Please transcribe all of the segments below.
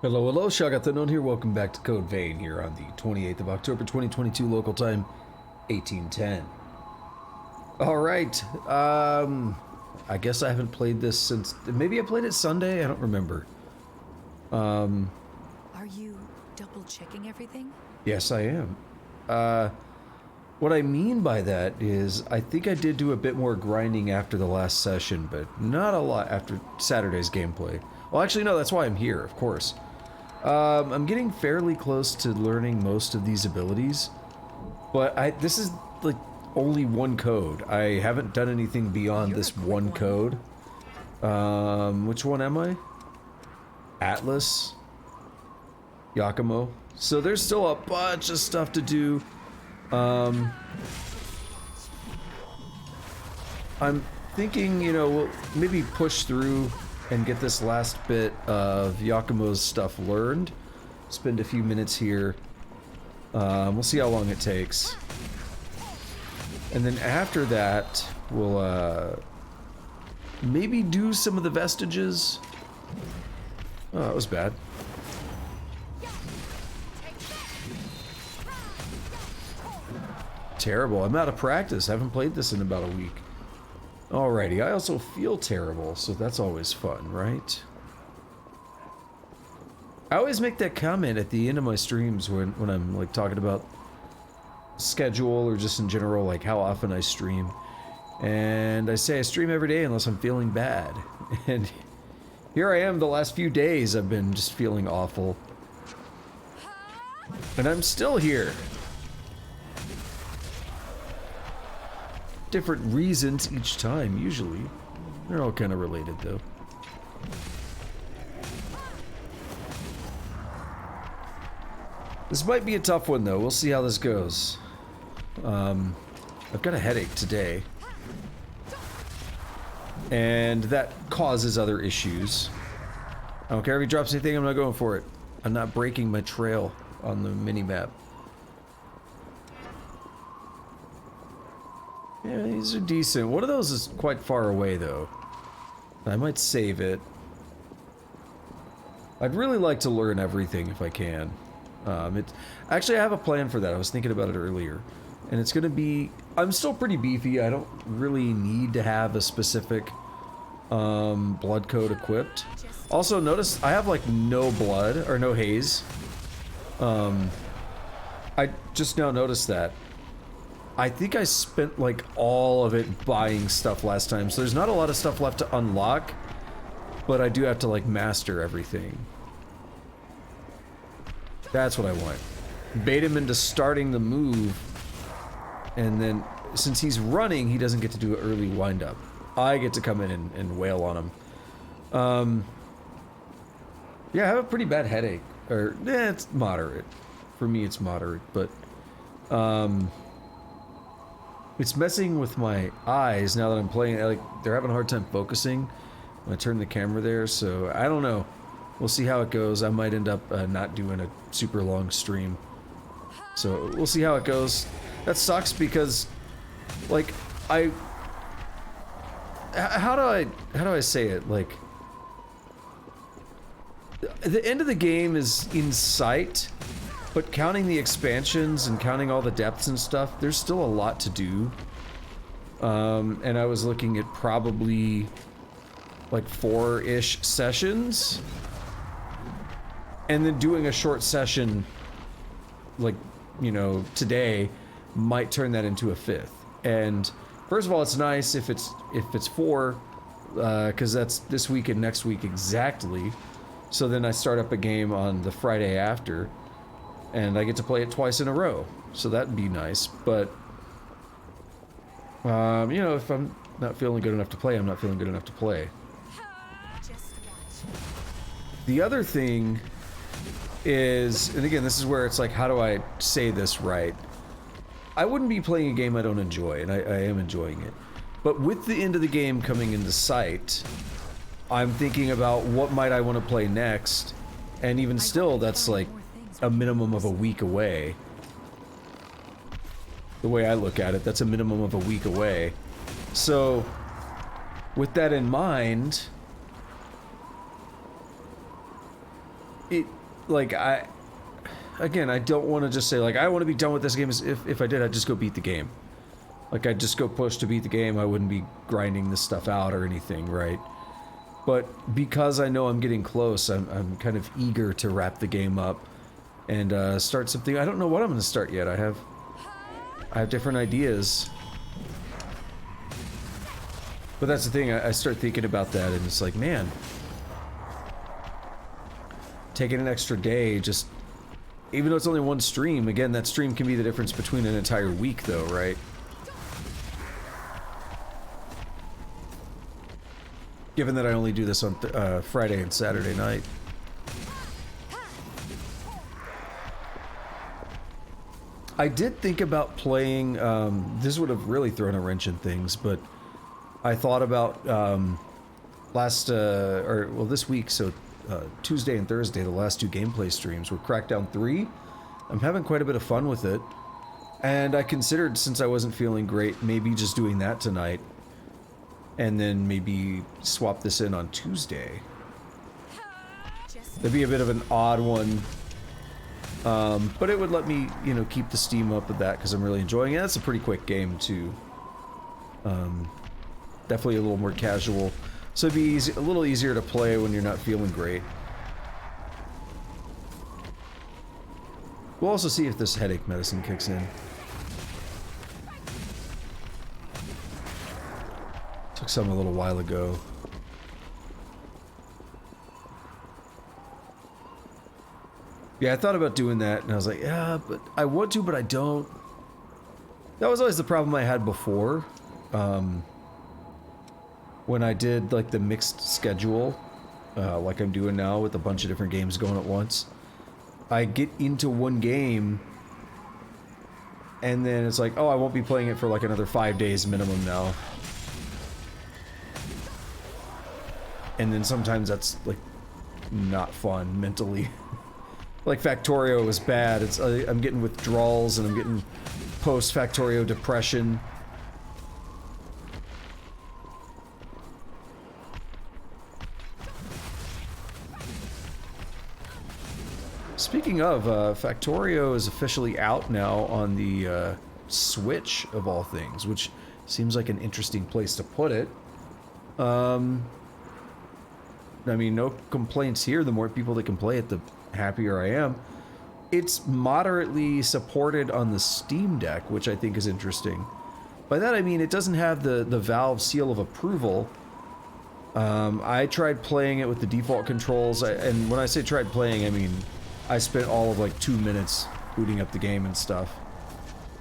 Hello, hello, Shagathano here. Welcome back to Code Vein here on the 28th of October, 2022, local time, 1810. Alright, I guess I haven't played this since, maybe I played it Sunday? I don't remember. Are you double checking everything? Yes, I am. What I mean by that is, I think I did do a bit more grinding after the last session, but not a lot after Saturday's gameplay. Well, actually, no, that's why I'm here, of course. I'm getting fairly close to learning most of these abilities, but this is like only one code. I haven't done anything beyond this one code. Which one am I? Atlas? Yakumo? So there's still a bunch of stuff to do. I'm thinking, you know, we'll maybe push through and get this last bit of Yakumo's stuff learned. Spend a few minutes here. We'll see how long it takes. And then after that, we'll maybe do some of the vestiges. Oh, that was bad. Terrible. I'm out of practice. I haven't played this in about a week. Alrighty, I also feel terrible, so that's always fun, right? I always make that comment at the end of my streams when I'm like talking about schedule or just in general, like how often I stream. And I say I stream every day unless I'm feeling bad. And here I am the last few days I've been just feeling awful. And I'm still here. Different reasons each time, usually. They're all kind of related, though. This might be a tough one, though. We'll see how this goes. I've got a headache today. And that causes other issues. I don't care if he drops anything, I'm not going for it. I'm not breaking my trail on the mini-map. Yeah, these are decent. One of those is quite far away, though. I might save it. I'd really like to learn everything if I can. Actually, I have a plan for that. I was thinking about it earlier. And it's gonna be... I'm still pretty beefy. I don't really need to have a specific blood code equipped. Also, notice I have, like, no blood, or no haze. I just now noticed that. I think I spent like all of it buying stuff last time, so there's not a lot of stuff left to unlock, but I do have to like master everything. That's what I want. Bait him into starting the move, and then since he's running, he doesn't get to do an early wind-up. I get to come in and wail on him. Yeah, I have a pretty bad headache. Or, it's moderate. For me, it's moderate, but, it's messing with my eyes now that I'm playing. Like, they're having a hard time focusing when I turn the camera there, so I don't know. We'll see how it goes. I might end up not doing a super long stream. So, we'll see how it goes. That sucks because, like, how do I say it? Like, the end of the game is in sight, but counting the expansions and counting all the depths and stuff, there's still a lot to do. And I was looking at probably like 4-ish sessions, and then doing a short session, like, you know, today might turn that into a 5th. And first of all, it's nice if it's 4, because that's this week and next week exactly. So then I start up a game on the Friday after, and I get to play it twice in a row. So that'd be nice, but you know, if I'm not feeling good enough to play, I'm not feeling good enough to play. The other thing is, and again, this is where it's like, how do I say this right? I wouldn't be playing a game I don't enjoy, and I am enjoying it. But with the end of the game coming into sight, I'm thinking about what might I want to play next, and even still, that's like a minimum of a week away. The way I look at it, that's a minimum of a week away. So, with that in mind, it, like, again, I don't want to just say, like, I want to be done with this game. If I did, I'd just go beat the game. Like, I'd just go push to beat the game. I wouldn't be grinding this stuff out or anything, right? But because I know I'm getting close, I'm kind of eager to wrap the game up and start something. I don't know what I'm going to start yet. I have different ideas. But that's the thing, I start thinking about that, and it's like, man, taking an extra day, just, even though it's only one stream, again, that stream can be the difference between an entire week, though, right? Given that I only do this on Friday and Saturday night. I did think about playing, this would have really thrown a wrench in things, but I thought about this week, so Tuesday and Thursday, the last two gameplay streams were Crackdown 3. I'm having quite a bit of fun with it, and I considered, since I wasn't feeling great, maybe just doing that tonight, and then maybe swap this in on Tuesday. That'd be a bit of an odd one, but it would let me, you know, keep the steam up with that, because I'm really enjoying it. That's a pretty quick game, too. Definitely a little more casual, so it'd be easy, a little easier to play when you're not feeling great. We'll also see if this headache medicine kicks in. Took some a little while ago. Yeah, I thought about doing that, and I was like, yeah, but I want to, but I don't. That was always the problem I had before. When I did, like, the mixed schedule, like I'm doing now with a bunch of different games going at once, I get into one game, and then it's like, oh, I won't be playing it for like another 5 days minimum now. And then sometimes that's, like, not fun mentally. Like Factorio was bad. It's I'm getting withdrawals, and I'm getting post-Factorio depression. Speaking of, Factorio is officially out now on the Switch, of all things, which seems like an interesting place to put it. I mean, no complaints here. The more people that can play it, the happier I am. It's moderately supported on the Steam Deck, which I think is interesting. By that I mean it doesn't have the Valve seal of approval. I tried playing it with the default controls, and when I say tried playing, I mean I spent all of like 2 minutes booting up the game and stuff.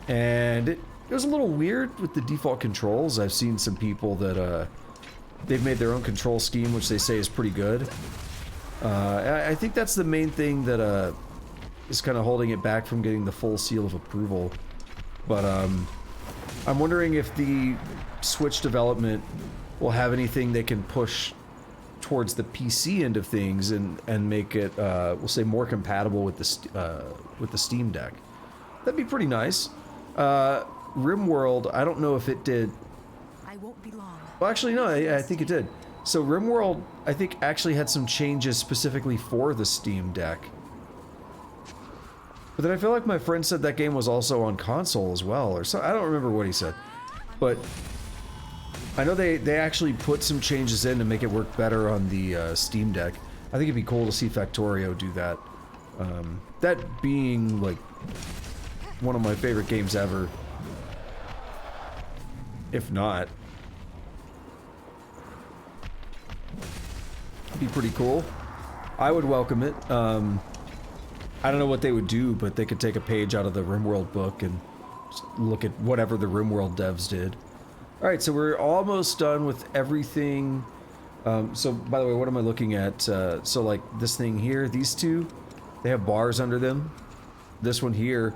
And it was a little weird with the default controls. I've seen some people that they've made their own control scheme, which they say is pretty good. I think that's the main thing that is kind of holding it back from getting the full seal of approval. But I'm wondering if the Switch development will have anything they can push towards the PC end of things and make it, we'll say, more compatible with the Steam Deck. That'd be pretty nice. RimWorld, I don't know if it did. I won't be long. Well, actually, no, I think it did. So RimWorld, I think, actually had some changes specifically for the Steam Deck. But then I feel like my friend said that game was also on console as well, or so. I don't remember what he said. But I know they actually put some changes in to make it work better on the Steam Deck. I think it'd be cool to see Factorio do that. That being, like, one of my favorite games ever. If not. It'd be pretty cool. I would welcome it. I don't know what they would do, but they could take a page out of the RimWorld book and just look at whatever the RimWorld devs did. Alright, so we're almost done with everything. So, by the way, what am I looking at? So, like, this thing here, these two, they have bars under them. This one here,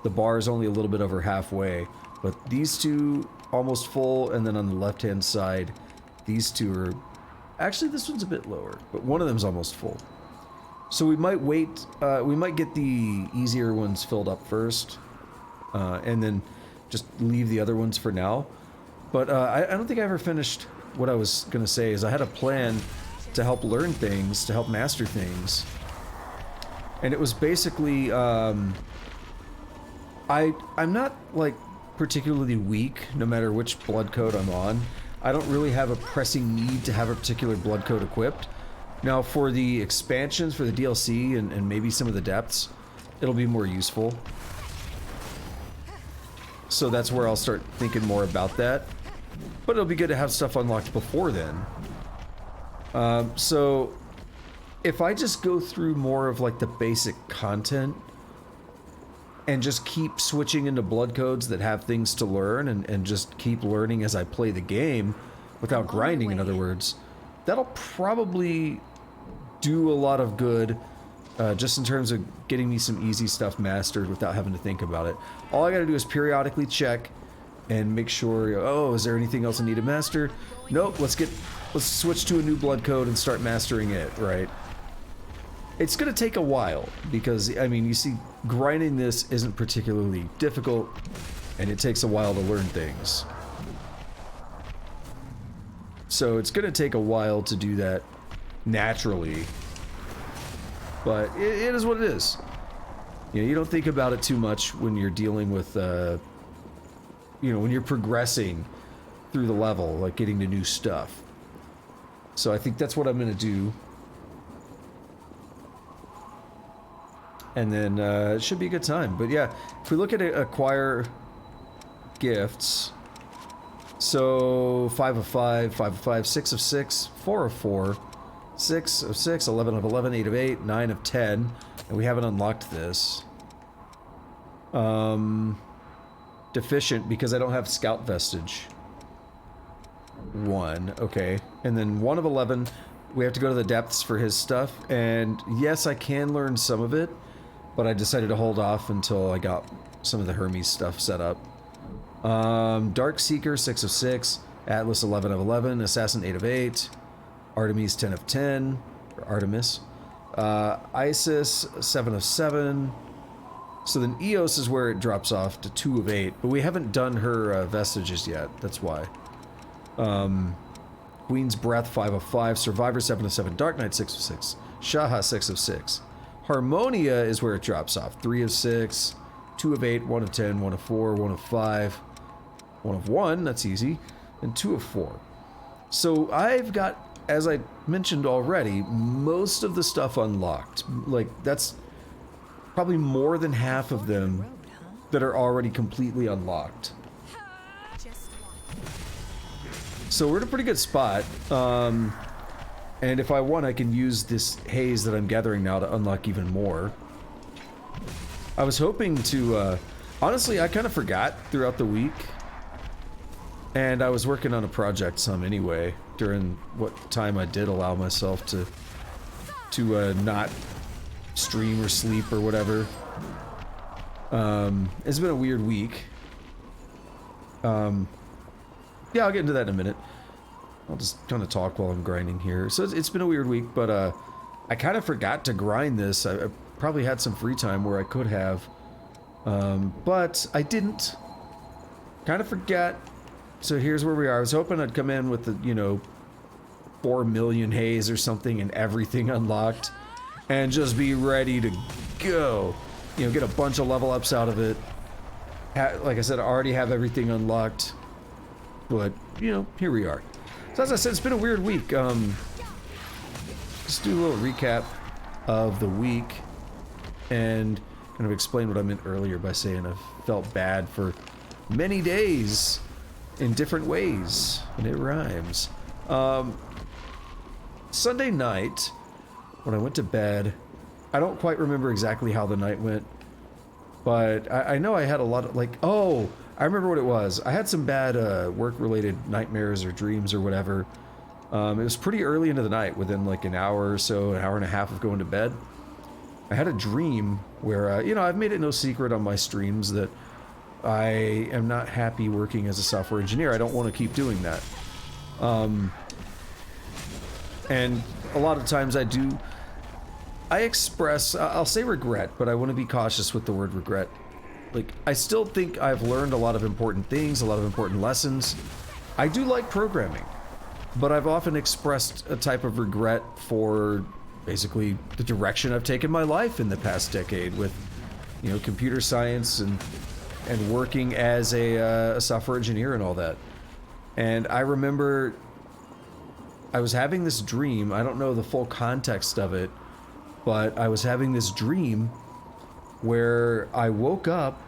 the bar is only a little bit over halfway. But these two, almost full, and then on the left-hand side, these two are... Actually, this one's a bit lower, but one of them's almost full. So we might wait, we might get the easier ones filled up first, and then just leave the other ones for now. But I don't think I ever finished what I was going to say, is I had a plan to help learn things, to help master things. and it was basically I'm not like particularly weak no matter which blood code I'm on. I don't really have a pressing need to have a particular blood code equipped. Now for the expansions, for the DLC and maybe some of the depths, it'll be more useful. So that's where I'll start thinking more about that. But it'll be good to have stuff unlocked before then. So if I just go through more of like the basic content and just keep switching into blood codes that have things to learn and just keep learning as I play the game without grinding, in other words, that'll probably do a lot of good just in terms of getting me some easy stuff mastered without having to think about it. All I gotta do is periodically check and make sure, oh, is there anything else I need to master? Nope, let's switch to a new blood code and start mastering it, right? It's gonna take a while because, I mean, you see, grinding this isn't particularly difficult and it takes a while to learn things. So it's gonna take a while to do that naturally, but it is what it is. You know, you don't think about it too much when you're dealing with, you know, when you're progressing through the level, like getting to new stuff. So I think that's what I'm gonna do. And then it should be a good time. But yeah, if we look at acquire gifts, so 5 of 5, 5 of 5, 6 of 6, 4 of 4, 6 of 6, 11 of 11, 8 of 8, 9 of 10, and we haven't unlocked this. Deficient because I don't have scout vestige. 1, okay. And then 1 of 11, we have to go to the depths for his stuff, and yes, I can learn some of it, but I decided to hold off until I got some of the Hermes stuff set up. Dark Seeker, 6 of 6, Atlas, 11 of 11, Assassin, 8 of 8, Artemis, 10 of 10, or Artemis, Isis, 7 of 7, so then Eos is where it drops off to 2 of 8, but we haven't done her vestiges yet, that's why. Queen's Breath, 5 of 5, Survivor, 7 of 7, Dark Knight, 6 of 6, Shaha, 6 of 6. Harmonia is where it drops off. 3 of 6, 2 of 8, 1 of 10, 1 of 4, 1 of 5, 1 of 1, that's easy, and 2 of 4. So I've got, as I mentioned already, most of the stuff unlocked. Like, that's probably more than half of them that are already completely unlocked. So we're in a pretty good spot. And if I want, I can use this haze that I'm gathering now to unlock even more. I was hoping to, honestly, I kind of forgot throughout the week. And I was working on a project some anyway, during what time I did allow myself to not stream or sleep or whatever. It's been a weird week. Yeah, I'll get into that in a minute. I'll just kind of talk while I'm grinding here. So it's been a weird week, but I kind of forgot to grind this. I probably had some free time where I could have, but I didn't. Kind of forgot. So here's where we are. I was hoping I'd come in with the, you know, 4 million haze or something and everything unlocked, and just be ready to go. You know, get a bunch of level ups out of it. Like I said, I already have everything unlocked, but you know, here we are. So as I said, it's been a weird week. Just do a little recap of the week and kind of explain what I meant earlier by saying I've felt bad for many days in different ways, and it rhymes. Sunday night, when I went to bed, I don't quite remember exactly how the night went, but I know I had a lot of, like, oh, I remember what it was. I had some bad work-related nightmares or dreams or whatever. It was pretty early into the night, within like an hour or so, an hour and a half of going to bed. I had a dream where, you know, I've made it no secret on my streams that I am not happy working as a software engineer. I don't want to keep doing that. And a lot of times I express, I'll say regret, but I want to be cautious with the word regret. Like, I still think I've learned a lot of important things, a lot of important lessons. I do like programming, but I've often expressed a type of regret for basically the direction I've taken my life in the past decade with, you know, computer science and working as a software engineer and all that. And I remember I was having this dream. I don't know the full context of it, but I was having this dream where I woke up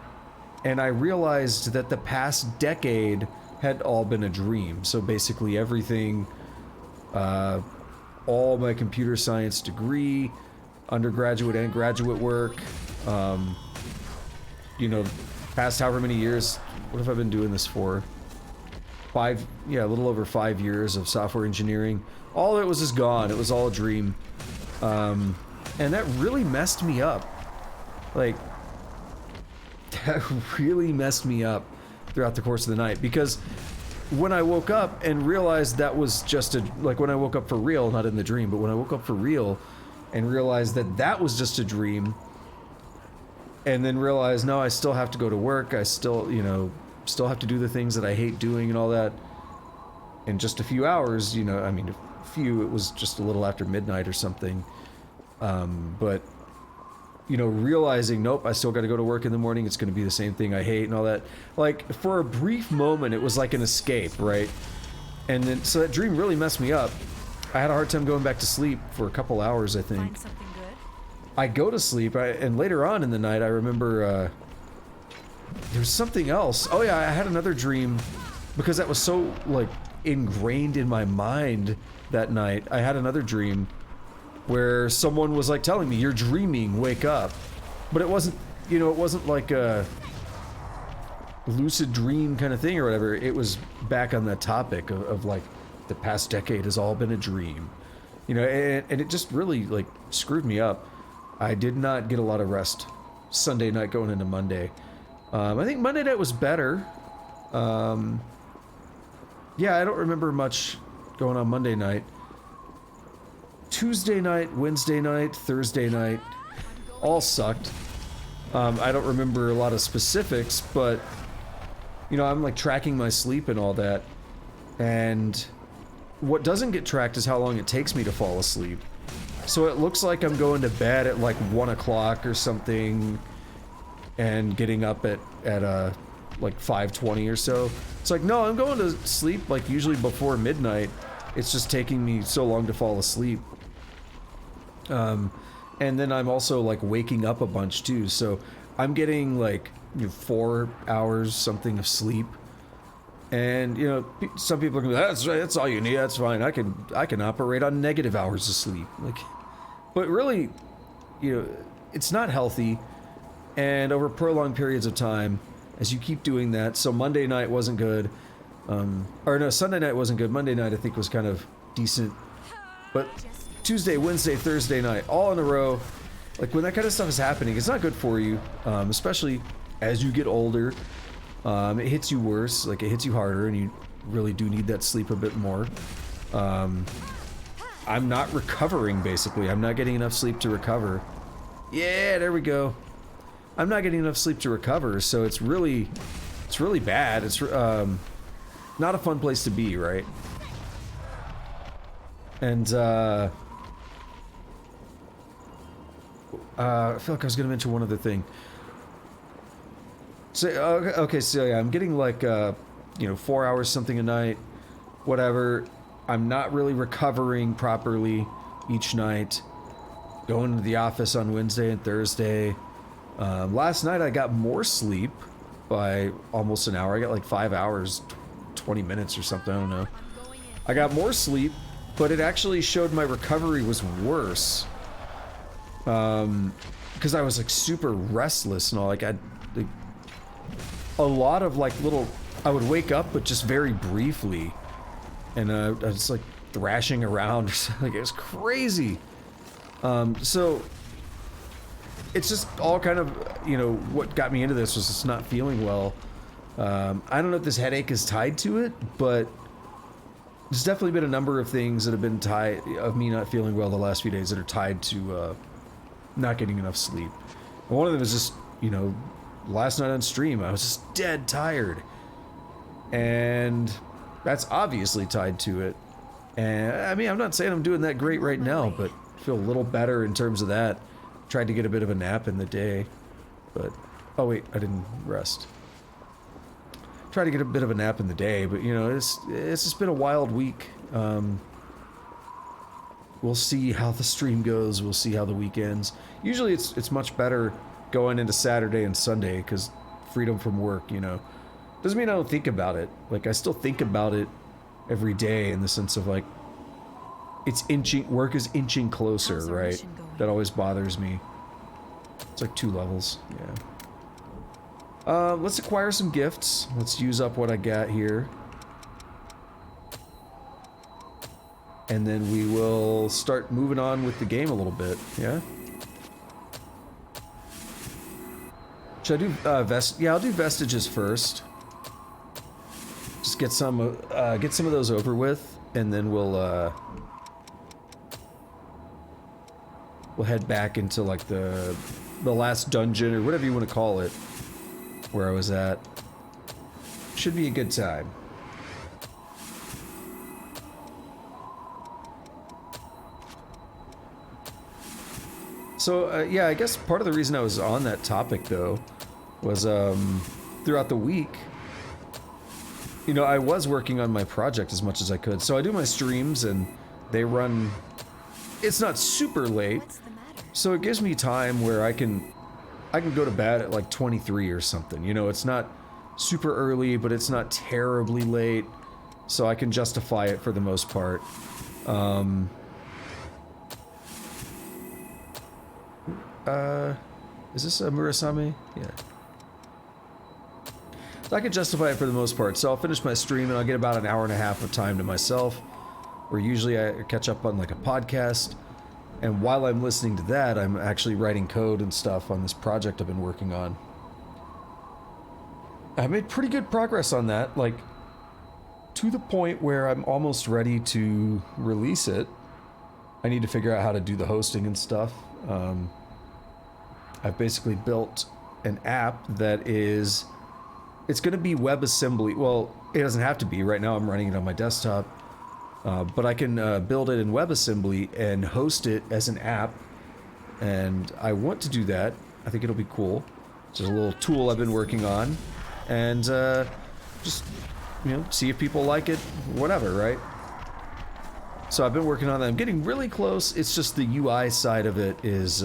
and I realized that the past decade had all been a dream. So basically everything, all my computer science degree, undergraduate and graduate work, you know, past however many years, what have I been doing this for? A little over 5 years of software engineering. All of it was just gone. It was all a dream. And that really messed me up. Like, that really messed me up throughout the course of the night, because when I woke up and realized that was just when I woke up for real, not in the dream, but when I woke up for real and realized that that was just a dream, and then realized, no, I still have to go to work, I still, you know, still have to do the things that I hate doing and all that, in just a few hours, you know, I mean, it was just a little after midnight or something, but, you know, realizing, nope, I still got to go to work in the morning, it's going to be the same thing I hate and all that, like, for a brief moment, it was like an escape, right? And then, so that dream really messed me up. I had a hard time going back to sleep for a couple hours, I think. Find something good? I go to sleep, and later on in the night, I remember, there was something else. Oh yeah, I had another dream, because that was so, like, ingrained in my mind that night. I had another dream where someone was, like, telling me, you're dreaming, wake up. But it wasn't, you know, it wasn't like a lucid dream kind of thing or whatever. It was back on that topic of like, the past decade has all been a dream. You know, and it just really, like, screwed me up. I did not get a lot of rest Sunday night going into Monday. I think Monday night was better. Yeah, I don't remember much going on Monday night. Tuesday night, Wednesday night, Thursday night, all sucked. I don't remember a lot of specifics, but, you know, I'm like tracking my sleep and all that. And what doesn't get tracked is how long it takes me to fall asleep. So it looks like I'm going to bed at like 1 o'clock or something and getting up at like 5:20 or so. It's like, no, I'm going to sleep like usually before midnight. It's just taking me so long to fall asleep. And then I'm also like waking up a bunch too. So I'm getting like, you know, 4 hours something of sleep. And, you know, some people are gonna be, that's all you need, that's fine. I can operate on negative hours of sleep. Like, but really, you know, it's not healthy. And over prolonged periods of time, as you keep doing that, so Monday night wasn't good. Or no, Sunday night wasn't good. Monday night I think was kind of decent. But Tuesday, Wednesday, Thursday night, all in a row, like when that kind of stuff is happening, it's not good for you, especially as you get older. It hits you worse, like it hits you harder, and you really do need that sleep a bit more. I'm not recovering, basically. I'm not getting enough sleep to recover. Yeah, there we go. I'm not getting enough sleep to recover, so it's really bad. It's not a fun place to be, right? And I feel like I was gonna mention one other thing. So okay, so yeah, I'm getting like you know, 4 hours something a night, whatever. I'm not really recovering properly each night. Going to the office on Wednesday and Thursday. Last night I got more sleep by almost an hour. I got like 5 hours, 20 minutes or something, I don't know. I got more sleep, but it actually showed my recovery was worse. Because I was like super restless and all, like a lot of like little, I would wake up but just very briefly, and I was like thrashing around or something. Like, it was crazy. So it's just all kind of, you know, what got me into this was just not feeling well. I don't know if this headache is tied to it, but there's definitely been a number of things that have been tied, of me not feeling well the last few days, that are tied to not getting enough sleep. And one of them is just, you know, last night on stream, I was just dead tired. And that's obviously tied to it. And I mean, I'm not saying I'm doing that great right now, but feel a little better in terms of that. Tried to get a bit of a nap in the day, but oh wait, I didn't rest. Tried to get a bit of a nap in the day, but you know, it's just been a wild week. We'll see how the stream goes. We'll see how the week ends. Usually it's much better going into Saturday and Sunday because freedom from work, you know. Doesn't mean I don't think about it. Like, I still think about it every day in the sense of like, work is inching closer, How's our right? mission going? That always bothers me. It's like 2 levels, yeah. Let's acquire some gifts. Let's use up what I got here. And then we will start moving on with the game a little bit, yeah? Should I do, yeah, I'll do Vestiges first. Just get some of those over with, and then we'll head back into, like, the last dungeon, or whatever you want to call it, where I was at. Should be a good time. So, yeah, I guess part of the reason I was on that topic, though, was, throughout the week, you know, I was working on my project as much as I could. So I do my streams, and they run... It's not super late, What's the matter? so it gives me time where I can go to bed at, like, 23 or something. You know, it's not super early, but it's not terribly late, so I can justify it for the most part. Is this a Murasame? Yeah. So I can justify it for the most part. So I'll finish my stream and I'll get about an hour and a half of time to myself, where usually I catch up on like a podcast. And while I'm listening to that, I'm actually writing code and stuff on this project I've been working on. I made pretty good progress on that, like to the point where I'm almost ready to release it. I need to figure out how to do the hosting and stuff. I've basically built an app that is, it's going to be WebAssembly. Well, it doesn't have to be. Right now I'm running it on my desktop. But I can build it in WebAssembly and host it as an app. And I want to do that. I think it'll be cool. It's just a little tool I've been working on. And just, you know, see if people like it, whatever, right? So I've been working on that. I'm getting really close. It's just the UI side of it is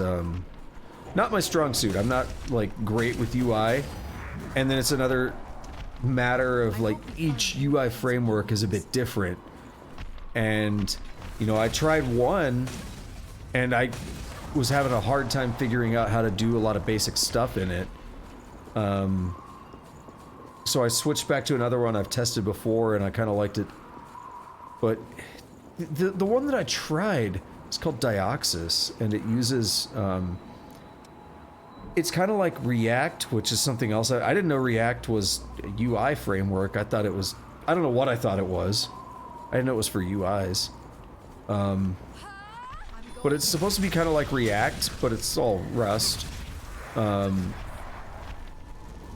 not my strong suit. I'm not, like, great with UI. And then it's another matter of, like, each UI framework is a bit different. And, you know, I tried one, and I was having a hard time figuring out how to do a lot of basic stuff in it. So I switched back to another one I've tested before, and I kind of liked it. But the one that I tried is called Dioxis, and it uses... it's kind of like React, which is something else. I didn't know React was a UI framework. I thought it was... I don't know what I thought it was. I didn't know it was for UIs. But it's supposed to be kind of like React, but it's all Rust.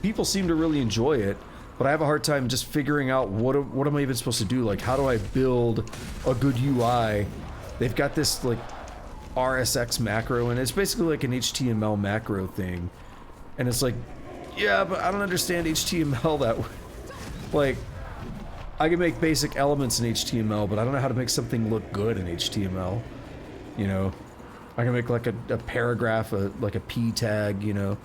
People seem to really enjoy it, but I have a hard time just figuring out what am I even supposed to do? Like, how do I build a good UI? They've got this, like, RSX macro, and it's basically like an HTML macro thing. And it's like, yeah, but I don't understand HTML that way. Like, I can make basic elements in HTML, but I don't know how to make something look good in HTML. You know, I can make like a paragraph, like a P tag, you know,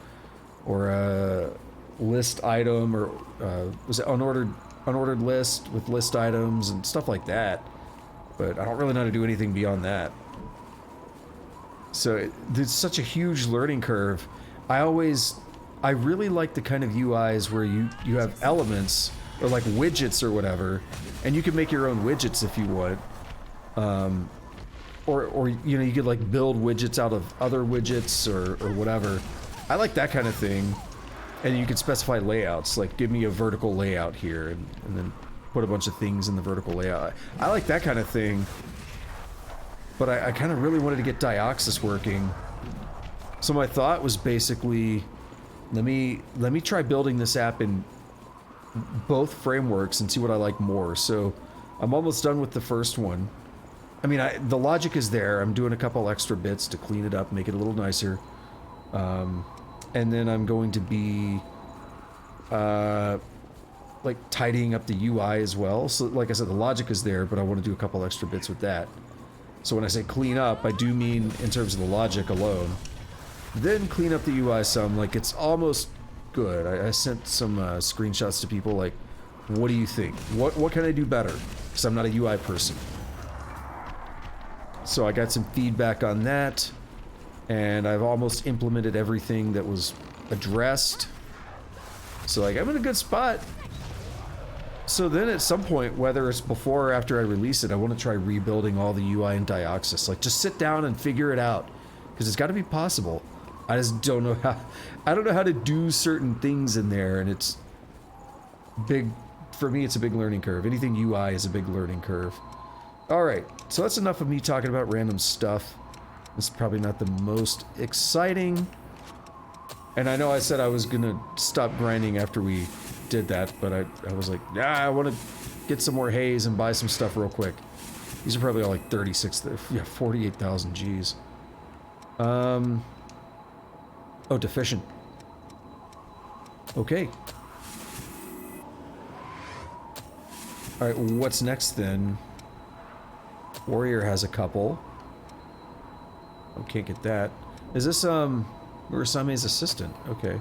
or a list item, or was it unordered list with list items and stuff like that. But I don't really know how to do anything beyond that. So there's such a huge learning curve. I really like the kind of UIs where you have elements, or like widgets or whatever, and you can make your own widgets if you want. Or you know, you could like build widgets out of other widgets or whatever. I like that kind of thing. And you could specify layouts, like give me a vertical layout here, and then put a bunch of things in the vertical layout. I like that kind of thing. But I kind of really wanted to get Dioxis working. So my thought was basically, let me try building this app in both frameworks and see what I like more. So I'm almost done with the first one. I mean, the logic is there. I'm doing a couple extra bits to clean it up, make it a little nicer. And then I'm going to be, like, tidying up the UI as well. So, like I said, the logic is there, but I want to do a couple extra bits with that. So when I say clean up, I do mean in terms of the logic alone. Then clean up the UI some, like, it's almost good. I sent some screenshots to people, like, what do you think? What can I do better? Because I'm not a UI person. So I got some feedback on that, and I've almost implemented everything that was addressed. So, like, I'm in a good spot. So then at some point, whether it's before or after I release it, I want to try rebuilding all the UI in Dioxis. Like, just sit down and figure it out. Because it's got to be possible. I just don't know how... I don't know how to do certain things in there, and it's big... For me, it's a big learning curve. Anything UI is a big learning curve. Alright, so that's enough of me talking about random stuff. This is probably not the most exciting. And I know I said I was gonna stop grinding after we did that, but I was like, nah, I want to get some more haze and buy some stuff real quick. These are probably all like 36, yeah, 48,000 Gs. Oh, deficient. Okay. Alright, what's next then? Warrior has a couple. Oh, can't get that. Is this, Murasame's assistant? Okay.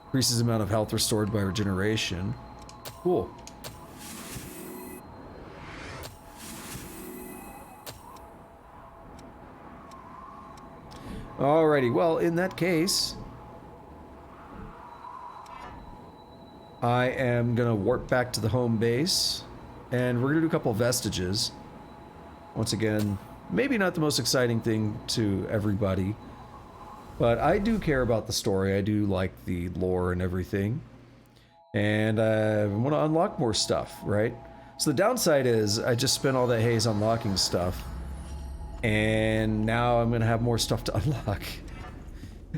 Increases the amount of health restored by regeneration. Cool. Alrighty, well, in that case, I am gonna warp back to the home base, and we're gonna do a couple vestiges. Once again, maybe not the most exciting thing to everybody, but I do care about the story. I do like the lore and everything, and I want to unlock more stuff, right? So the downside is I just spent all that haze unlocking stuff, and now I'm gonna have more stuff to unlock.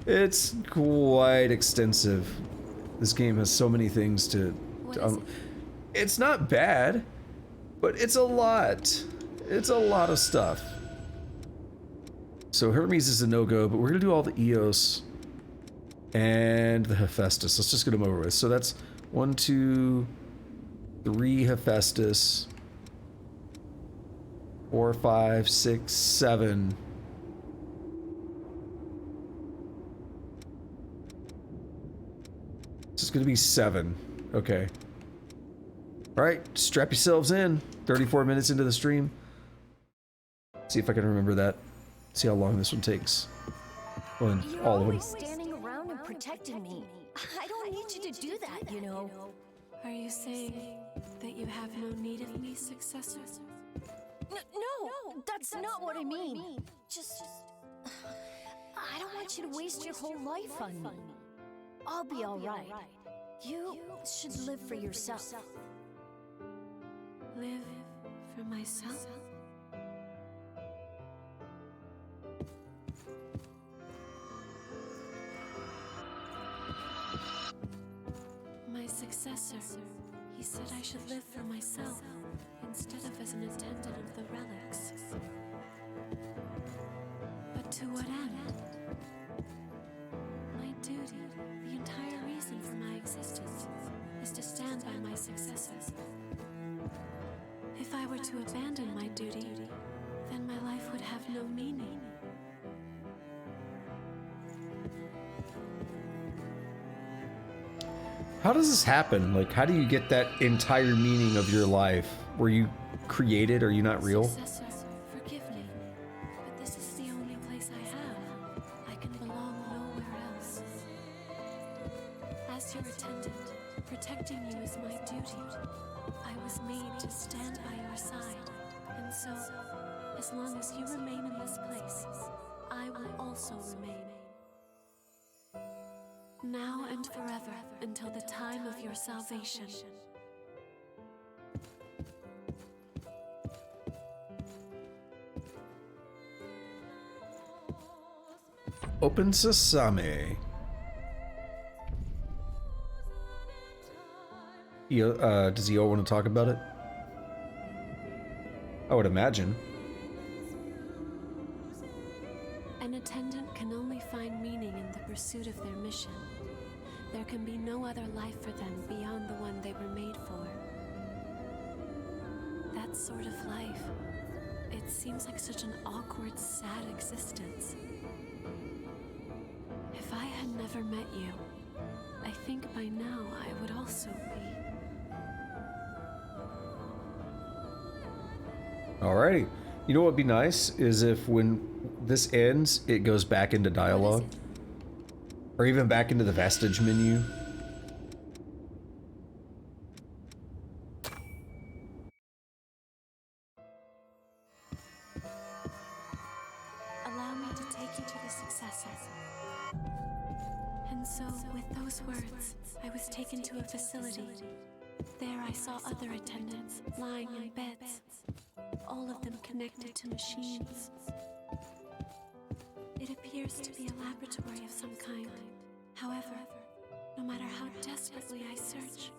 It's quite extensive. This game has so many things to it's not bad, but it's a lot. It's a lot of stuff. So Hermes is a no-go, but we're gonna do all the Eos and the Hephaestus. Let's just get them over with. So that's 1, 2, 3 Hephaestus, 4, 5, 6, 7. This is gonna be 7. Okay. Alright, strap yourselves in. 34 minutes into the stream. See if I can remember that. See how long this one takes. Well, and You're all of them. always standing around and protecting me. I don't need you to do that, you know. Are you saying that you have no need of me, successor? No, that's not what I mean. Just... I don't want you to waste your whole life on me. I'll be alright. You should live for yourself. Live for myself? My successor, he said I should live for myself instead of as an attendant of the relics. But to what end? My duty, the entire reason for my existence, is to stand by my successor. If I were to abandon my duty, then my life would have no meaning. How does this happen? Like, how do you get that entire meaning of your life? Were you created? Are you not real? Successor, forgive me, but this is the only place I have. I can belong nowhere else. As your attendant, protecting you is my duty. I was made to stand by your side, and so, as long as you remain in this place, I will also remain. Now and forever, until the time of your salvation. Open Sesame. Does Io want to talk about it? I would imagine. An attendant can only find meaning in the pursuit of their mission. There can be no other life for them beyond the one they were made for. That sort of life, it seems like such an awkward, sad existence. If I had never met you, I think by now I would also be. Alrighty. You know what would be nice is if when this ends, it goes back into dialogue. Or even back into the vestige menu. Allow me to take you to the successor. And so, with those words, I was taken to a facility. There I saw other attendants lying in beds, all of them connected to machines. It appears to be a laboratory of some kind. However, no matter how desperately I search,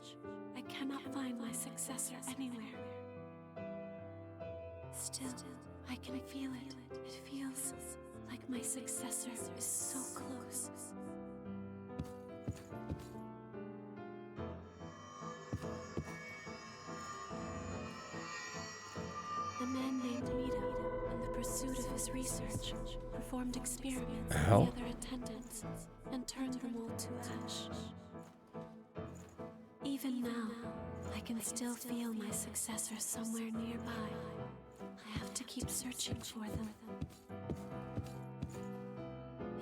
I cannot find my successor anywhere. Still, I can feel it. It feels like my successor is so close. A man named Mito, in the pursuit of his research, performed experiments on the other attendants and turned them all to ash. Even now, I can still feel my successor somewhere nearby. I have to keep searching for them.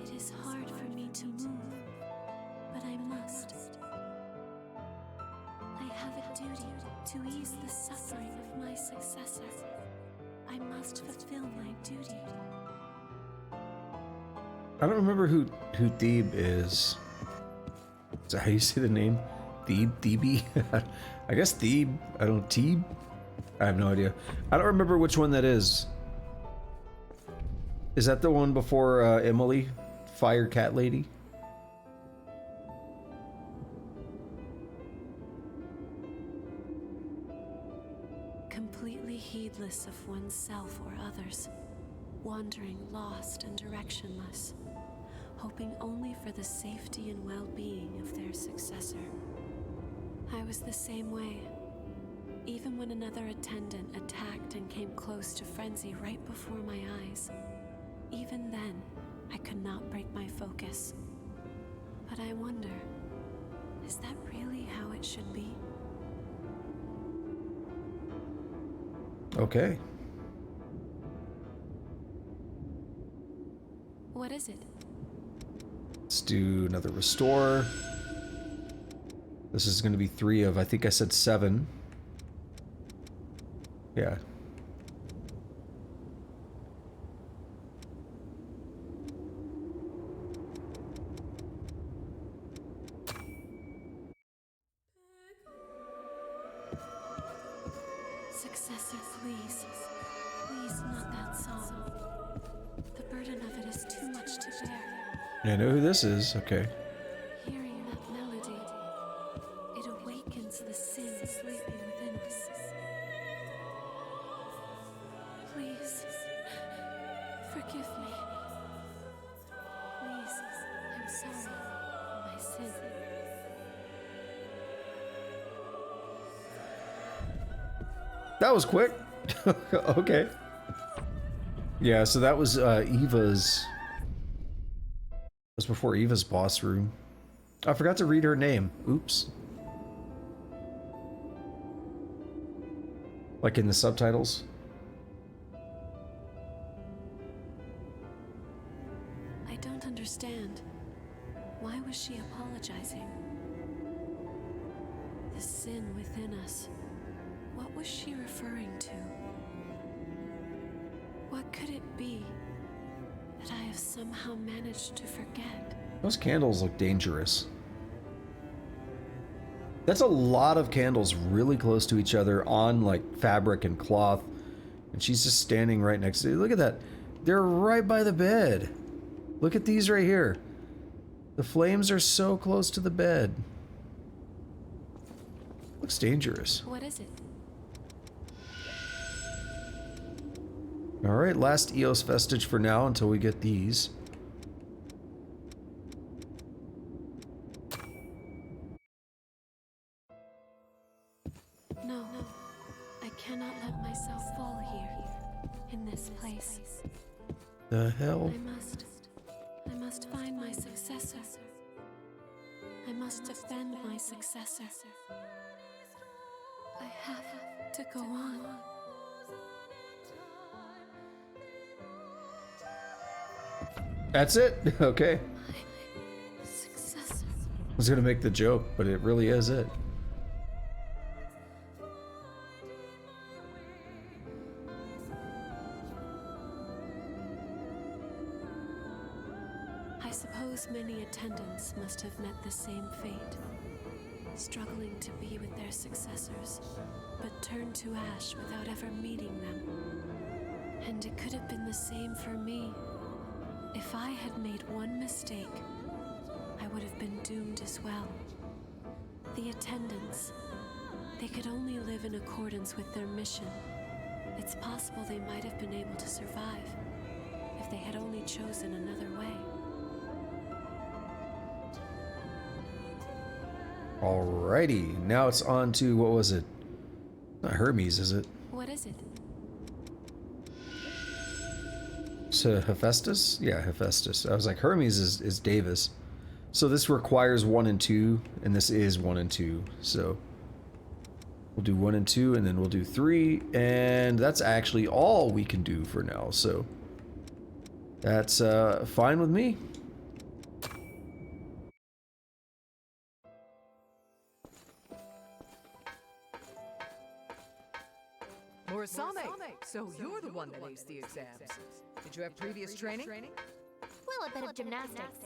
It is hard for me to move, but I must. I have a duty to ease the suffering of my successor. I must fulfill my duty. I don't remember who Thebe is. Is that how you say the name? Thebe? I guess Thebe. I don't know. Thebe? I have no idea. I don't remember which one that is. Is that the one before Emily? Fire Cat Lady? Completely heedless of oneself or others, wandering lost and directionless, hoping only for the safety and well-being of their successor. I was the same way. Even when another attendant attacked and came close to frenzy right before my eyes, even then, I could not break my focus. But I wonder, is that really how it should be? Okay. What is it? Let's do another restore. This is going to be 3 of, I think I said 7. Yeah. Successor, please. Please, not that song. The burden of it is too much to bear. I know who this is. Okay. Hearing that melody, it awakens the sin sleeping within us. Please, forgive me. Please, I'm sorry for my sin. That was quick. Okay. Yeah, so that was Eva's. That was before Eva's boss room. I forgot to read her name. Oops. Like in the subtitles. I don't understand. Why was she apologizing? The sin within us. What was she referring to? What could it be that I have somehow managed to forget? Those candles look dangerous. That's a lot of candles really close to each other on like fabric and cloth. And she's just standing right next to it. Look at that. They're right by the bed. Look at these right here. The flames are so close to the bed. Looks dangerous. What is it? Alright, last Eos vestige for now until we get these. No, I cannot let myself fall here, in this place. The hell? I must find my successor. I must defend my successor. I have to go on. That's it? Okay. Successor. I was gonna make the joke, but it really is it. I suppose many attendants must have met the same fate, struggling to be with their successors, but turned to ash without ever meeting them. And it could have been the same for me. If I had made one mistake, I would have been doomed as well. The attendants, they could only live in accordance with their mission. It's possible they might have been able to survive if they had only chosen another way. Alrighty, now it's on to, what was it? Not Hermes, is it? What is it? So Hephaestus? Yeah, Hephaestus. I was like, Hermes is Davis. So this requires 1 and 2, and this is 1 and 2. So we'll do 1 and 2, and then we'll do 3, and that's actually all we can do for now. So that's fine with me. Murasame, so you're the one that aced the exams. Did you have previous training? Well, a bit of gymnastics.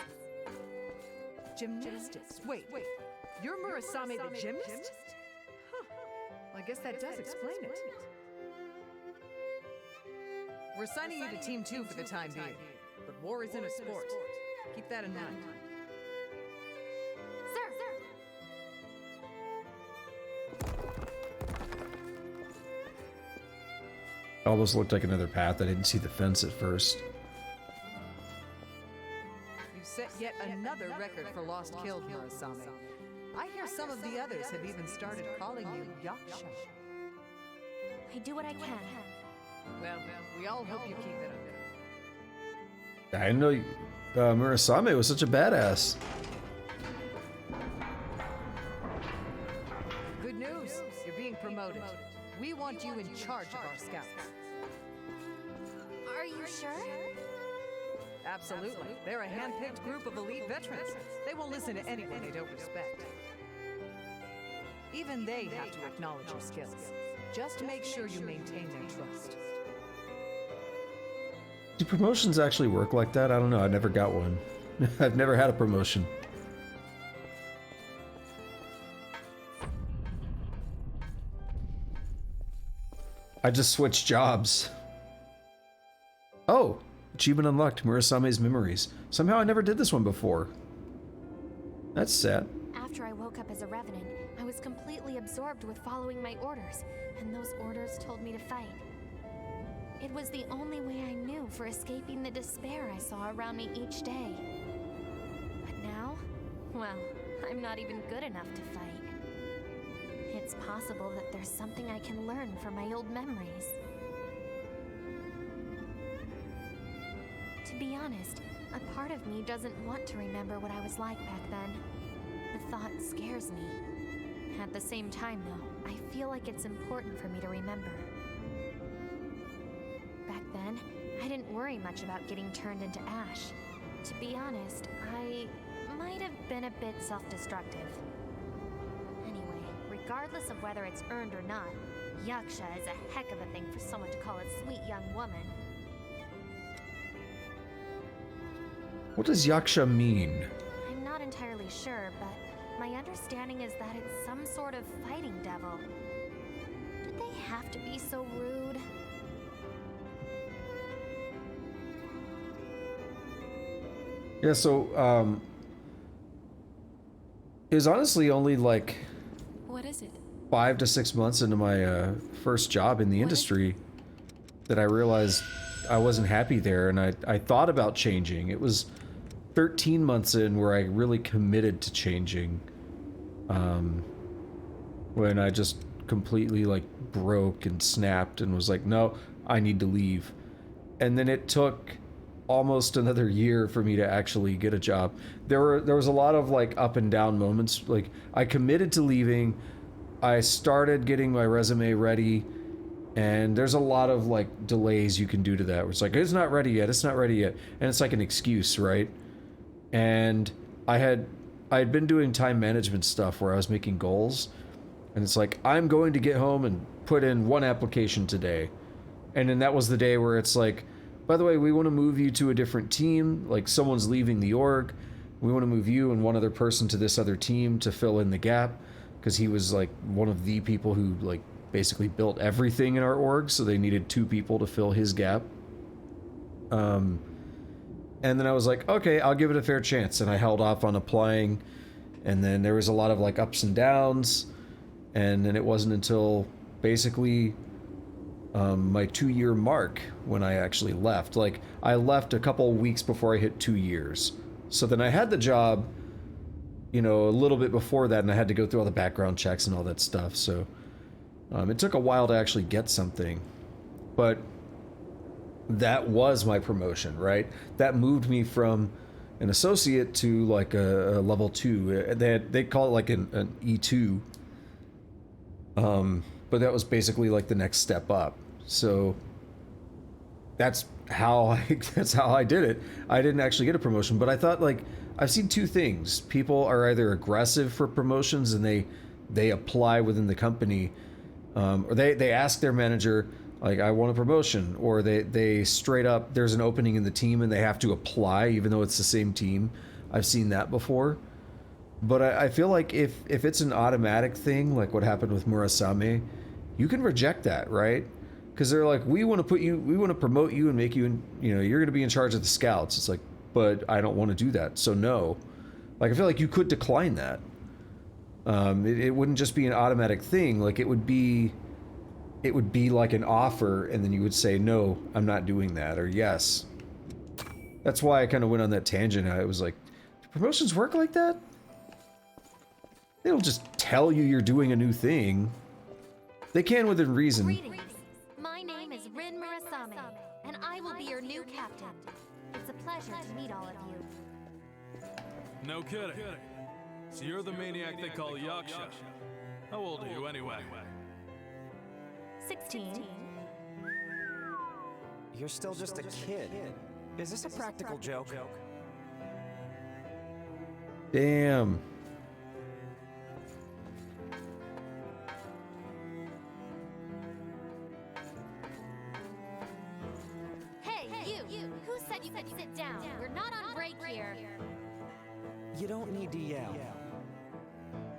Gymnastics? Wait. You're Murasame the gymnast? Huh. Well, I guess that does explain it. We're assigning you to Team 2 for the time being, but war isn't a sport. Keep that in mind. Almost looked like another path. I didn't see the fence at first. You set yet another record for lost killed, Murasame. I hear some of the others have even started calling you Yaksha. I do what I can. Well, we all hope you keep it up. I didn't know Murasame was such a badass. Good news, you're being promoted. We want you in charge of our scouts. Are you sure? Absolutely. They're a hand-picked group of elite veterans. They won't listen to anyone they don't respect. Even they have to acknowledge your skills. Just make sure you maintain their trust. Do promotions actually work like that? I don't know. I never got one. I've never had a promotion. I just switched jobs. Oh! Achievement unlocked. Murasame's memories. Somehow I never did this one before. That's sad. After I woke up as a revenant, I was completely absorbed with following my orders, and those orders told me to fight. It was the only way I knew for escaping the despair I saw around me each day. But now, well, I'm not even good enough to fight. It's possible that there's something I can learn from my old memories. To be honest, a part of me doesn't want to remember what I was like back then. The thought scares me. At the same time, though, I feel like it's important for me to remember. Back then, I didn't worry much about getting turned into ash. To be honest, I might have been a bit self-destructive. Anyway, regardless of whether it's earned or not, Yaksha is a heck of a thing for someone to call a sweet young woman. What does Yaksha mean? I'm not entirely sure, but my understanding is that it's some sort of fighting devil. Did they have to be so rude? Yeah, so, it was honestly only like What is it? 5 to 6 months into my first job in the industry that I realized I wasn't happy there, and I thought about changing. It was 13 months in where I really committed to changing. When I just completely like broke and snapped and was like, no, I need to leave. And then it took almost another year for me to actually get a job. There was a lot of like up and down moments. Like I committed to leaving. I started getting my resume ready, and there's a lot of like delays you can do to that. Where it's like, it's not ready yet. It's not ready yet. And it's like an excuse, right? And I had been doing time management stuff where I was making goals, and it's like, I'm going to get home and put in one application today. And then that was the day where it's like, by the way, we want to move you to a different team. Like someone's leaving the org. We want to move you and one other person to this other team to fill in the gap. Because he was like one of the people who like basically built everything in our org. So they needed 2 people to fill his gap. And then I was like, okay, I'll give it a fair chance. And I held off on applying. And then there was a lot of like ups and downs. And then it wasn't until basically my 2-year mark when I actually left. Like I left a couple weeks before I hit 2 years. So then I had the job, you know, a little bit before that, and I had to go through all the background checks and all that stuff. So it took a while to actually get something. But that was my promotion, right? That moved me from an associate to like a level 2. They call it like an E2. But that was basically like the next step up. So that's how I did it. I didn't actually get a promotion, but I thought, like, I've seen 2 things. People are either aggressive for promotions and they apply within the company, or they ask their manager, like, I want a promotion, or they straight up, there's an opening in the team and they have to apply even though it's the same team. I've seen that before. But I feel like if it's an automatic thing, like what happened with Murasame, you can reject that, right? Because they're like, we want to promote you and make you, you know, you're going to be in charge of the scouts. It's like, but I don't want to do that. So no. Like, I feel like you could decline that. It wouldn't just be an automatic thing. Like it would be like an offer, and then you would say, no, I'm not doing that, or yes. That's why I kind of went on that tangent. I was like, do promotions work like that? They don't just tell you you're doing a new thing. They can within reason. Greetings. My name is Rin Murasame, and I will be your new captain. It's a pleasure to meet all of you. No kidding. So you're the maniac they call Yaksha. How old are you anyway? 16. You're still just a kid. Is this a practical joke? Damn. Hey, you! Who said you could sit down? We're not on break here. You don't need to yell.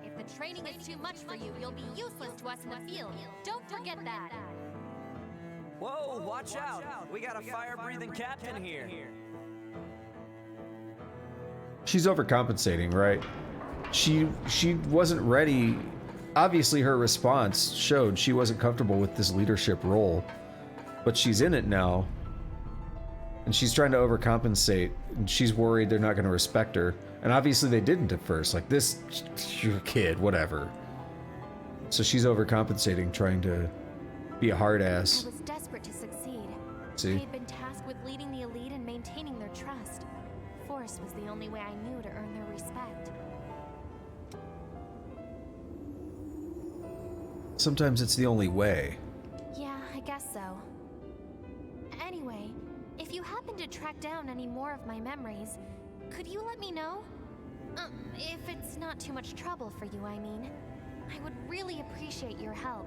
If the training is too much for you, you'll be useless to us in the field. Don't forget that. Whoa, watch out! We got a fire-breathing captain here. She's overcompensating, right? She wasn't ready. Obviously, her response showed she wasn't comfortable with this leadership role, but she's in it now, and she's trying to overcompensate, and she's worried they're not going to respect her. And obviously, they didn't at first. Like, this, you're a kid, whatever. So she's overcompensating, trying to be a hard ass. I was desperate to succeed. See? I had been tasked with leading the elite and maintaining their trust. Force was the only way I knew to earn their respect. Sometimes it's the only way. Yeah, I guess so. Anyway, if you happen to track down any more of my memories, could you let me know? If it's not too much trouble for you, I mean. I would really appreciate your help.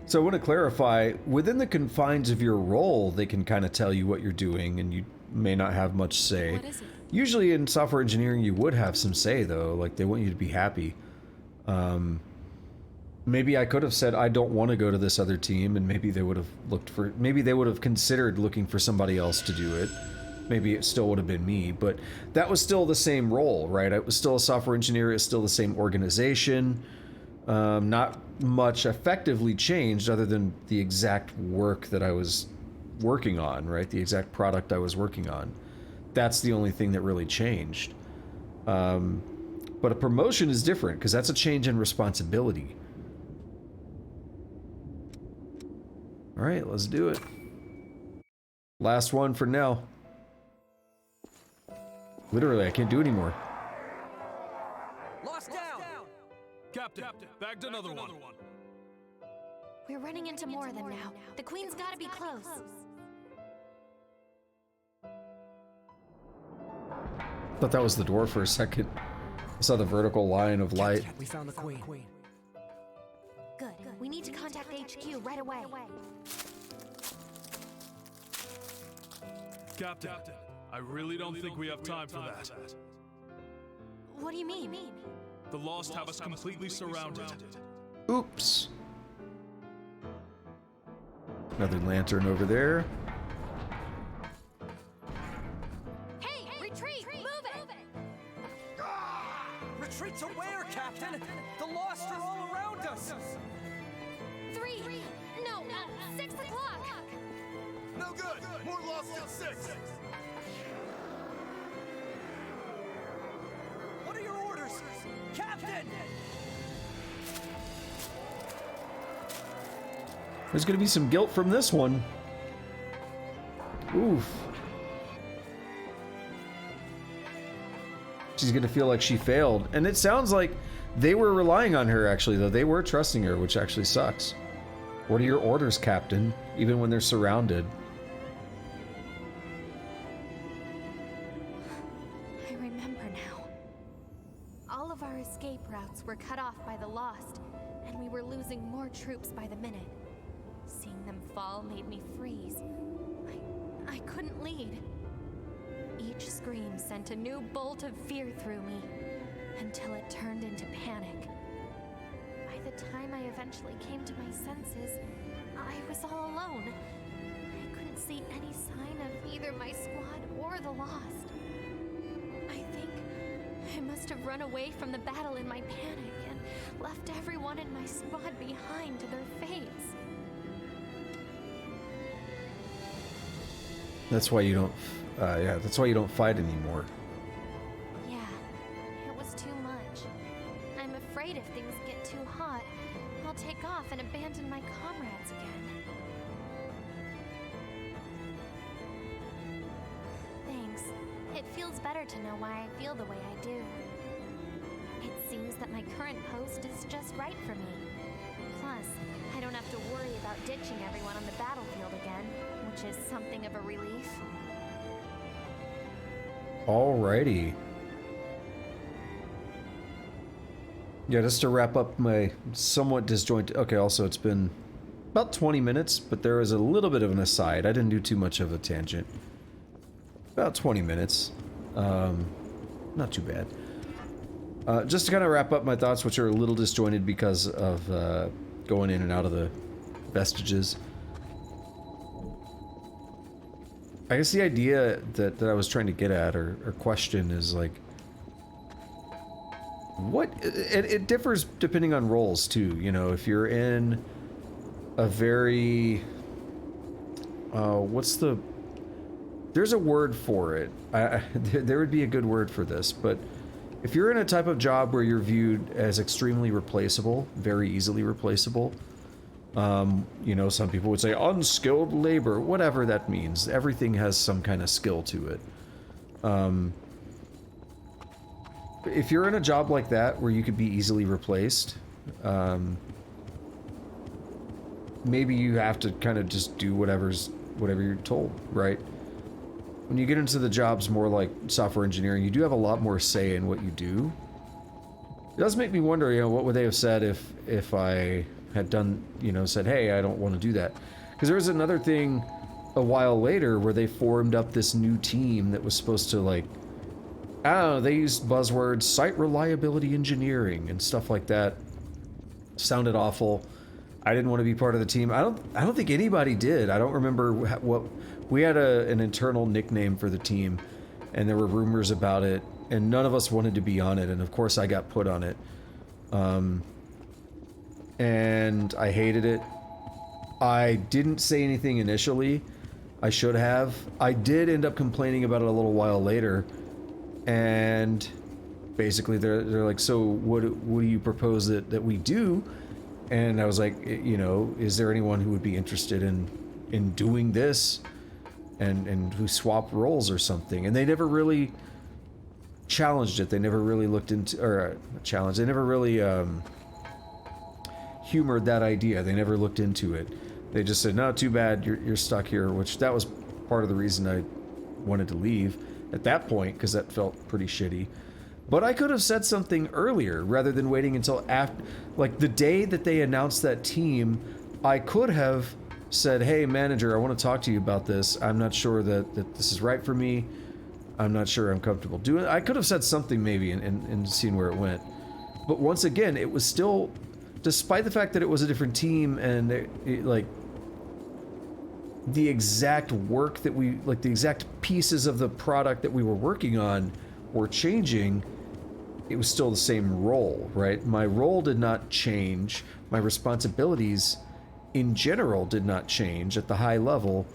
So I want to clarify, within the confines of your role, they can kind of tell you what you're doing, and you may not have much say. What is it? Usually in software engineering, you would have some say, though. Like, they want you to be happy. Maybe I could have said, I don't want to go to this other team, and maybe they would have considered looking for somebody else to do it. Maybe it still would have been me, but that was still the same role, right? I was still a software engineer, it's still the same organization. Not much effectively changed other than the exact work that I was working on, right? The exact product I was working on. That's the only thing that really changed. But a promotion is different because that's a change in responsibility. All right, let's do it. Last one for now. Literally, I can't do anymore. Lost down! Captain, bagged another one. We're running into more of them now. The Queen's gotta be close. Thought that was the door for a second. I saw the vertical line of light. We found the Queen. Good. We need to contact HQ right away. Captain, I really don't think we have time for that. What do you mean? The Lost have us completely surrounded. Oops. Another lantern over there. Hey, retreat! Move it! Retreat to where, Captain? The Lost are all around us! 6 o'clock! No good! More lost at 6! What are your orders? Captain! There's gonna be some guilt from this one. Oof. She's gonna feel like she failed. And it sounds like they were relying on her, actually, though. They were trusting her, which actually sucks. What are your orders, Captain? Even when they're surrounded. I remember now. All of our escape routes were cut off by the Lost, and we were losing more troops by the minute. Seeing them fall made me freeze. I couldn't lead. Each scream sent a new bolt of fear through me, until it turned into panic. By the time I eventually came to my senses, I was all alone. I couldn't see any sign of either my squad or the Lost. I think I must have run away from the battle in my panic and left everyone in my squad behind to their fates. That's why you don't, yeah, that's why you don't fight anymore. Yeah, it was too much. I'm afraid if things get too hot, I'll take off and abandon my comrades again. Thanks. It feels better to know why I feel the way I do. It seems that my current post is just right for me. Plus, I don't have to worry about ditching everyone on the battlefield again, which is something of a relief. Alrighty. Yeah, just to wrap up my somewhat disjointed... Okay, also it's been about 20 minutes, but there was a little bit of an aside. I didn't do too much of a tangent. About 20 minutes. Not too bad. Just to kind of wrap up my thoughts, which are a little disjointed because of going in and out of the vestiges. I guess the idea that I was trying to get at, or question, is like... What... It differs depending on roles, too. You know, if you're in a very... what's the... There's a word for it. There would be a good word for this, but... If you're in a type of job where you're viewed as extremely replaceable, very easily replaceable, you know, some people would say unskilled labor, whatever that means. Everything has some kind of skill to it. If you're in a job like that where you could be easily replaced, maybe you have to kind of just do whatever you're told, right? When you get into the jobs more like software engineering, you do have a lot more say in what you do. It does make me wonder, you know, what would they have said if I had done, you know, said, hey, I don't want to do that. Because there was another thing a while later where they formed up this new team that was supposed to, like, I don't know, they used buzzwords, site reliability engineering and stuff like that. Sounded awful. I didn't want to be part of the team. I don't think anybody did. I don't remember what... We had an internal nickname for the team, and there were rumors about it, and none of us wanted to be on it, and of course I got put on it. and I hated it. I didn't say anything initially. I should have. I did end up complaining about it a little while later, and basically they're like, so what do you propose that we do? And I was like, you know, is there anyone who would be interested in doing this and who swap roles or something? And they never really challenged it. They never really looked into, or challenged, they never really humored that idea. They never looked into it. They just said, no, too bad, you're stuck here, which that was part of the reason I wanted to leave at that point, because that felt pretty shitty. But I could have said something earlier rather than waiting until after, like the day that they announced that team. I could have said, hey manager, I want to talk to you about this. I'm not sure that this is right for me. I'm not sure I'm comfortable doing it. I could have said something maybe and seen where it went. But once again, it was still, despite the fact that it was a different team and like the exact work that we, like the exact pieces of the product that we were working on were changing, it was still the same role, right? My role did not change. My responsibilities in general did not change at the high level.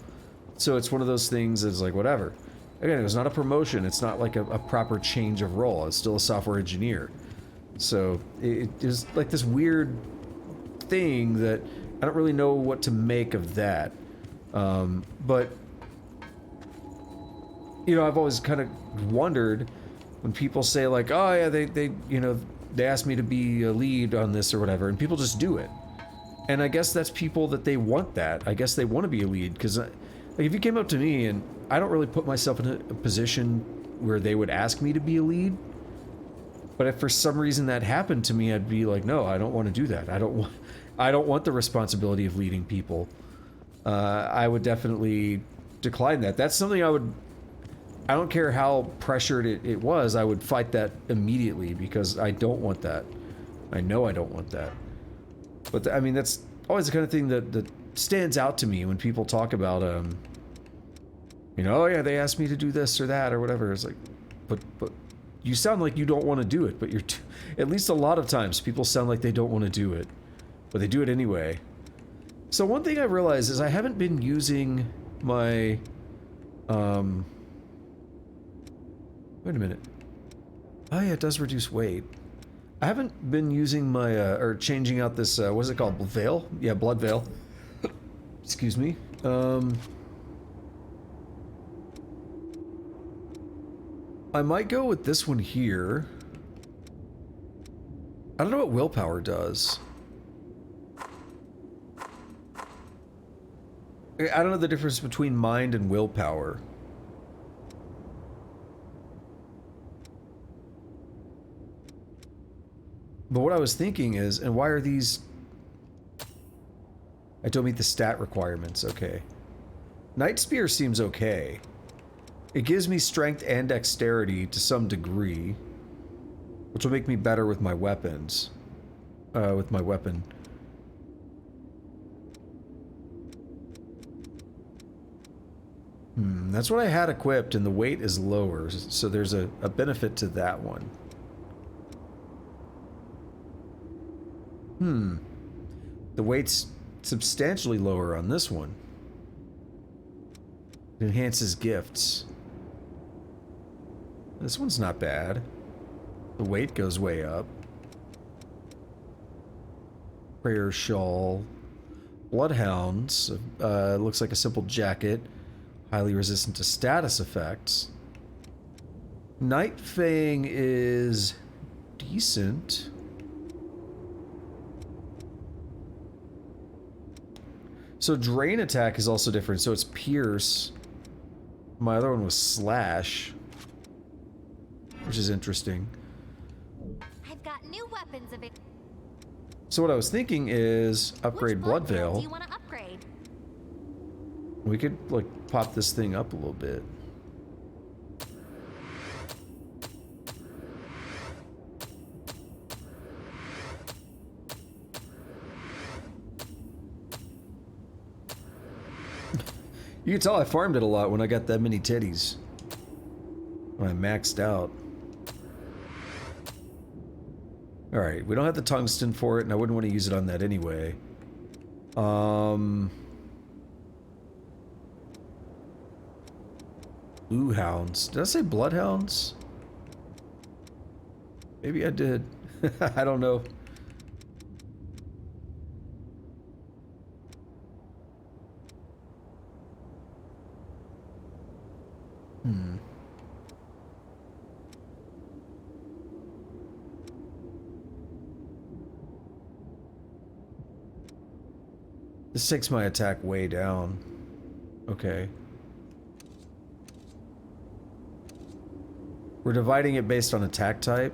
So it's one of those things that's like, whatever. Again, it was not a promotion. It's not like a proper change of role. It's still a software engineer. So it is like this weird thing that I don't really know what to make of that. But, you know, I've always kind of wondered when people say like, oh yeah, they you know, they asked me to be a lead on this or whatever, and people just do it. And I guess that's people that they want that. I guess they want to be a lead, because like if you came up to me, and I don't really put myself in a position where they would ask me to be a lead, but if for some reason that happened to me, I'd be like, no, I don't want to do that. I don't want the responsibility of leading people. I would definitely decline that. That's something I don't care how pressured it was, I would fight that immediately, because I don't want that. I know I don't want that. But I mean, that's always the kind of thing that stands out to me when people talk about, you know, oh yeah, they asked me to do this or that or whatever. It's like, but you sound like you don't want to do it, but you're at least a lot of times people sound like they don't want to do it, but they do it anyway. So one thing I realized is I haven't been using my, wait a minute. Oh yeah, it does reduce weight. I haven't been using my, or changing out this, what is it called? Veil? Yeah, blood veil. Excuse me. I might go with this one here. I don't know what willpower does. I don't know the difference between mind and willpower. But what I was thinking is, and why are these... I don't meet the stat requirements, okay. Night Spear seems okay. It gives me strength and dexterity to some degree, which will make me better with my weapons. With my weapon. That's what I had equipped, and the weight is lower, so there's a benefit to that one. The weight's substantially lower on this one. It enhances gifts. This one's not bad. The weight goes way up. Prayer shawl. Bloodhounds. Looks like a simple jacket. Highly resistant to status effects. Night Fang is decent. So Drain attack is also different. So it's Pierce. My other one was Slash, which is interesting. I've got new weapons of it. So what I was thinking is upgrade Blood Veil. Do you want to upgrade? We could like pop this thing up a little bit. You can tell I farmed it a lot when I got that many titties. When I maxed out. Alright, we don't have the tungsten for it, and I wouldn't want to use it on that anyway. Blue hounds. Did I say bloodhounds? Maybe I did. I don't know. This takes my attack way down. Okay. We're dividing it based on attack type.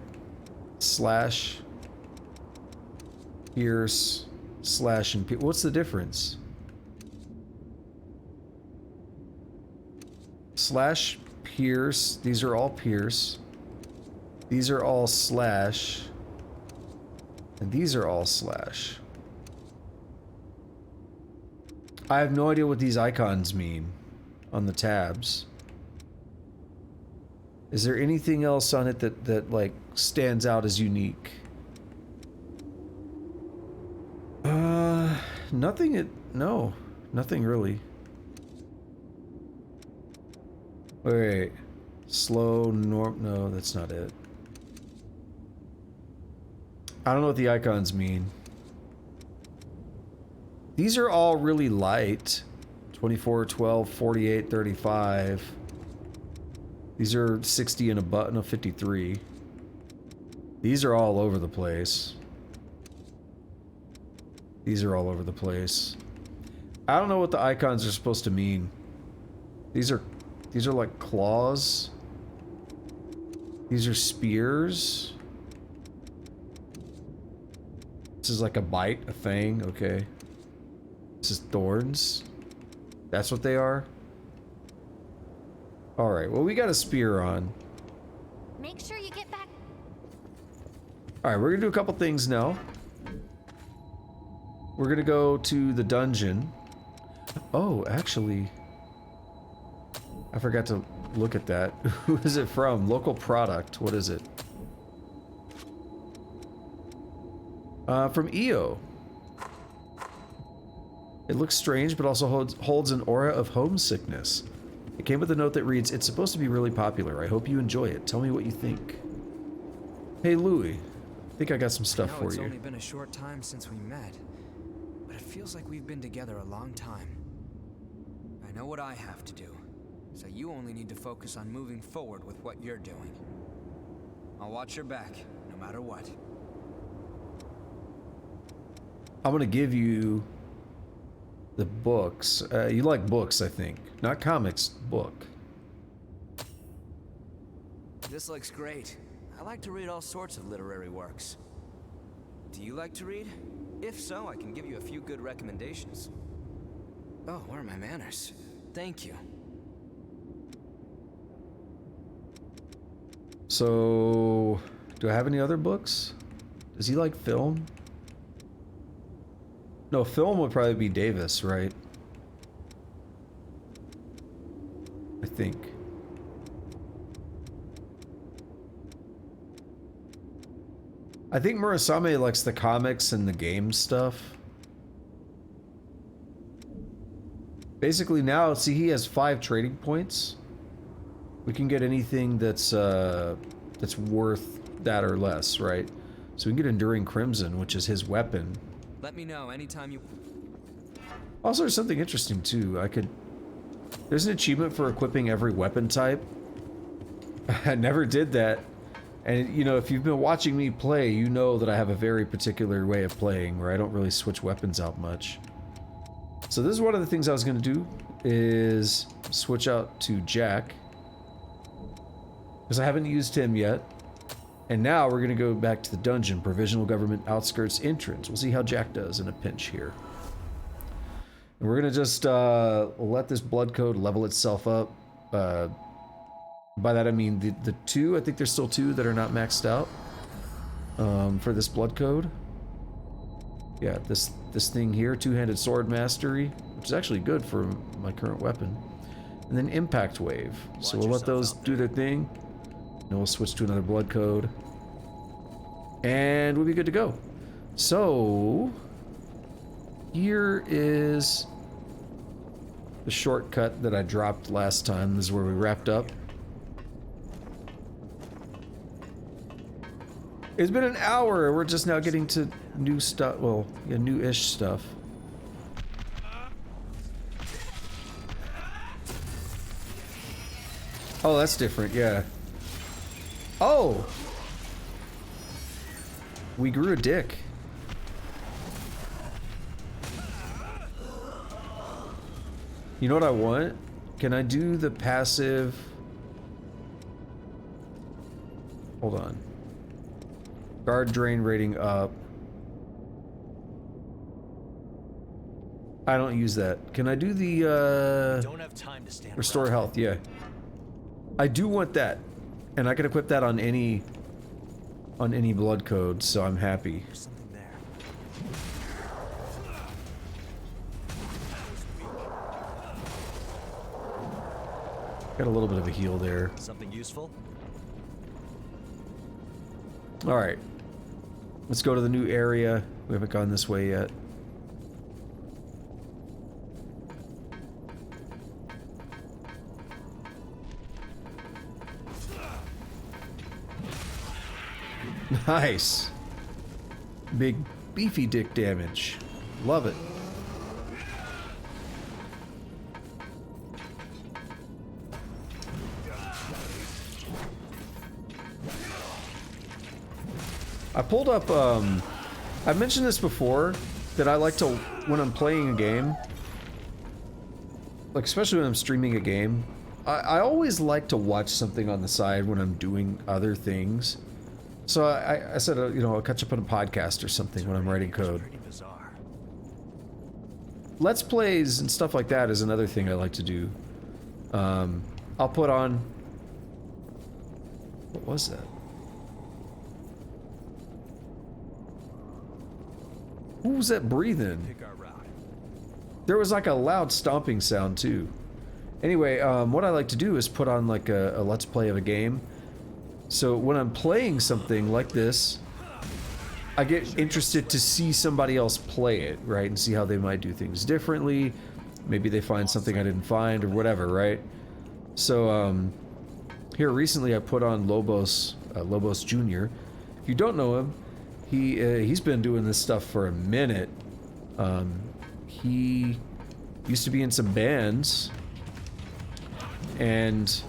Slash. Pierce. Slash and pierce. What's the difference? Slash, pierce. These are all pierce. These are all slash. And these are all slash. I have no idea what these icons mean on the tabs. Is there anything else on it that like stands out as unique? Nothing. No, nothing really. Wait, slow norm. No, that's not it. I don't know what the icons mean. These are all really light. 24, 12, 48, 35. These are 60 and a button of 53. These are all over the place. These are all over the place. I don't know what the icons are supposed to mean. These are like claws. These are spears. This is like a bite, a fang, okay. This is thorns. That's what they are? Alright, well we got a spear on. Make sure you get back. Alright, we're gonna do a couple things now. We're gonna go to the dungeon. Oh, actually, I forgot to look at that. Who is it from? Local product. What is it? From EO. It looks strange, but also holds an aura of homesickness. It came with a note that reads, "It's supposed to be really popular. I hope you enjoy it. Tell me what you think." Hey, Louie. I think I got some stuff for It's you. only been a short time since we met, but it feels like we've been together a long time. I know what I have to do, so you only need to focus on moving forward with what you're doing. I'll watch your back, no matter what. I'm gonna give you the books. You like books, I think. Not comics, book. This looks great. I like to read all sorts of literary works. Do you like to read? If so, I can give you a few good recommendations. Oh, where are my manners? Thank you. So, do I have any other books? Does he like film? No, film would probably be Davis, right? I think. I think Murasame likes the comics and the game stuff. Basically now, see, he has 5 trading points. We can get anything that's worth that or less, right? So we can get Enduring Crimson, which is his weapon. Let me know anytime you... Also, there's something interesting too. There's an achievement for equipping every weapon type. I never did that. And, you know, if you've been watching me play, you know that I have a very particular way of playing where I don't really switch weapons out much. So this is one of the things I was going to do, is switch out to Jack. Because I haven't used him yet. And now we're going to go back to the dungeon, Provisional Government Outskirts entrance. We'll see how Jack does in a pinch here. And we're going to just let this blood code level itself up. By that I mean the 2, I think there's still 2 that are not maxed out for this blood code. Yeah, this thing here, Two-Handed Sword Mastery, which is actually good for my current weapon. And then Impact Wave. So we'll let those do their thing. And we'll switch to another blood code. And we'll be good to go. So, here is the shortcut that I dropped last time. This is where we wrapped up. It's been an hour. We're just now getting to new stuff. Well, yeah, new-ish stuff. Oh, that's different. Yeah. Oh! We grew a dick. You know what I want? Can I do the passive? Hold on. Guard drain rating up. I don't use that. Can I do the Don't have time to stand restore around. health? Yeah. I do want that. And I can equip that on any blood code, so I'm happy. There's something there. Got a little bit of a heal there. Something useful? Alright. Let's go to the new area. We haven't gone this way yet. Nice. Big beefy dick damage. Love it. I pulled up, I've mentioned this before, that I like to, when I'm playing a game, like especially when I'm streaming a game, I always like to watch something on the side when I'm doing other things. So I said, you know, I'll catch up on a podcast or something when I'm writing code. Pretty bizarre. Let's plays and stuff like that is another thing I like to do. I'll put on... What was that? Who was that breathing? Pick our route. There was like a loud stomping sound too. Anyway, what I like to do is put on like a let's play of a game. So when I'm playing something like this, I get interested to see somebody else play it, right? And see how they might do things differently. Maybe they find something I didn't find or whatever, right? So here recently I put on Lobos, Lobos Jr. If you don't know him, he's been doing this stuff for a minute. He used to be in some bands, and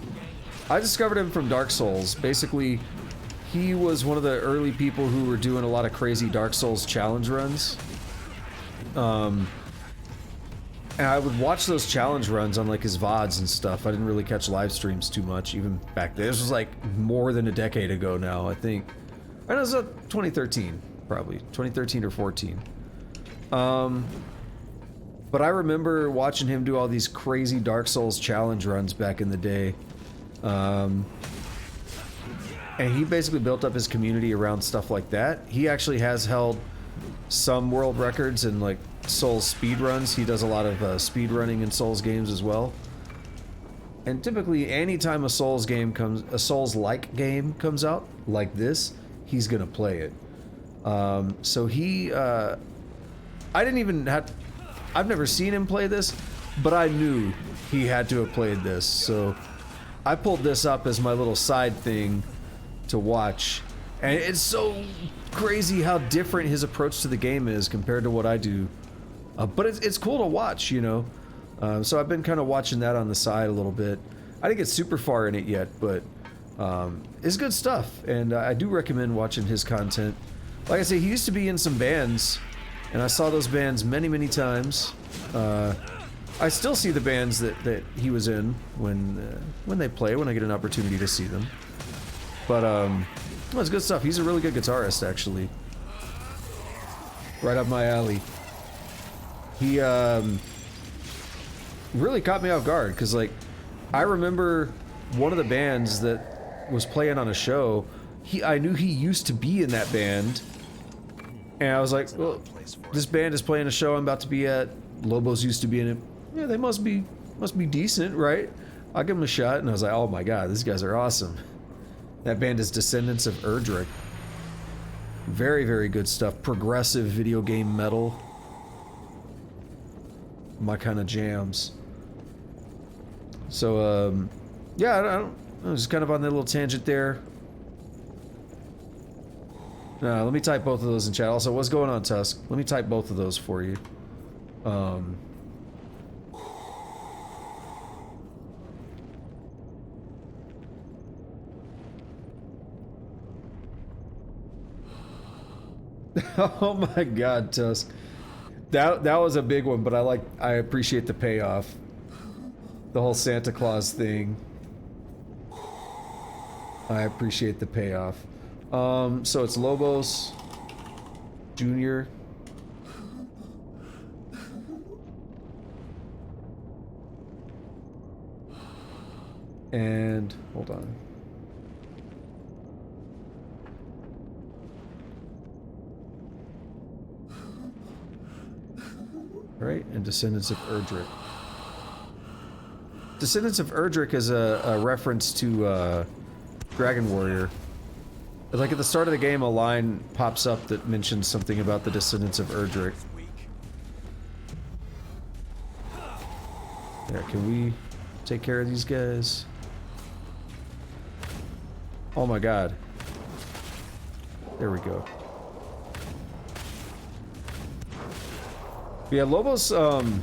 I discovered him from Dark Souls. Basically, he was one of the early people who were doing a lot of crazy Dark Souls challenge runs. And I would watch those challenge runs on like his VODs and stuff. I didn't really catch live streams too much, even back then. This was like more than a decade ago now, I think. I know it was 2013, probably. 2013 or 14. But I remember watching him do all these crazy Dark Souls challenge runs back in the day. And he basically built up his community around stuff like that. He actually has held some world records in like Souls speed runs. He does a lot of speed running in Souls games as well. And typically, anytime a Souls game comes, a Souls-like game comes out like this, he's gonna play it. So he, I didn't even have. I've never seen him play this, but I knew he had to have played this. So I pulled this up as my little side thing to watch. And it's so crazy how different his approach to the game is compared to what I do. But it's cool to watch, you know. So I've been kind of watching that on the side a little bit. I didn't get super far in it yet, but it's good stuff. And I do recommend watching his content. Like I say, he used to be in some bands, and I saw those bands many, many times. I still see the bands that he was in when they play, when I get an opportunity to see them. But well, it's good stuff. He's a really good guitarist, actually. Right up my alley. He really caught me off guard, because like I remember one of the bands that was playing on a show. I knew he used to be in that band, and I was like, well, this band is playing a show I'm about to be at. Lobos used to be in it. Yeah, they must be decent, right? I'll give them a shot. And I was like, oh my god, these guys are awesome. That band is Descendants of Erdrick. Very, very good stuff. Progressive video game metal. My kind of jams. So, yeah, I was kind of on that little tangent there. Let me type both of those in chat. Also, what's going on, Tusk? Let me type both of those for you. Oh my God, Tusk. That was a big one, but I appreciate the payoff. The whole Santa Claus thing. I appreciate the payoff. So it's Lobos Jr. And hold on. Right, and Descendants of Erdrick. Descendants of Erdrick is a reference to Dragon Warrior. Like at the start of the game, a line pops up that mentions something about the Descendants of Erdrick. Yeah, can we take care of these guys? Oh my God. There we go. Yeah, Lobos, when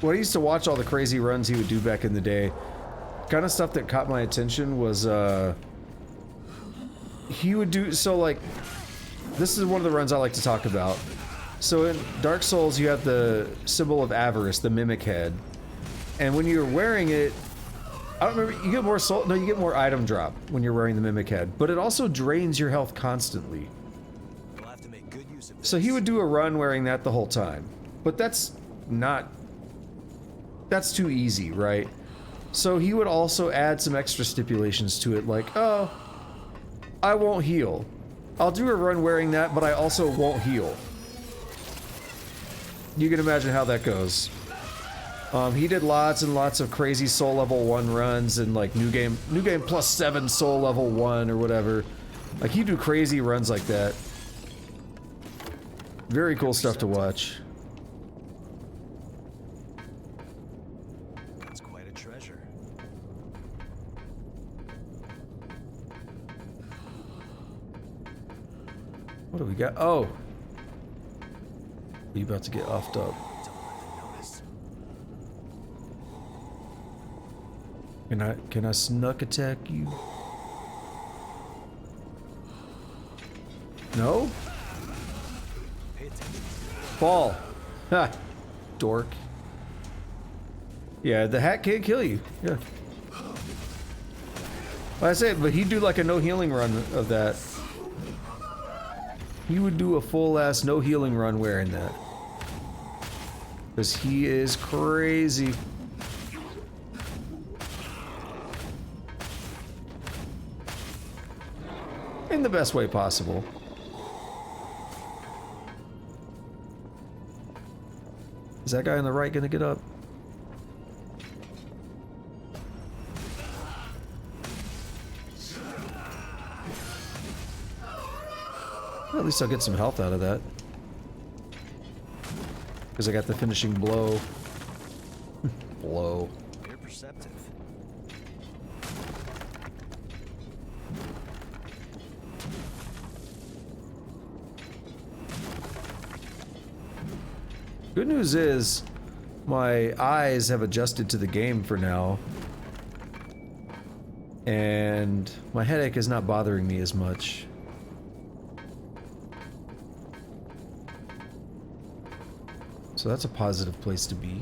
I used to watch all the crazy runs he would do back in the day, kind of stuff that caught my attention was, he would do, so like, this is one of the runs I like to talk about. So in Dark Souls, you have the symbol of avarice, the mimic head. And when you're wearing it, I don't remember, you get more soul, no, you get more item drop when you're wearing the mimic head, but it also drains your health constantly. So he would do a run wearing that the whole time. But that's too easy, right? So he would also add some extra stipulations to it, like, oh, I won't heal. I'll do a run wearing that, but I also won't heal. You can imagine how that goes. He did lots and lots of crazy soul level 1 runs and like new game +7 soul level 1 or whatever. Like he'd do crazy runs like that. Very cool stuff to watch. That's quite a treasure. What do we got? Oh! You about to get offed up. Can I snuck attack you? No? Fall. Ha! Dork. Yeah, the hat can't kill you. Yeah. Like I said, but he'd do like a no healing run of that. He would do a full ass no healing run wearing that. Because he is crazy. In the best way possible. Is that guy on the right gonna get up? Well, at least I'll get some health out of that. Because I got the finishing blow. Blow. You're perceptive. Good news is, my eyes have adjusted to the game for now. And my headache is not bothering me as much. So that's a positive place to be.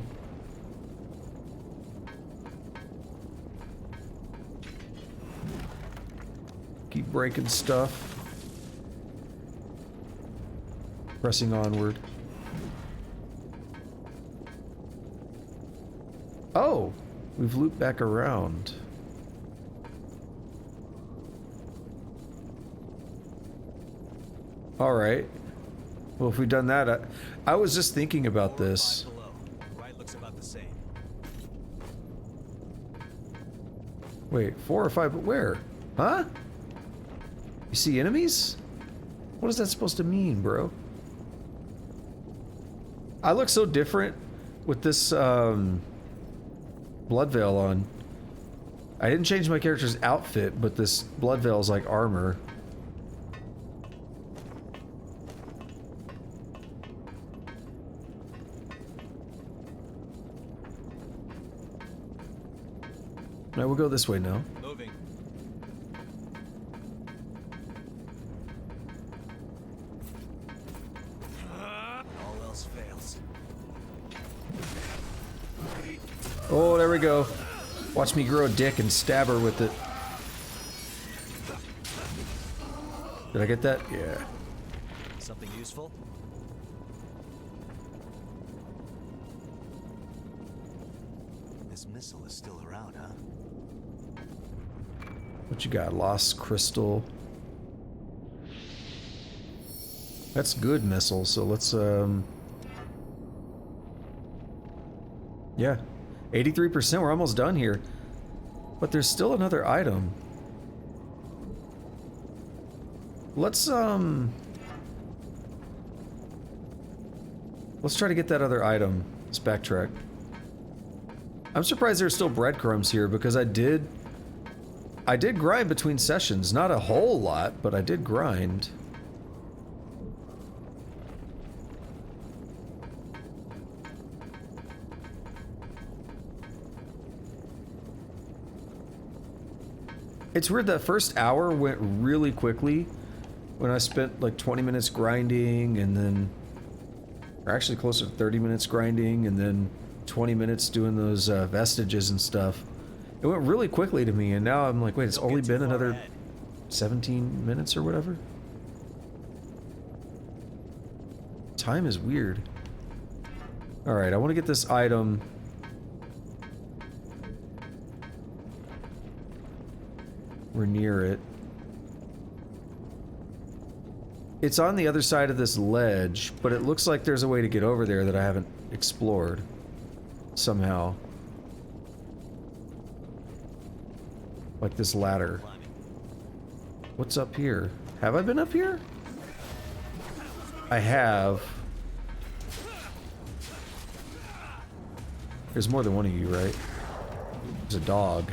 Keep breaking stuff. Pressing onward. Oh! We've looped back around. Alright. Well, if we've done that, I was just thinking about this. Right looks about the same. Wait, 4 or 5, but where? Huh? You see enemies? What is that supposed to mean, bro? I look so different with this blood veil on. I didn't change my character's outfit, but this blood veil is like armor. Alright, we'll go this way now. Moving. All else fails. Oh, there we go. Watch me grow a dick and stab her with it. Did I get that? Yeah. Something useful? This missile is still around, huh? What you got? Lost crystal. That's good missile, so let's yeah. 83%, we're almost done here. But there's still another item. Let's try to get that other item. Let's backtrack. I'm surprised there's still breadcrumbs here because I did grind between sessions. Not a whole lot, but I did grind. It's weird that first hour went really quickly when I spent like 20 minutes grinding and then, or actually closer to 30 minutes grinding and then 20 minutes doing those vestiges and stuff. It went really quickly to me and now I'm like, wait, it's only been another 17 minutes or whatever? Time is weird. Alright, I want to get this item. We're near it. It's on the other side of this ledge, but it looks like there's a way to get over there that I haven't explored. Somehow. Like this ladder. What's up here? Have I been up here? I have. There's more than one of you, right? There's a dog.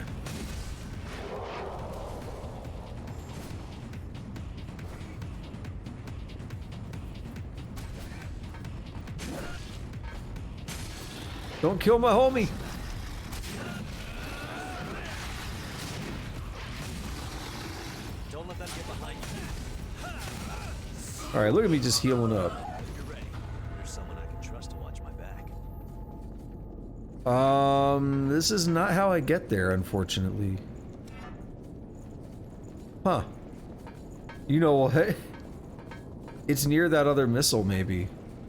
Don't kill my homie! Don't let them get behind you. Alright, look at me just healing up. You're ready. There's someone I can trust to watch my back. This is not how I get there, unfortunately. Huh. You know what? It's near that other missile, maybe.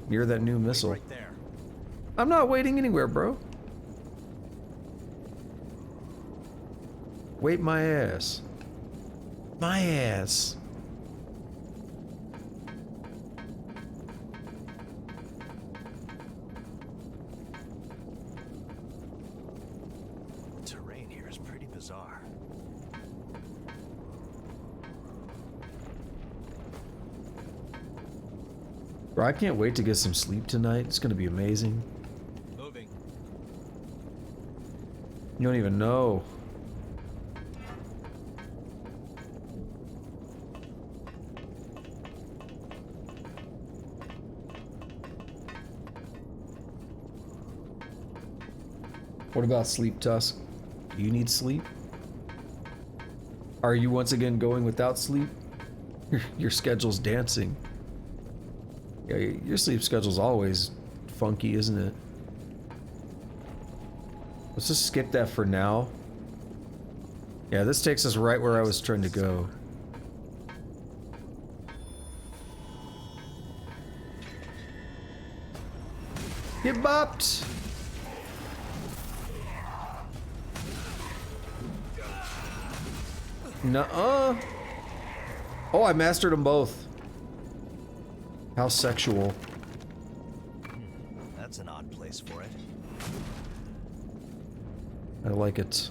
Near that new missile. Right there. I'm not waiting anywhere, bro. Wait my ass. My ass. The terrain here is pretty bizarre. Bro, I can't wait to get some sleep tonight. It's gonna be amazing. Moving. You don't even know. What about sleep, Tusk? Do you need sleep? Are you once again going without sleep? Your schedule's dancing. Yeah, your sleep schedule's always funky, isn't it? Let's just skip that for now. Yeah, this takes us right where I was trying to go. Get bopped! Nuh-uh. Oh, I mastered them both. How sexual. That's an odd place for it. I like it.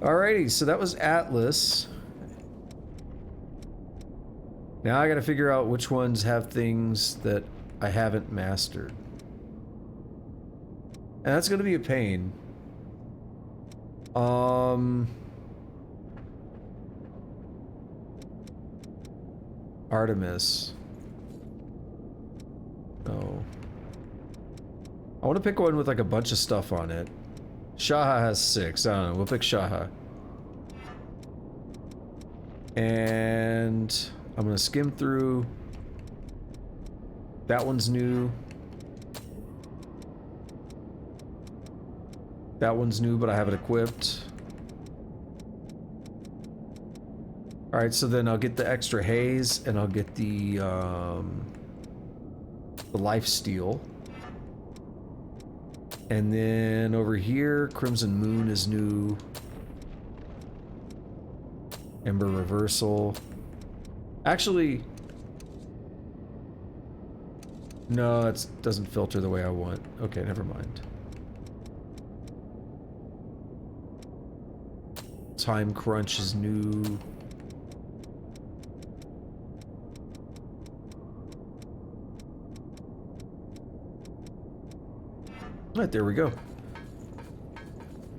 Alrighty, so that was Atlas. Now I gotta figure out which ones have things that I haven't mastered. And that's gonna be a pain. Artemis. No. I want to pick one with like a bunch of stuff on it. Shaha has 6. I don't know. We'll pick Shaha. And I'm gonna skim through. That one's new. That one's new, but I have it equipped. Alright, so then I'll get the extra haze, and I'll get the lifesteal. And then over here, Crimson Moon is new. Ember Reversal. Actually, no, it doesn't filter the way I want. Okay, never mind. Time Crunch is new. Alright, there we go.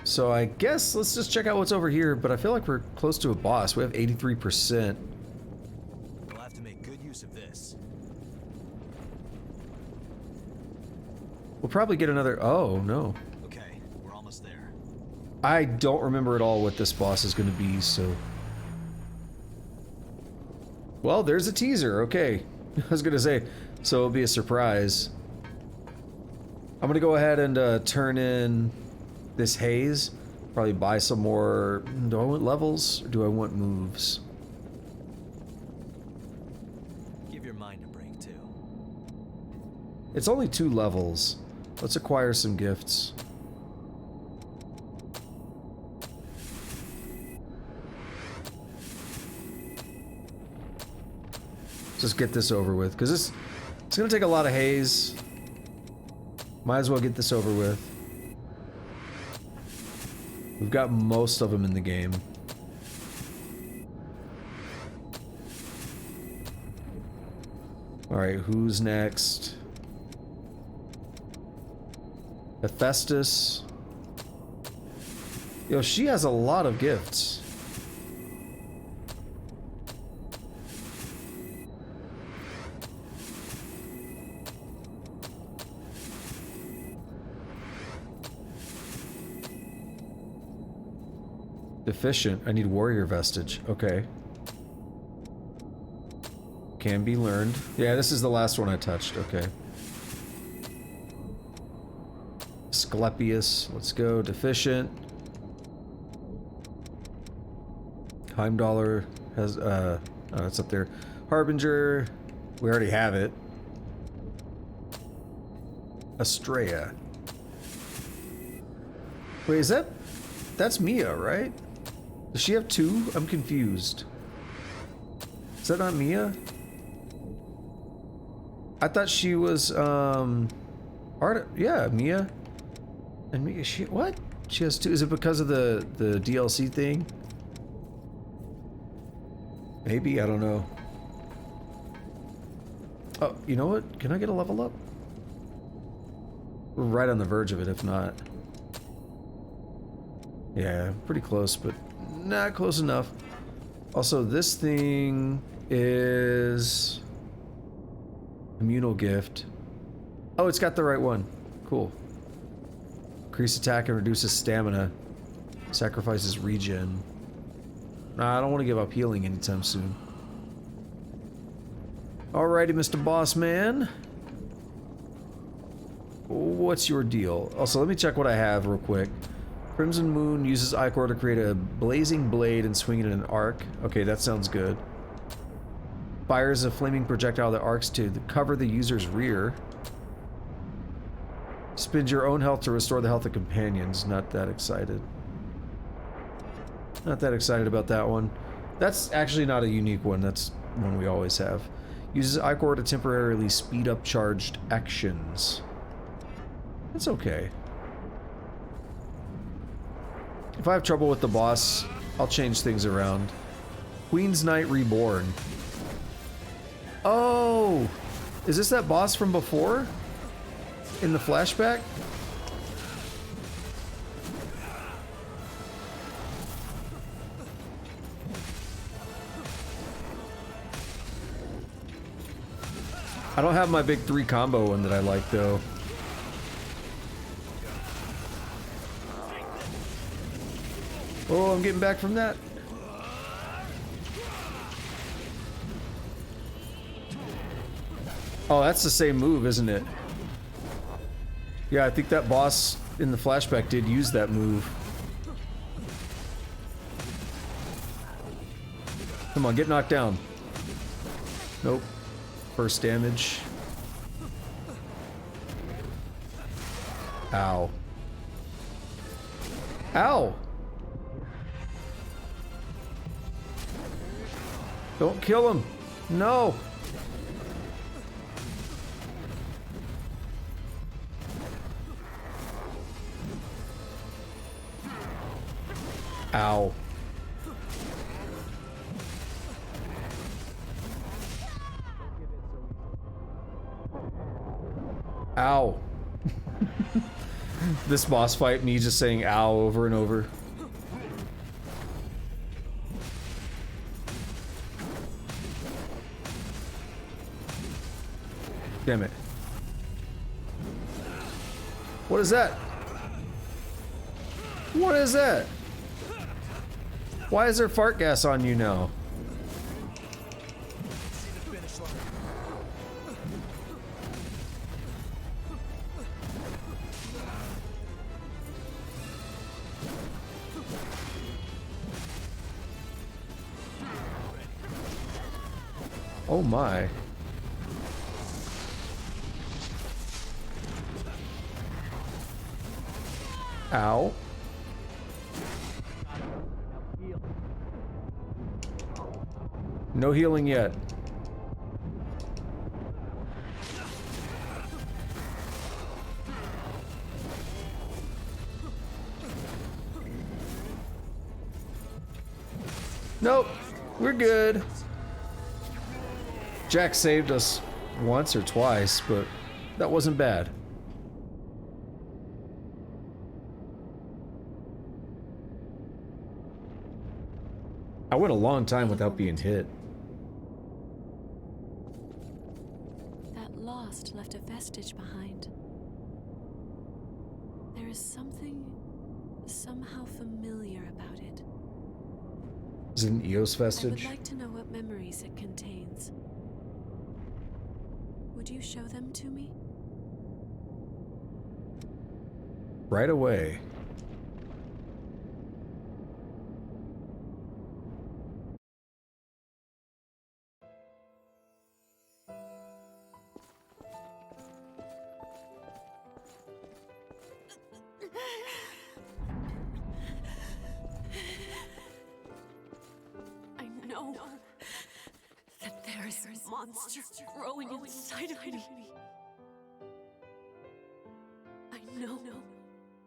So I guess let's just check out what's over here, but I feel like we're close to a boss. We have 83%. We'll have to make good use of this. We'll probably get another... Oh, no. Okay, we're almost there. I don't remember at all what this boss is going to be, so... Well, there's a teaser, okay. I was going to say, so it'll be a surprise. I'm going to go ahead and turn in this haze. Probably buy some more... Do I want levels, or do I want moves? Give your mind a break, too. It's only 2 levels. Let's acquire some gifts. Just get this over with, because it's gonna take a lot of haze. Might as well get this over with. We've got most of them in the game. Alright, who's next? Hephaestus. Yo, she has a lot of gifts. Deficient. I need warrior vestige. Okay. Can be learned. Yeah, this is the last one I touched. Okay. Asclepius. Let's go. Deficient. Heimdallr has, oh, it's up there. Harbinger. We already have it. Astrea. Wait, is that... That's Mia, right? Does she have 2? I'm confused. Is that not Mia? I thought she was, yeah, Mia. And Mia, what? She has 2. Is it because of the DLC thing? Maybe, I don't know. Oh, you know what? Can I get a level up? We're right on the verge of it, if not. Yeah, pretty close, but not close enough. Also, this thing is... Immunal gift. Oh, it's got the right one. Cool. Increase attack and reduces stamina. Sacrifices regen. Nah, I don't want to give up healing anytime soon. Alrighty, Mr. Boss Man. What's your deal? Also, let me check what I have real quick. Crimson Moon uses Ichor to create a blazing blade and swing it in an arc. Okay, that sounds good. Fires a flaming projectile that arcs to cover the user's rear. Spend your own health to restore the health of companions. Not that excited. Not that excited about that one. That's actually not a unique one. That's one we always have. Uses Ichor to temporarily speed up charged actions. That's okay. If I have trouble with the boss, I'll change things around. Queen's Knight Reborn. Oh! Is this that boss from before? In the flashback? I don't have my big 3 combo one that I like though. Oh, I'm getting back from that. Oh, that's the same move, isn't it? Yeah, I think that boss in the flashback did use that move. Come on, get knocked down. Nope. First damage. Ow. Ow! Don't kill him! No! Ow. Ow. This boss fight, me just saying ow over and over. Damn it. What is that? What is that? Why is there fart gas on you now? Oh my. Ow. No healing yet. Nope, we're good. Jack saved us once or twice, but that wasn't bad. I went a long time without being hit. That lost left a vestige behind. There is something somehow familiar about it. Is it an EOS I vestige? would like to know what memories it contains. Would you show them to me? Right away. I know that there is a monster growing inside of me. I know.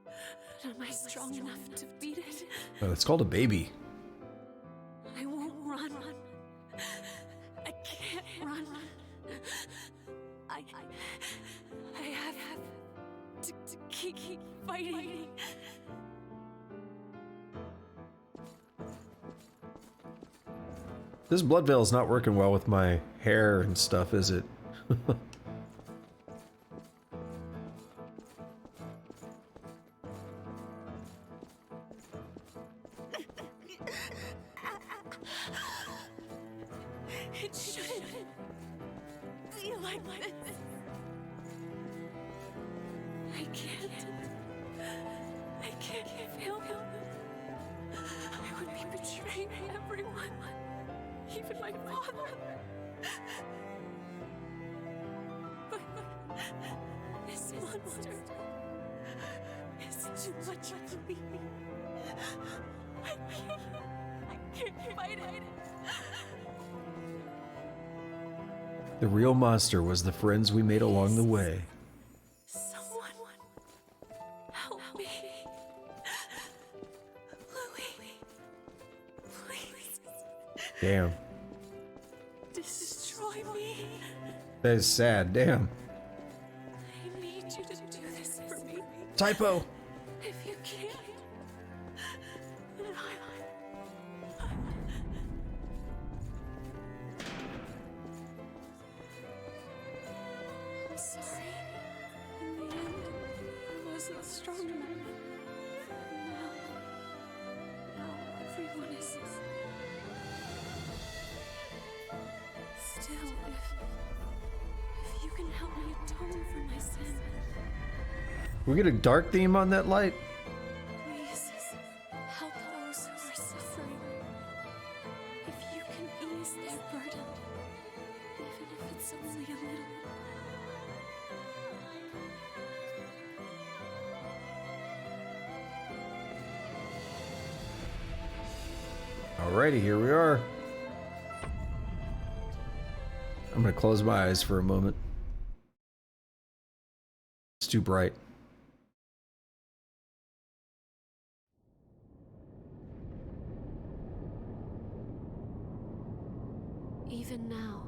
But am I strong enough to beat it? Oh, it's called a baby. I won't run. I can't run. I have to keep fighting. This blood veil is not working well with my hair and stuff, is it? It shouldn't be like this. I can't feel him. I would be betraying everyone, even my father. But this monster is too much for me. I can't fight it. The real monster was the friends we made along the way. Someone help me. Louis, please. Damn. Destroy Join me. That is sad. Damn. I need you to do this for me. Typo. If you can't, then I'm sorry. In the end, I wasn't strong enough. Now everyone is. Still, if you can help me atone for my sin, We get a dark theme on that light. please help those who are suffering. If you can ease their burden, even if it's only a little. Alrighty, here we are. I'm gonna close my eyes for a moment. It's too bright. Even now,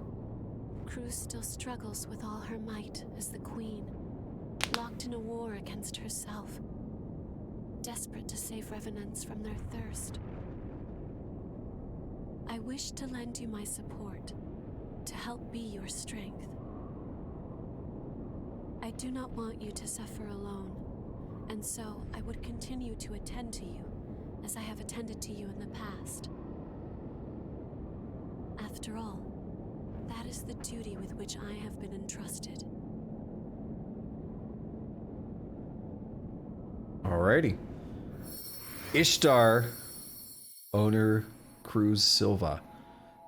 Cruz still struggles with all her might as the Queen, locked in a war against herself, desperate to save Revenants from their thirst. I wish to lend you my support, to help be your strength. I do not want you to suffer alone, and so I would continue to attend to you, as I have attended to you in the past. After all, that is the duty with which I have been entrusted. Alrighty. Ishtar, owner Cruz Silva.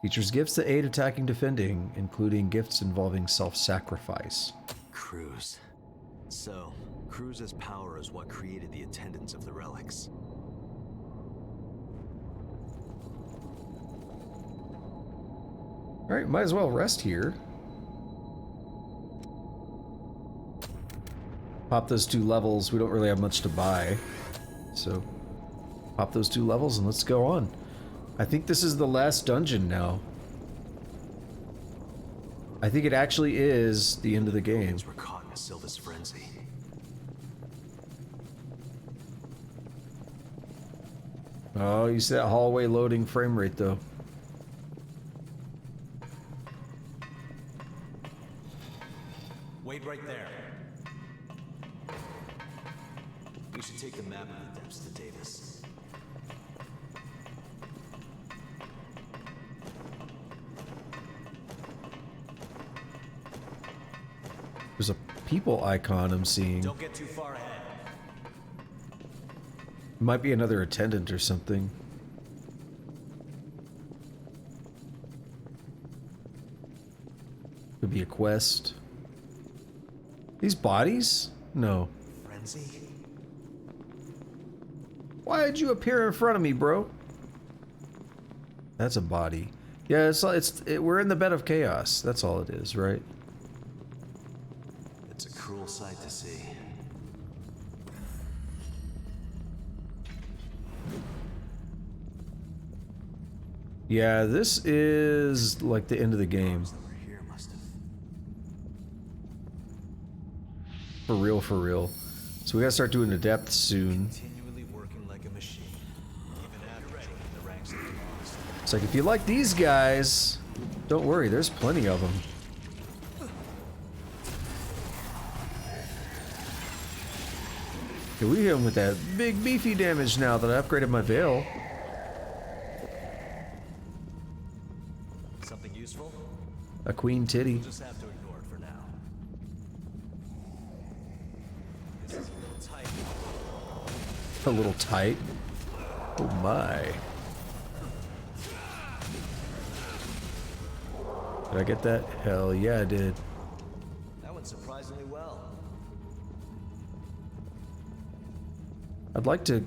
Features gifts that aid attacking defending, including gifts involving self-sacrifice. Cruz. So, Cruz's power is what created the attendance of the relics. Alright, might as well rest here. Pop those 2 levels. We don't really have much to buy. So, pop those 2 levels and let's go on. I think this is the last dungeon now. I think it actually is the end of the game. We're caught in a Sylva's frenzy. Oh, you see that hallway loading frame rate though. Wait right there. We should take the map of the depths to Davis. There's a people icon I'm seeing. Don't get too far ahead. Might be another attendant or something. Could be a quest. These bodies? No. Frenzy? Why did you appear in front of me, bro? That's a body. Yeah, we're in the bed of chaos. That's all it is, right? It's a cruel sight to see. Yeah, this is like the end of the game. That were here must have. For real, for real. So we gotta start doing the depth soon. Continually working like a machine, even after joining the ranks of the lost. It's like, if you like these guys, don't worry, there's plenty of them. Okay, we hit him with that big beefy damage now that I upgraded my veil. Something useful? A queen titty. Just have to ignore it for now. This is a little tight. A little tight. Oh my. Did I get that? Hell yeah, I did. That went surprisingly well. I'd like to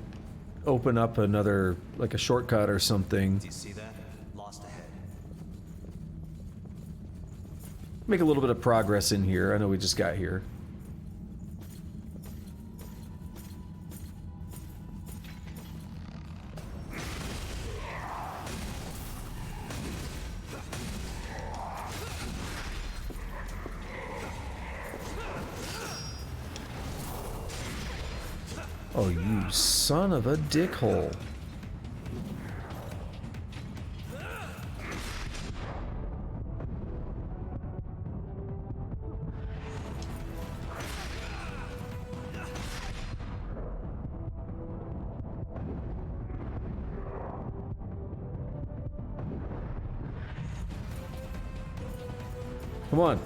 open up another, like a shortcut or something. Do you see that? Lost ahead. Make a little bit of progress in here. I know we just got here. Oh, you son of a dickhole. Come on.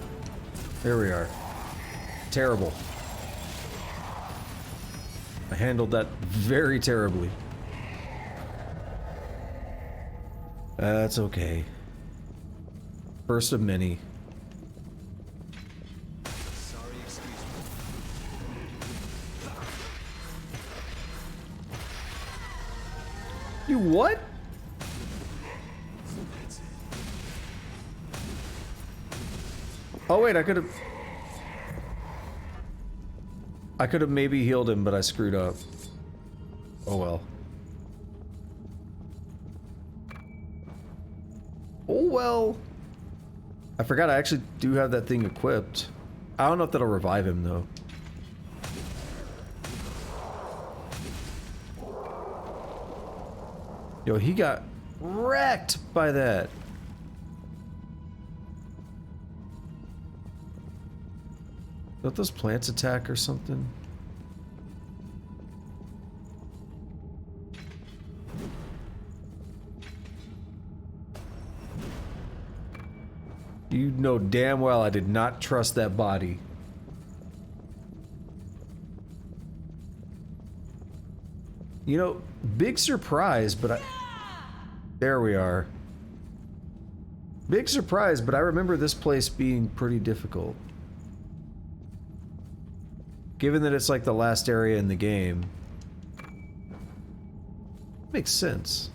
There we are. Terrible. I handled that very terribly. That's okay. First of many. Sorry, excuse me. You what? Oh wait, I could have maybe healed him, but I screwed up. Oh well. Oh well. I forgot I actually do have that thing equipped. I don't know if that'll revive him though. Yo, he got wrecked by that. Don't those plants attack or something? You know damn well I did not trust that body. You know, big surprise, but there we are. Big surprise, but I remember this place being pretty difficult. Given that it's like the last area in the game. Makes sense.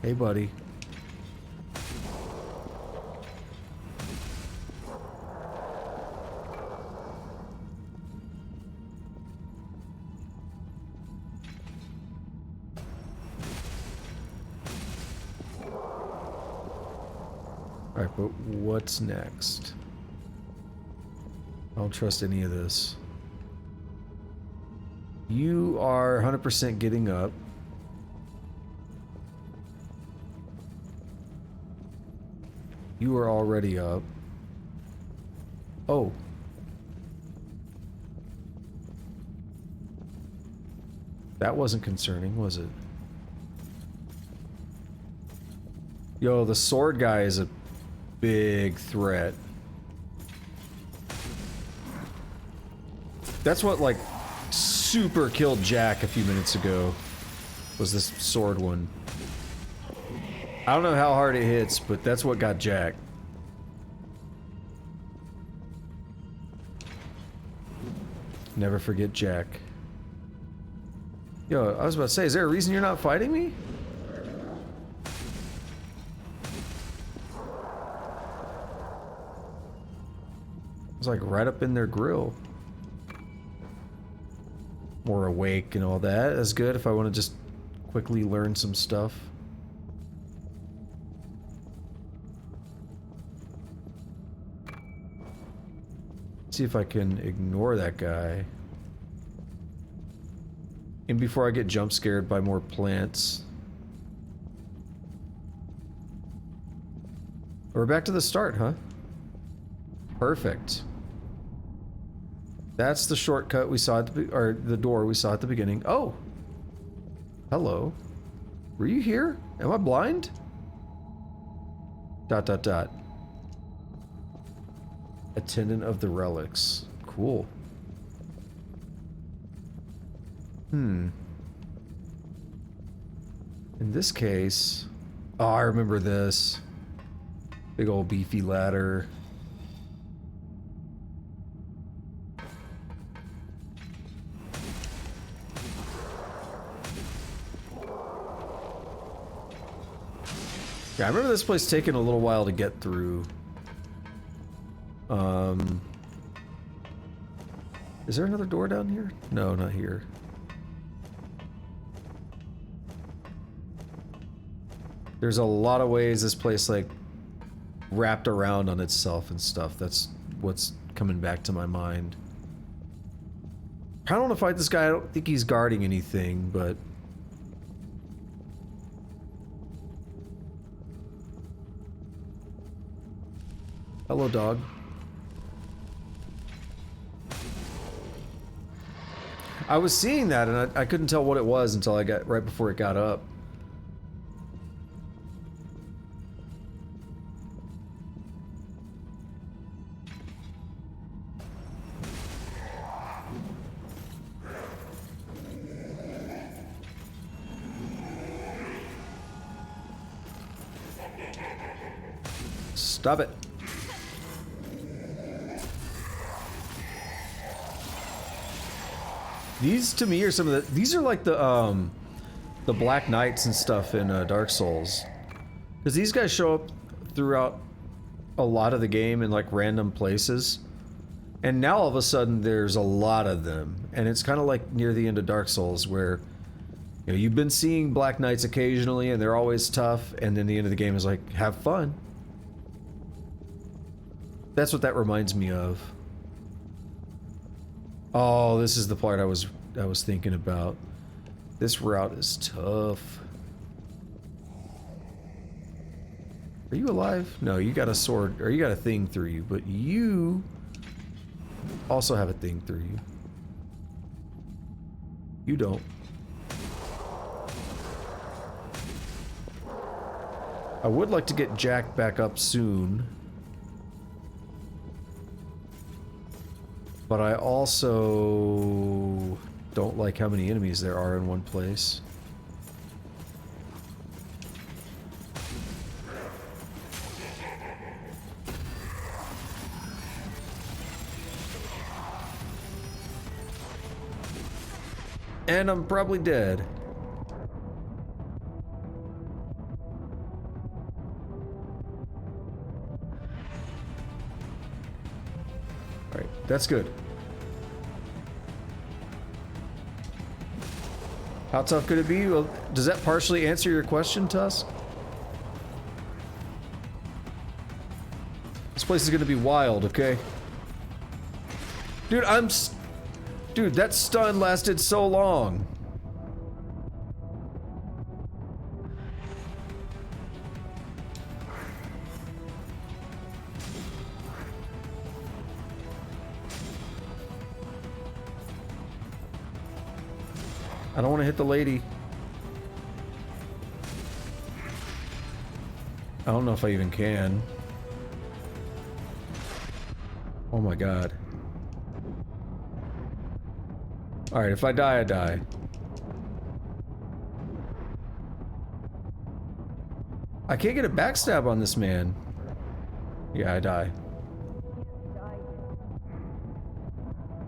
Hey, buddy. Alright, but what's next? I don't trust any of this. You are 100% getting up. You are already up. Oh. That wasn't concerning, was it? Yo, the sword guy is a big threat. That's what, like, super killed Jack a few minutes ago. Was this sword one. I don't know how hard it hits, but that's what got Jack. Never forget Jack. Yo, I was about to say, is there a reason you're not fighting me? It's like right up in their grill. More awake and all that. That's good if I want to just quickly learn some stuff. See if I can ignore that guy. And before I get jump scared by more plants. We're back to the start, huh? Perfect. That's the shortcut we saw at the or the door we saw at the beginning. Oh. Hello. Were you here? Am I blind? ... Attendant of the relics. Cool. In this case... Oh, I remember this. Big old beefy ladder. Yeah, I remember this place taking a little while to get through. Is there another door down here? No, not here. There's a lot of ways this place like wrapped around on itself and stuff. That's what's coming back to my mind. I don't want to fight this guy. I don't think he's guarding anything, but... Hello, dog. I was seeing that and I couldn't tell what it was until I got right before it got up. Stop it. These to me are some of the, these are like the Black Knights and stuff in Dark Souls. Because these guys show up throughout a lot of the game in like random places. And now all of a sudden there's a lot of them. And it's kind of like near the end of Dark Souls where, you know, you've been seeing Black Knights occasionally and they're always tough, and then the end of the game is like, have fun. That's what that reminds me of. Oh, this is the part I was thinking about. This route is tough. Are you alive? No, you got a sword, or you got a thing through you, but you also have a thing through you. You don't. I would like to get Jack back up soon. But I also don't like how many enemies there are in one place. And I'm probably dead. Alright, that's good. How tough could it be? Well, does that partially answer your question, Tusk? This place is gonna be wild, okay? Dude, dude, that stun lasted so long. I don't want to hit the lady. I don't know if I even can. Oh my god. Alright, if I die, I die. I can't get a backstab on this man. Yeah, I die.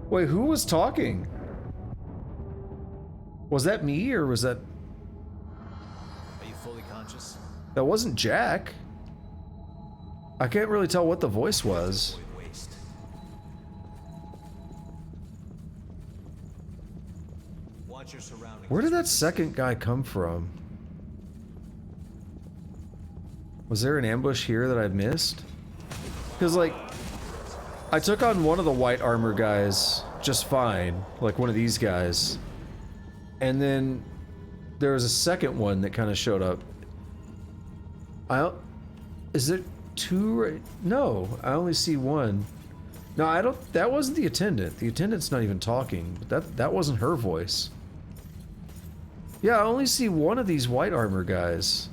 Wait, who was talking? Was that me, or was that... Are you fully conscious? That wasn't Jack. I can't really tell what the voice was. Watch your surroundings. Where did that second guy come from? Was there an ambush here that I missed? Because, like, I took on one of the white armor guys just fine, like one of these guys. And then there was a second one that kind of showed up. Is there two right? No, I only see one. No, I don't, that wasn't the attendant. The attendant's not even talking. That wasn't her voice. Yeah, I only see one of these white armor guys.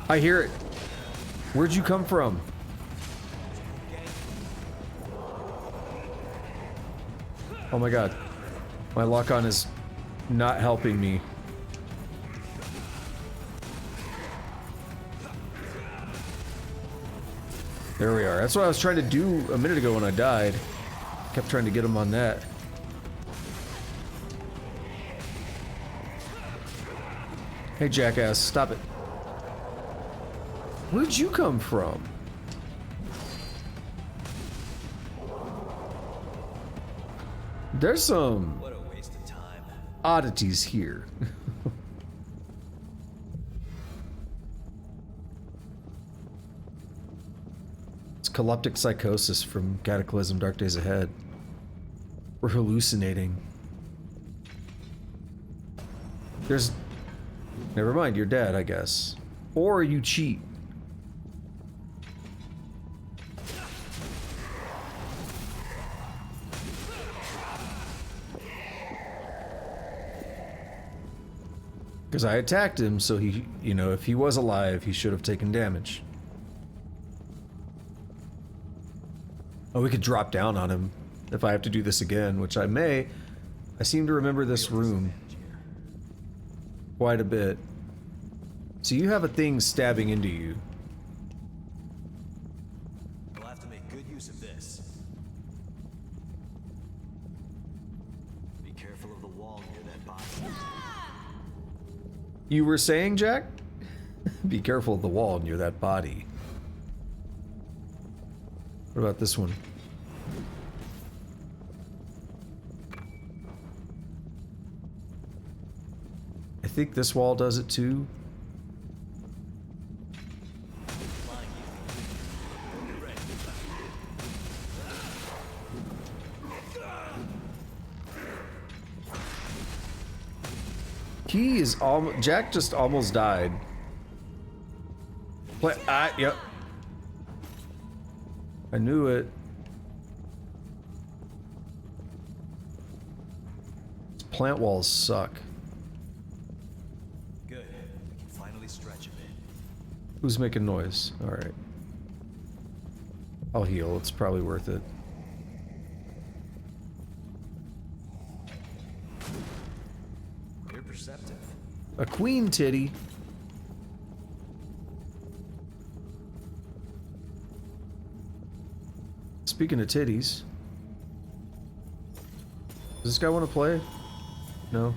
I hear it. Where'd you come from? Oh my god. My lock-on is not helping me. There we are. That's what I was trying to do a minute ago when I died. Kept trying to get him on that. Hey, jackass, stop it. Where'd you come from? There's some What a waste of time. oddities here. It's Collaptic Psychosis from Cataclysm Dark Days Ahead. We're hallucinating. There's... Never mind, you're dead, I guess. Or you cheat. Because I attacked him, so he, you know, if he was alive, he should have taken damage. Oh, we could drop down on him if I have to do this again, which I may. I seem to remember this room quite a bit. So you have a thing stabbing into you. We'll have to make good use of this. Be careful of the wall near that body. You were saying, Jack? Be careful of the wall near that body. What about this one? I think this wall does it too. He is almost... Jack just almost died. Yep. I knew it. These plant walls suck. Good. We can finally stretch a bit. Who's making noise? Alright. I'll heal. It's probably worth it. You're perceptive. A queen titty. Speaking of titties. Does this guy want to play? No?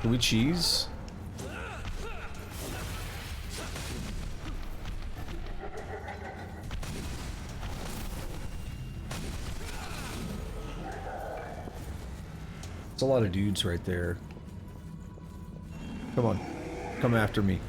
Can we cheese? It's a lot of dudes right there. Come on. Come after me.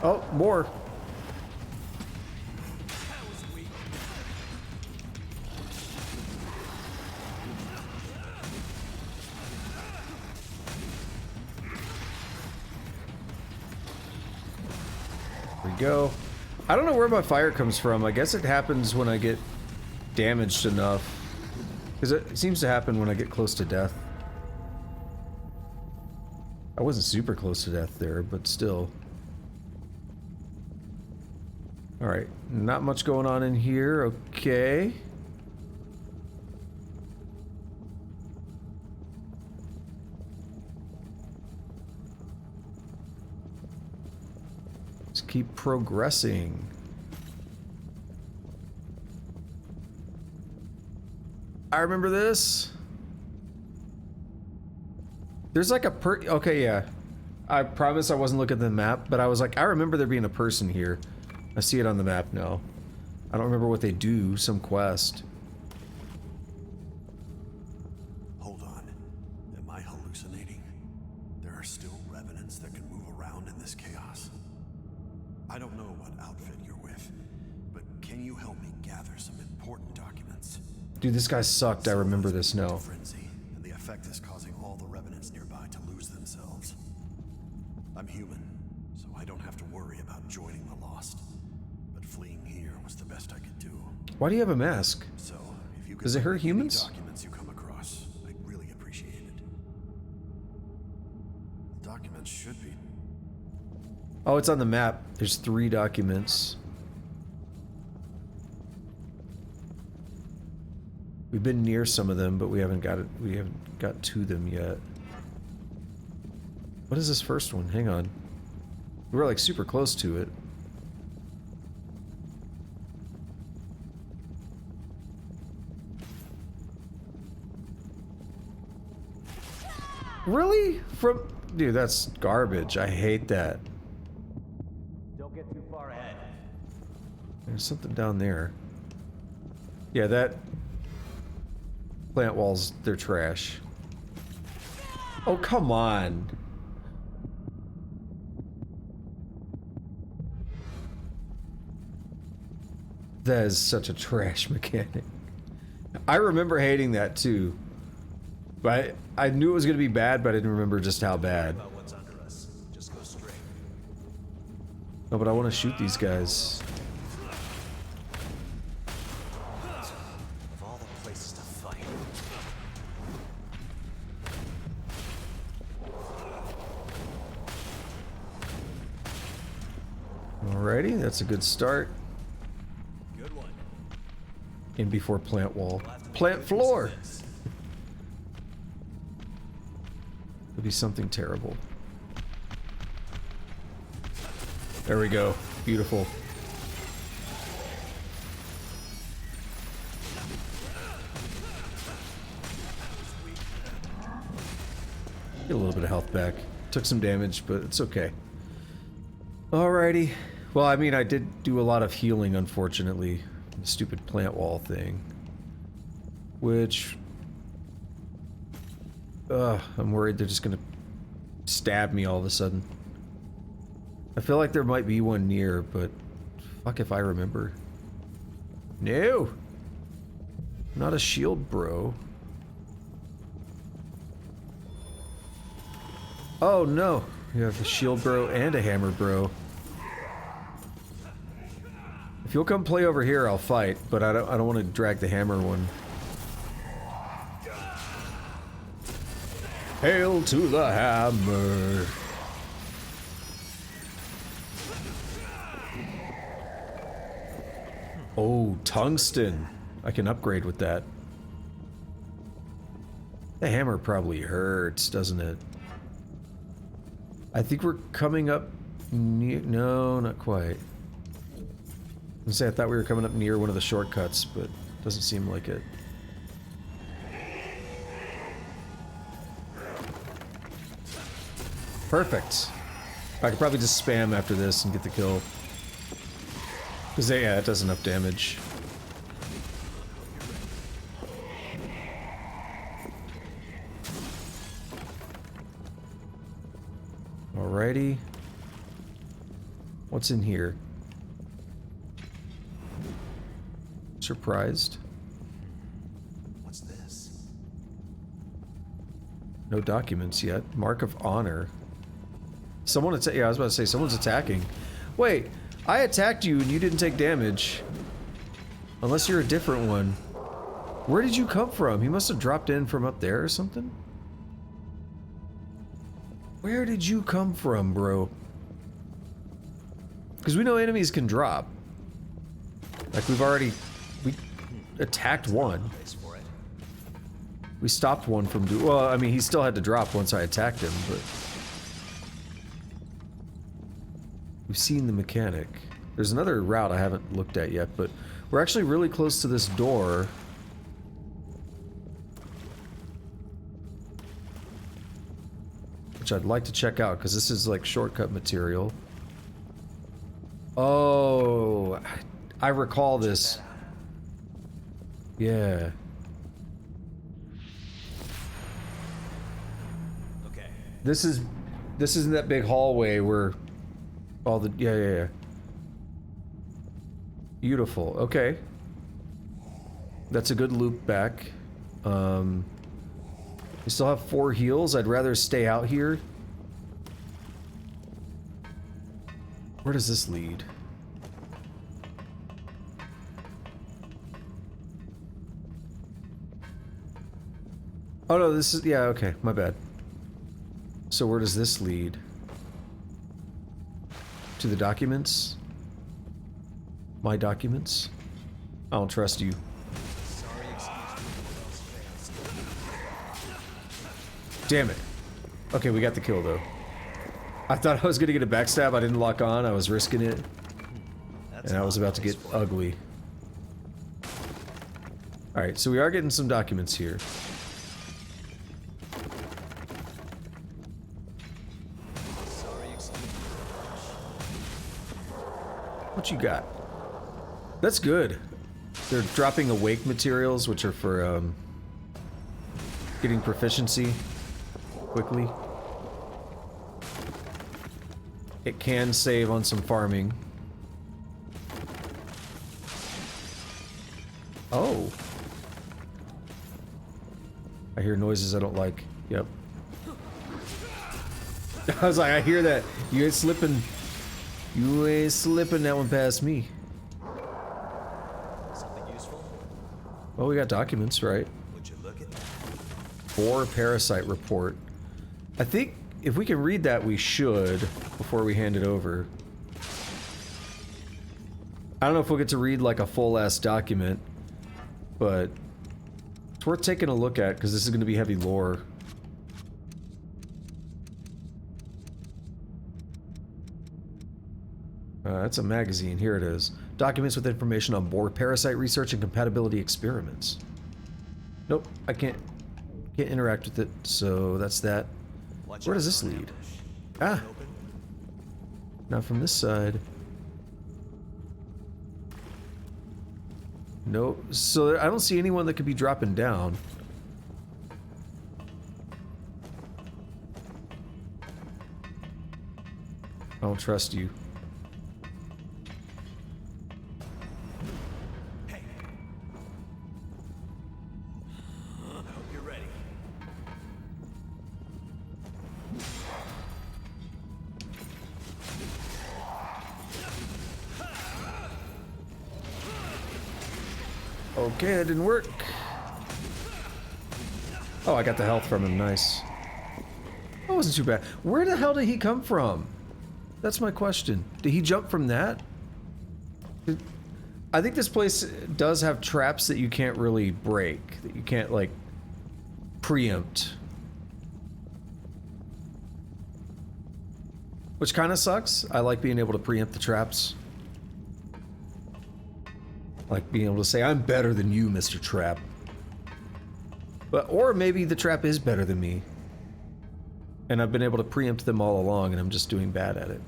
Oh, more. There we go. I don't know where my fire comes from. I guess it happens when I get damaged enough. Because it seems to happen when I get close to death. I wasn't super close to death there, but still. Alright, not much going on in here. Okay. Let's keep progressing. I remember this. There's like a okay, yeah. I promise I wasn't looking at the map, but I was like, I remember there being a person here. I see it on the map now. I don't remember what they do, some quest. Hold on. Am I hallucinating? There are still revenants that can move around in this chaos. I don't know what outfit you're with, but can you help me gather some important documents? Dude, this guy sucked. I remember this now. Frenzy, and the effect is causing all the revenants nearby to lose themselves. I'm human, so I don't have to worry about joining the lost. But fleeing here was the best I could do. Why do you have a mask? So, if you could Does it hurt any humans? documents you come across, I'd really appreciate it. Documents should be. Oh, it's on the map. There's 3 documents. We've been near some of them, but we haven't got it. We haven't got to them yet. What is this first one? Hang on. We were like super close to it. Really? Dude, that's garbage. I hate that. Don't get too far ahead. There's something down there. Yeah, that plant walls, they're trash. Oh, come on. That is such a trash mechanic. I remember hating that too. But I knew it was going to be bad, but I didn't remember just how bad. No, but I want to shoot these guys. Of all the places to fight. Alrighty, that's a good start. Good one. In before plant wall. Plant floor! It'll be something terrible. There we go. Beautiful. Get a little bit of health back. Took some damage, but it's okay. Alrighty. Well, I mean, I did do a lot of healing, unfortunately. The stupid plant wall thing. Which... I'm worried they're just gonna stab me all of a sudden. I feel like there might be one near, but fuck if I remember. No! Not a shield bro. Oh no! You have a shield bro and a hammer bro. If you'll come play over here, I'll fight, but I don't want to drag the hammer one. Hail to the hammer! Oh, tungsten. I can upgrade with that. The hammer probably hurts, doesn't it? I think we're coming up near... No, not quite. I was gonna say, I thought we were coming up near one of the shortcuts, but doesn't seem like it. Perfect. I could probably just spam after this and get the kill. Because, yeah, it does enough damage. Alrighty. What's in here? Surprised. What's this? No documents yet. Mark of honor. Someone yeah, I was about to say, someone's attacking. Wait, I attacked you and you didn't take damage. Unless you're a different one. Where did you come from? He must have dropped in from up there or something? Where did you come from, bro? Because we know enemies can drop. Like, we attacked one. We stopped one from well, I mean, he still had to drop once I attacked him, but... We've seen the mechanic. There's another route I haven't looked at yet, but we're actually really close to this door. Which I'd like to check out, because this is like shortcut material. Oh, I recall this. Yeah. Okay. This is in that big hallway where all the yeah. Beautiful. Okay. That's a good loop back. We still have 4 heals. I'd rather stay out here. Where does this lead? Oh no, this is, yeah, okay, my bad. So where does this lead? To the documents? My documents? I don't trust you. Sorry, excuse me. Damn it. Okay, we got the kill though. I thought I was gonna get a backstab. I didn't lock on. I was risking it. And I was about to get ugly. Alright, so we are getting some documents here. What you got? That's good. They're dropping awake materials, which are for getting proficiency quickly. It can save on some farming. Oh. I hear noises I don't like. Yep. I was like, I hear that. You ain't slipping. You ain't slipping that one past me. Something useful? Well, we got documents, right? Would you look at that? Boar parasite report. I think if we can read that, we should before we hand it over. I don't know if we'll get to read like a full-ass document, but it's worth taking a look at because this is going to be heavy lore. That's a magazine. Here it is. Documents with information on boar parasite research and compatibility experiments. Nope, I can't interact with it, so that's that. Where does this lead? Ah! Not from this side. No, so I don't see anyone that could be dropping down. I don't trust you. Okay, that didn't work. Oh, I got the health from him. Nice. That wasn't too bad. Where the hell did he come from? That's my question. Did he jump from that? I think this place does have traps that you can't really break. That you can't, like, preempt. Which kind of sucks. I like being able to preempt the traps. Like being able to say, I'm better than you, Mr. Trap. But, or maybe the trap is better than me. And I've been able to preempt them all along and I'm just doing bad at it.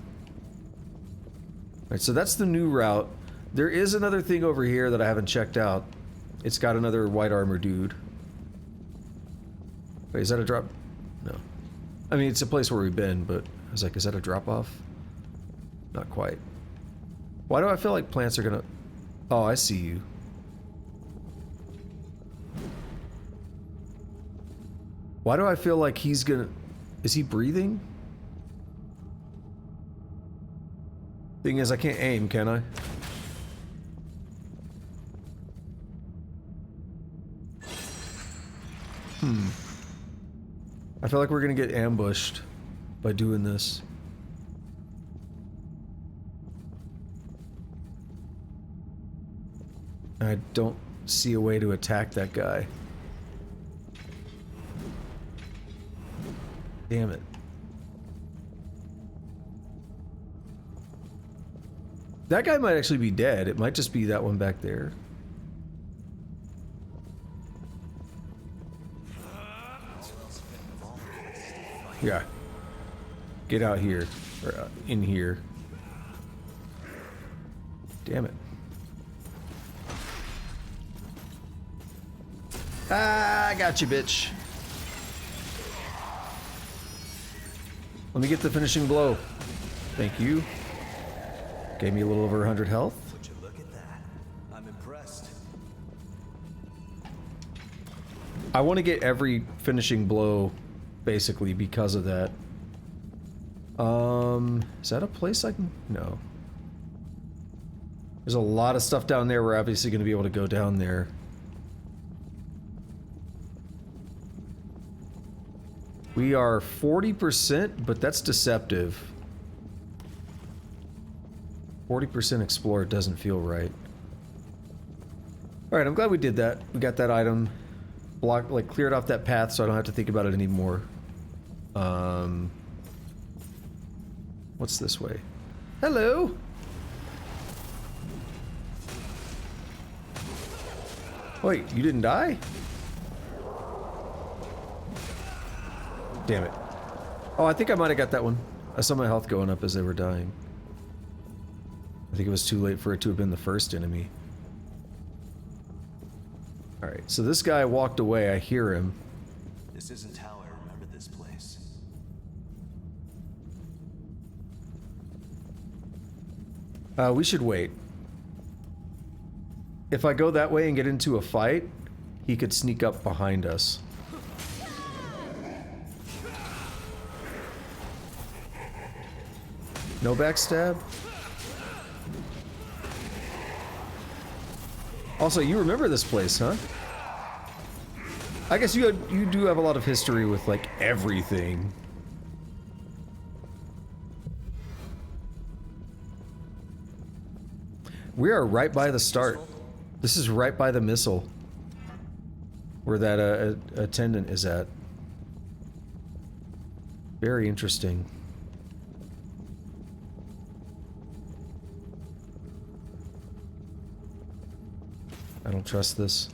Alright, so that's the new route. There is another thing over here that I haven't checked out. It's got another white armor dude. Wait, is that a drop? No. I mean, it's a place where we've been, but I was like, is that a drop off? Not quite. Why do I feel like plants are gonna... Oh, I see you. Why do I feel like he's gonna... Is he breathing? Thing is, I can't aim, can I? I feel like we're gonna get ambushed by doing this. I don't see a way to attack that guy. Damn it. That guy might actually be dead. It might just be that one back there. Yeah. Get out here. Or in here. Damn it. Ah, I got you, bitch. Let me get the finishing blow. Thank you. Gave me a little over 100 health. Would you look at that? I'm impressed. I want to get every finishing blow, basically, because of that. Is that a place I can... No. There's a lot of stuff down there. We're obviously going to be able to go down there. We are 40%, but that's deceptive. 40% explore doesn't feel right. Alright, I'm glad we did that. We got that item blocked, like cleared off that path so I don't have to think about it anymore. What's this way? Hello! Wait, you didn't die? Damn it. Oh, I think I might have got that one. I saw my health going up as they were dying. I think it was too late for it to have been the first enemy. Alright, so this guy walked away. I hear him. This isn't how I remember this place. We should wait. If I go that way and get into a fight, he could sneak up behind us. No backstab? Also, you remember this place, huh? I guess you do have a lot of history with, like, everything. We are right by the start. This is right by the missile. Where that attendant is at. Very interesting. I don't trust this.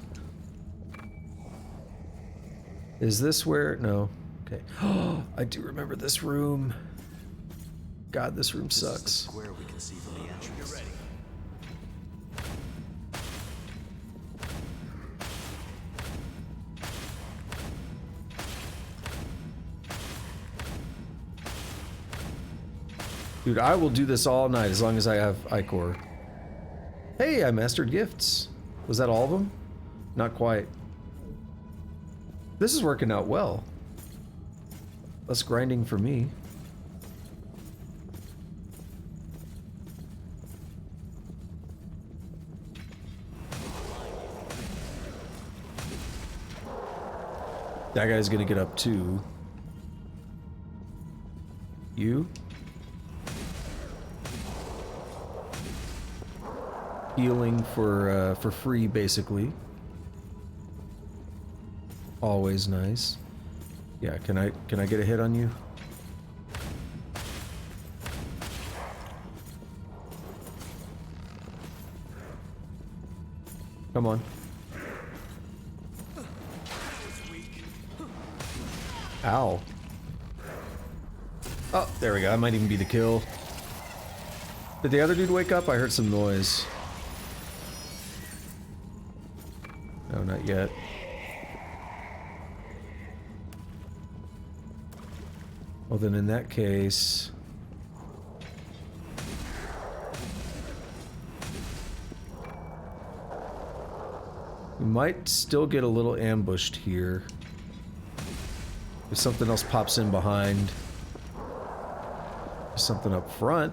Is this where... No. Okay. Oh, I do remember this room. God, this room sucks. This is the square we can see from the entrance. Dude, I will do this all night as long as I have Ichor. Hey, I mastered gifts. Was that all of them? Not quite. This is working out well. Less grinding for me. That guy's gonna get up too. You? Healing for free, basically. Always nice. Yeah, can I get a hit on you? Come on. Ow. Oh, there we go. That might even be the kill. Did the other dude wake up? I heard some noise. No, not yet. Well, then in that case... we might still get a little ambushed here. If something else pops in behind. There's something up front.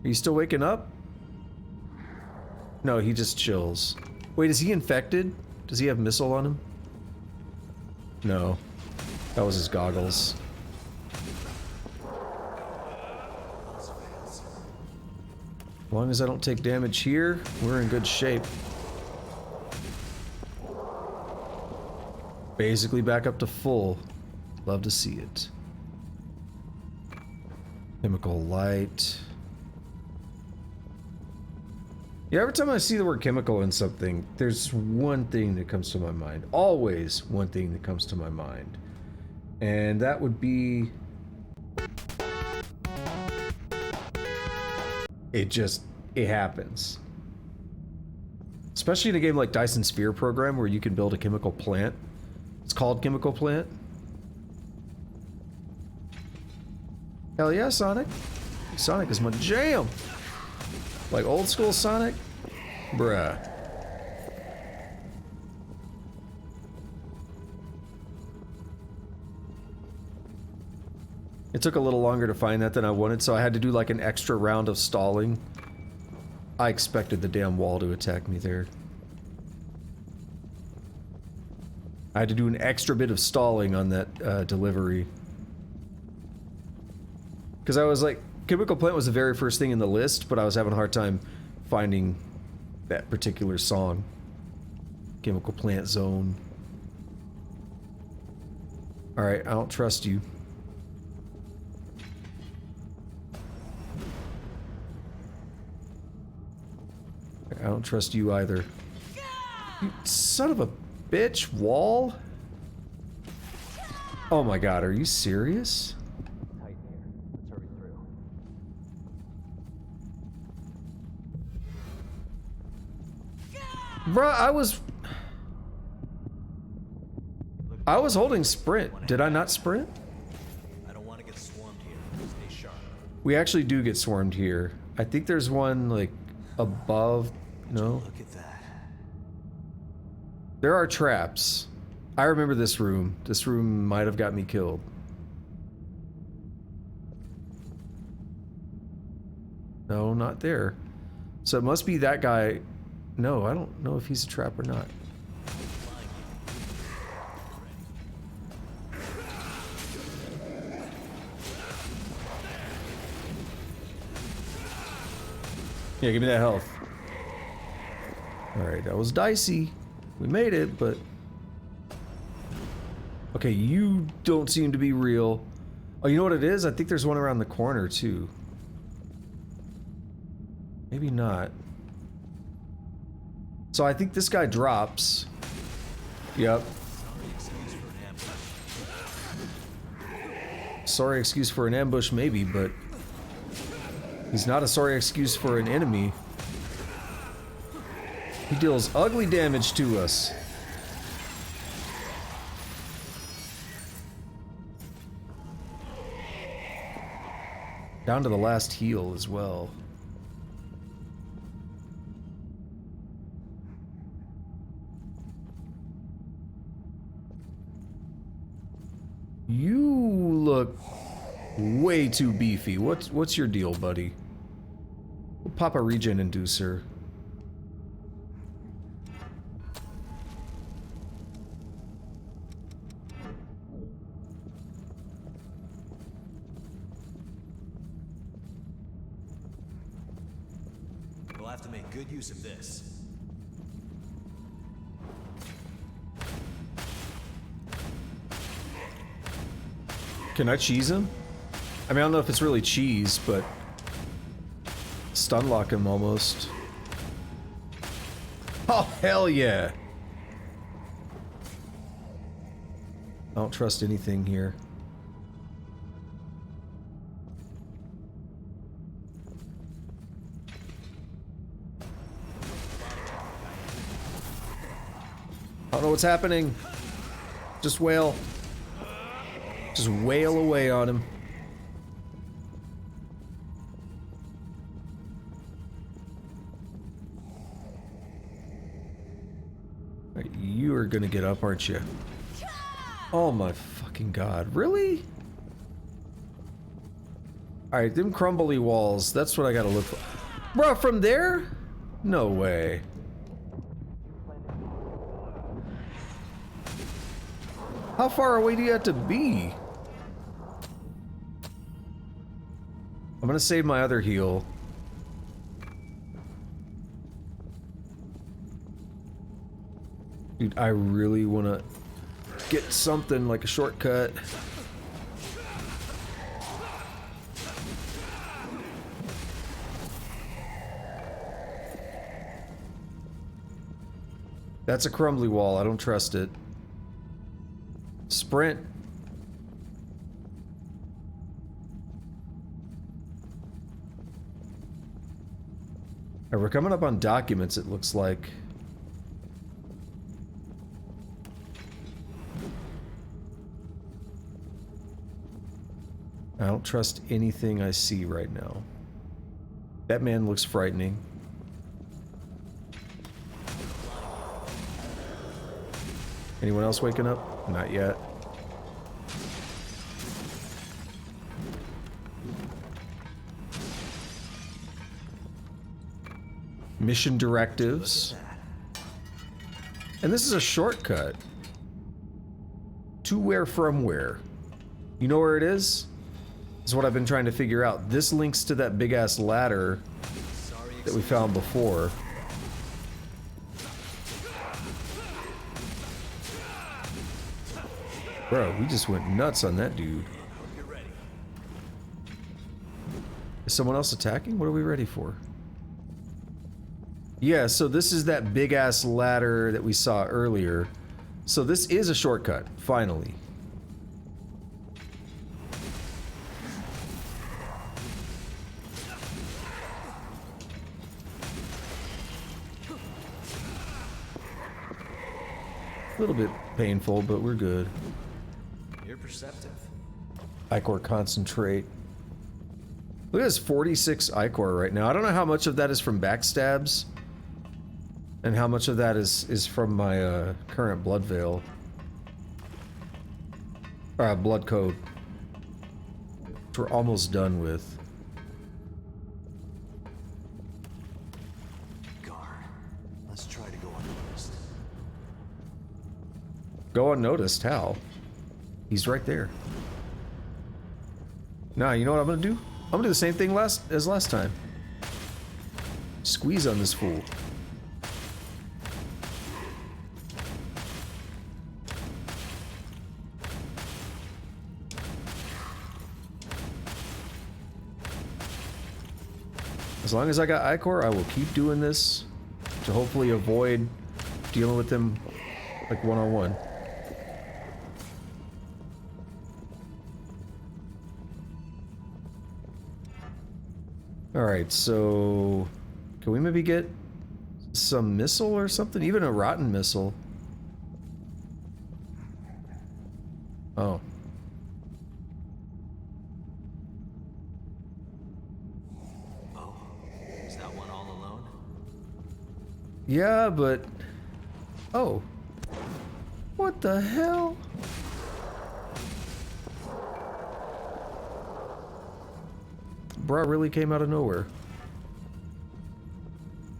Are you still waking up? No, he just chills. Wait, is he infected? Does he have missile on him? No. That was his goggles. As long as I don't take damage here, we're in good shape. Basically back up to full. Love to see it. Chemical light. Yeah, every time I see the word chemical in something, there's one thing that comes to my mind. Always one thing that comes to my mind. And that would be... it happens. Especially in a game like Dyson Sphere Program, where you can build a chemical plant. It's called Chemical Plant. Hell yeah, Sonic. Sonic is my jam. Like old school Sonic? Bruh. It took a little longer to find that than I wanted, so I had to do like an extra round of stalling. I expected the damn wall to attack me there. I had to do an extra bit of stalling on that delivery. Because I was like, Chemical Plant was the very first thing in the list, but I was having a hard time finding that particular song. Chemical Plant Zone. Alright, I don't trust you. I don't trust you either. You son of a bitch, wall. Oh my god, are you serious? Tight here. Let's hurry through. Bruh, I was holding sprint. Did I not sprint? I don't want to get swarmed here. Stay sharp. We actually do get swarmed here. I think there's one like above. No. Look at that. There are traps. I remember this room. This room might have got me killed. No, not there. So it must be that guy. No, I don't know if he's a trap or not. Yeah, give me that health. Alright, that was dicey. We made it, but... Okay, you don't seem to be real. Oh, you know what it is? I think there's one around the corner, too. Maybe not. So I think this guy drops. Yep. Sorry excuse for an ambush, maybe, but... He's not a sorry excuse for an enemy. He deals ugly damage to us. Down to the last heal as well. You look way too beefy. What's your deal, buddy? We'll pop a regen inducer. We'll have to make good use of this. Can I cheese him? I mean, I don't know if it's really cheese, but stun lock him almost. Oh, hell yeah! I don't trust anything here. I don't know what's happening. Just wail. Just wail away on him. Right, you are gonna get up, aren't you? Oh my fucking god. Really? Alright, them crumbly walls. That's what I gotta look for. Bruh, from there? No way. How far away do you have to be? I'm gonna save my other heal. Dude, I really wanna get something like a shortcut. That's a crumbly wall. I don't trust it. Sprint. We're coming up on documents, it looks like. I don't trust anything I see right now. That man looks frightening. Anyone else waking up? Not yet. Mission directives. And this is a shortcut. To where from where? You know where it is? Is what I've been trying to figure out. This links to that big ass ladder that we found before. Bro, we just went nuts on that dude. Is someone else attacking? What are we ready for? Yeah, so this is that big ass ladder that we saw earlier. So this is a shortcut, finally. A little bit painful, but we're good. You're perceptive. Ichor concentrate. Look at this 46 Ichor right now. I don't know how much of that is from backstabs and how much of that is from my current blood veil. Or blood code. Which we're almost done with. Gar, let's try to go unnoticed. Go unnoticed? How? He's right there. Nah, you know what I'm gonna do? I'm gonna do the same thing as last time. Squeeze on this fool. As long as I got Ichor, I will keep doing this to hopefully avoid dealing with them like one-on-one. Alright, so can we maybe get some missile or something? Even a rotten missile. Oh. Oh, is that one all alone? Yeah, but... Oh. What the hell? Bruh really came out of nowhere.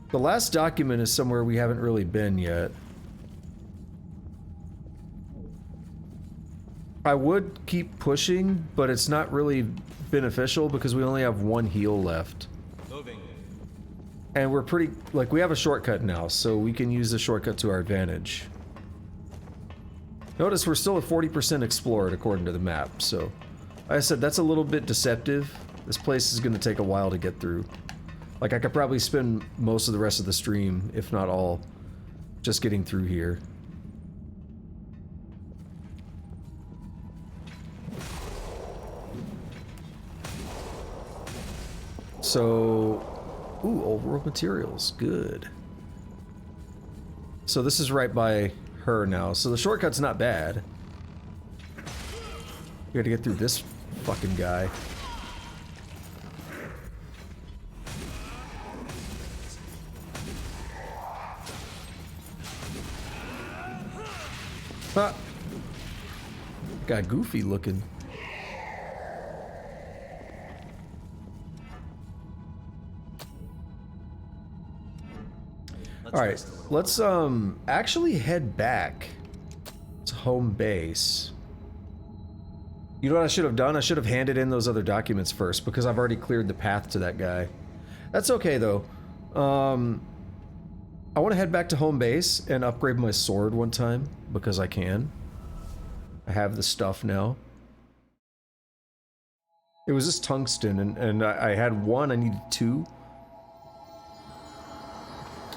The last document is somewhere we haven't really been yet. I would keep pushing, but it's not really beneficial because we only have one heal left. Moving. And we're pretty... like, we have a shortcut now, so we can use the shortcut to our advantage. Notice we're still at 40% explored according to the map, so... Like I said, that's a little bit deceptive. This place is going to take a while to get through. Like, I could probably spend most of the rest of the stream, if not all, just getting through here. So... Ooh, old world materials. Good. So this is right by her now. So the shortcut's not bad. We gotta get through this fucking guy. Huh. Got goofy looking. Alright, let's actually head back to home base. You know what I should have done? I should have handed in those other documents first because I've already cleared the path to that guy. That's okay though. I want to head back to home base and upgrade my sword one time because I can. I have the stuff now. It was just tungsten and I had one, I needed two.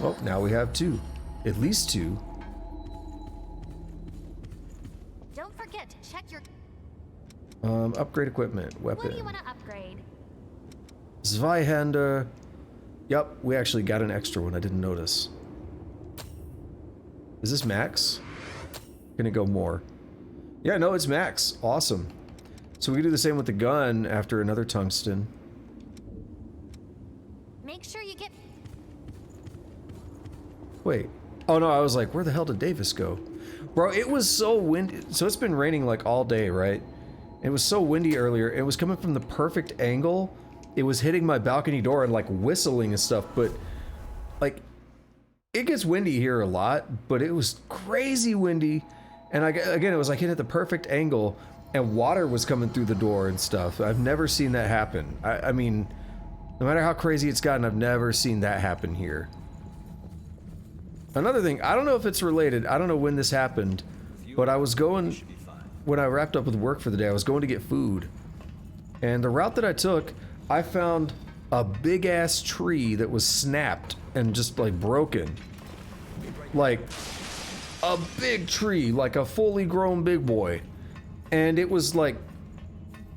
Well, now we have two. At least two. Don't forget to check your... Upgrade equipment, weapon. What do you want to upgrade? Zweihander. Yup, we actually got an extra one, I didn't notice. Is this max? Can it go more? Yeah, no, it's max. Awesome. So we can do the same with the gun after another tungsten. Make sure you get... Wait. Oh no, I was like, where the hell did Davis go? Bro, it was so windy. So it's been raining like all day, right? It was so windy earlier. It was coming from the perfect angle. It was hitting my balcony door and like whistling and stuff, but like it gets windy here a lot, but it was crazy windy. And again, it was like hit at the perfect angle and water was coming through the door and stuff. I've never seen that happen. I mean, no matter how crazy it's gotten, I've never seen that happen here. Another thing, I don't know if it's related. I don't know when this happened, but I was going when I wrapped up with work for the day, I was going to get food. And the route that I took, I found a big ass tree that was snapped and just like broken. Like a big tree, like a fully grown big boy. And it was like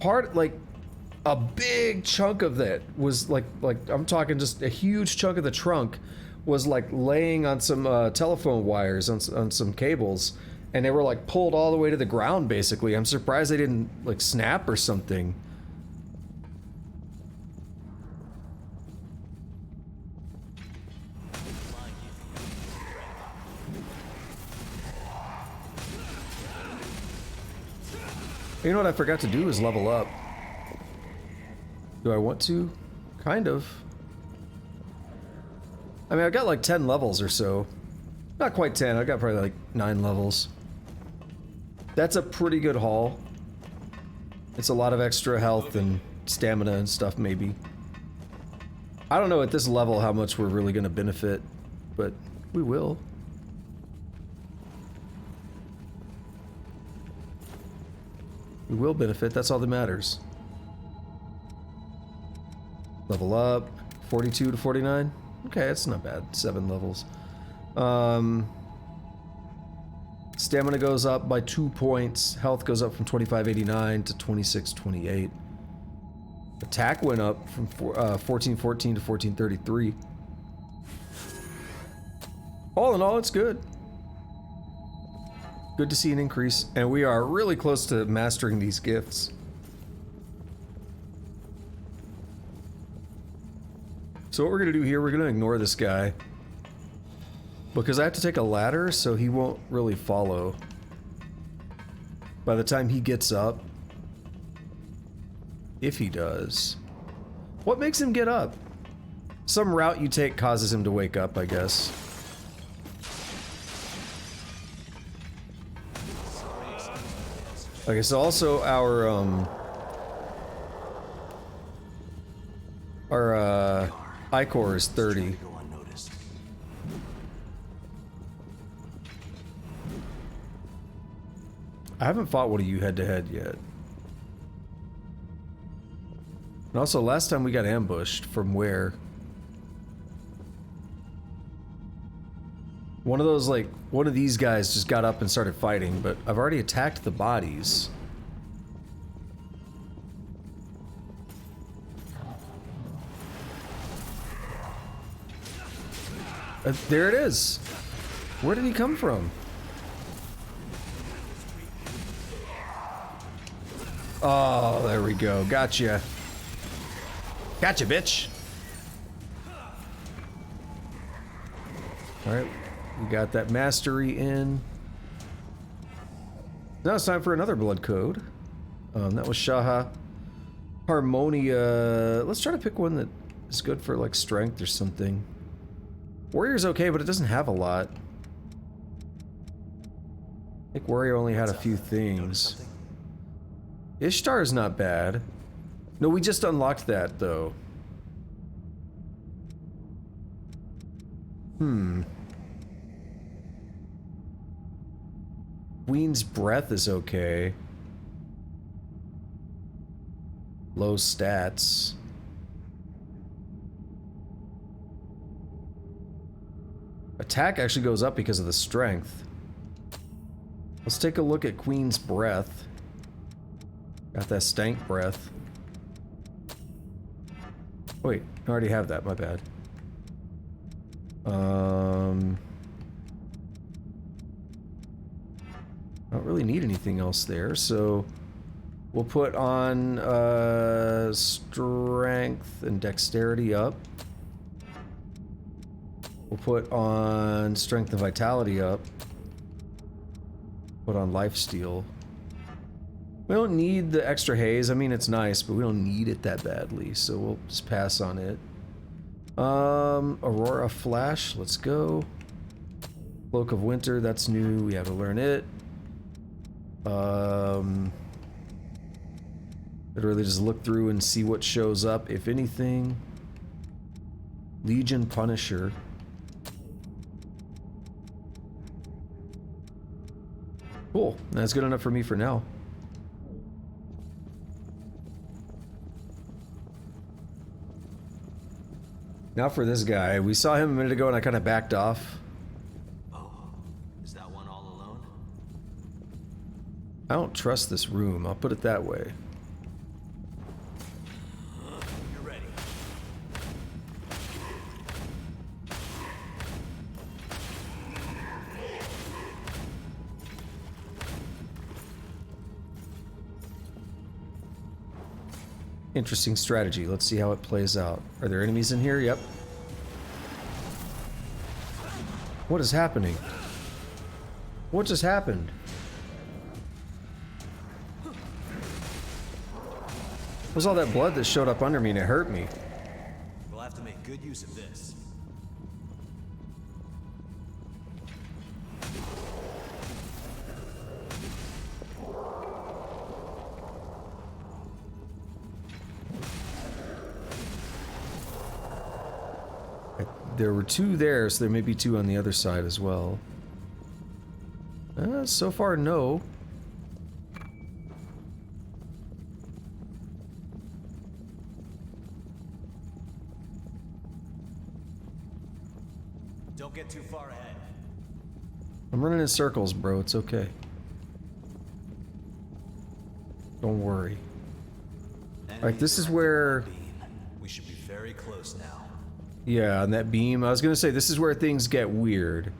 a big chunk of that was like I'm talking just a huge chunk of the trunk was like laying on some telephone wires on some cables, and they were like pulled all the way to the ground basically. I'm surprised they didn't like snap or something. You know what I forgot to do is level up. Do I want to? Kind of. I mean, I've got like 10 levels or so. Not quite 10, I've got probably like 9 levels. That's a pretty good haul. It's a lot of extra health and stamina and stuff, maybe. I don't know at this level how much we're really going to benefit, but we will. We will benefit, that's all that matters. Level up, 42 to 49. Okay, that's not bad, 7 levels. Stamina goes up by 2 points. Health goes up from 2589 to 2628. Attack went up from 1414 to 1433. All in all, it's good. Good to see an increase, and we are really close to mastering these gifts. So what we're gonna do here, we're gonna ignore this guy. Because I have to take a ladder, so he won't really follow. By the time he gets up, if he does. What makes him get up? Some route you take causes him to wake up, I guess. Okay, so also our Ichor is 30. I haven't fought one of you head-to-head yet. And also, last time we got ambushed, from where? One of those, like, one of these guys just got up and started fighting, but I've already attacked the bodies. There it is! Where did he come from? Oh, there we go. Gotcha. Gotcha, bitch! Alright, we got that mastery in. Now it's time for another blood code. That was Shaha. Harmonia. Let's try to pick one that is good for, like, strength or something. Warrior's okay, but it doesn't have a lot. I think Warrior only had a few things. Ishtar is not bad. No, we just unlocked that, though. Queen's Breath is okay. Low stats. Attack actually goes up because of the strength. Let's take a look at Queen's Breath. Got that stank breath. Wait, I already have that, my bad. I don't really need anything else there, so we'll put on strength and dexterity up. We'll put on strength and vitality up. Put on lifesteal. We don't need the extra haze. I mean, it's nice, but we don't need it that badly, so we'll just pass on it. Aurora Flash, let's go. Cloak of Winter, that's new. We have to learn it. Literally just look through and see what shows up, if anything. Legion Punisher. Cool. That's good enough for me for now. Now for this guy. We saw him a minute ago and I kind of backed off. Oh, is that one all alone? I don't trust this room, I'll put it that way. You're ready. Interesting strategy. Let's see how it plays out. Are there enemies in here? Yep. What is happening? What just happened? What was all that blood that showed up under me and it hurt me? We'll have to make good use of this. There were two there, so there may be two on the other side as well. So far, no. Don't get too far ahead. I'm running in circles, bro. It's okay. Don't worry. Alright, this is where... We should be very close now. Yeah, on that beam. I was gonna say, this is where things get weird.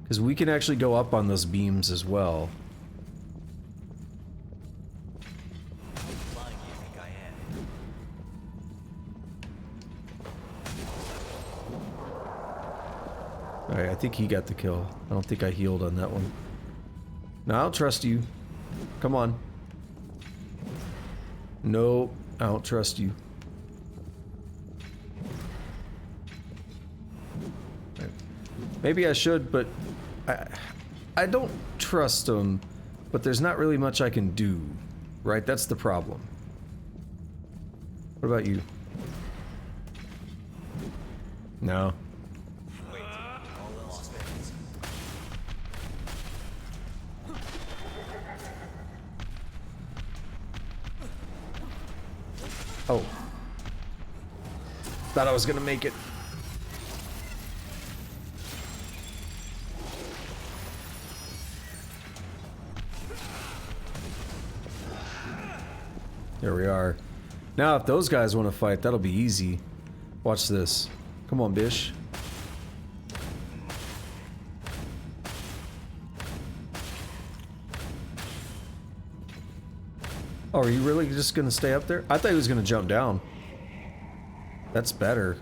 Because we can actually go up on those beams as well. Flying you think I am. Alright, I think he got the kill. I don't think I healed on that one. No, I don't trust you. Come on. No, I don't trust you. Maybe I should, but I don't trust him, but there's not really much I can do, right? That's the problem. What about you? No. Wait, all else fails. Oh. Thought I was gonna make it. There we are. Now, if those guys want to fight, that'll be easy. Watch this. Come on, Bish. Oh, are you really just gonna stay up there? I thought he was gonna jump down. That's better.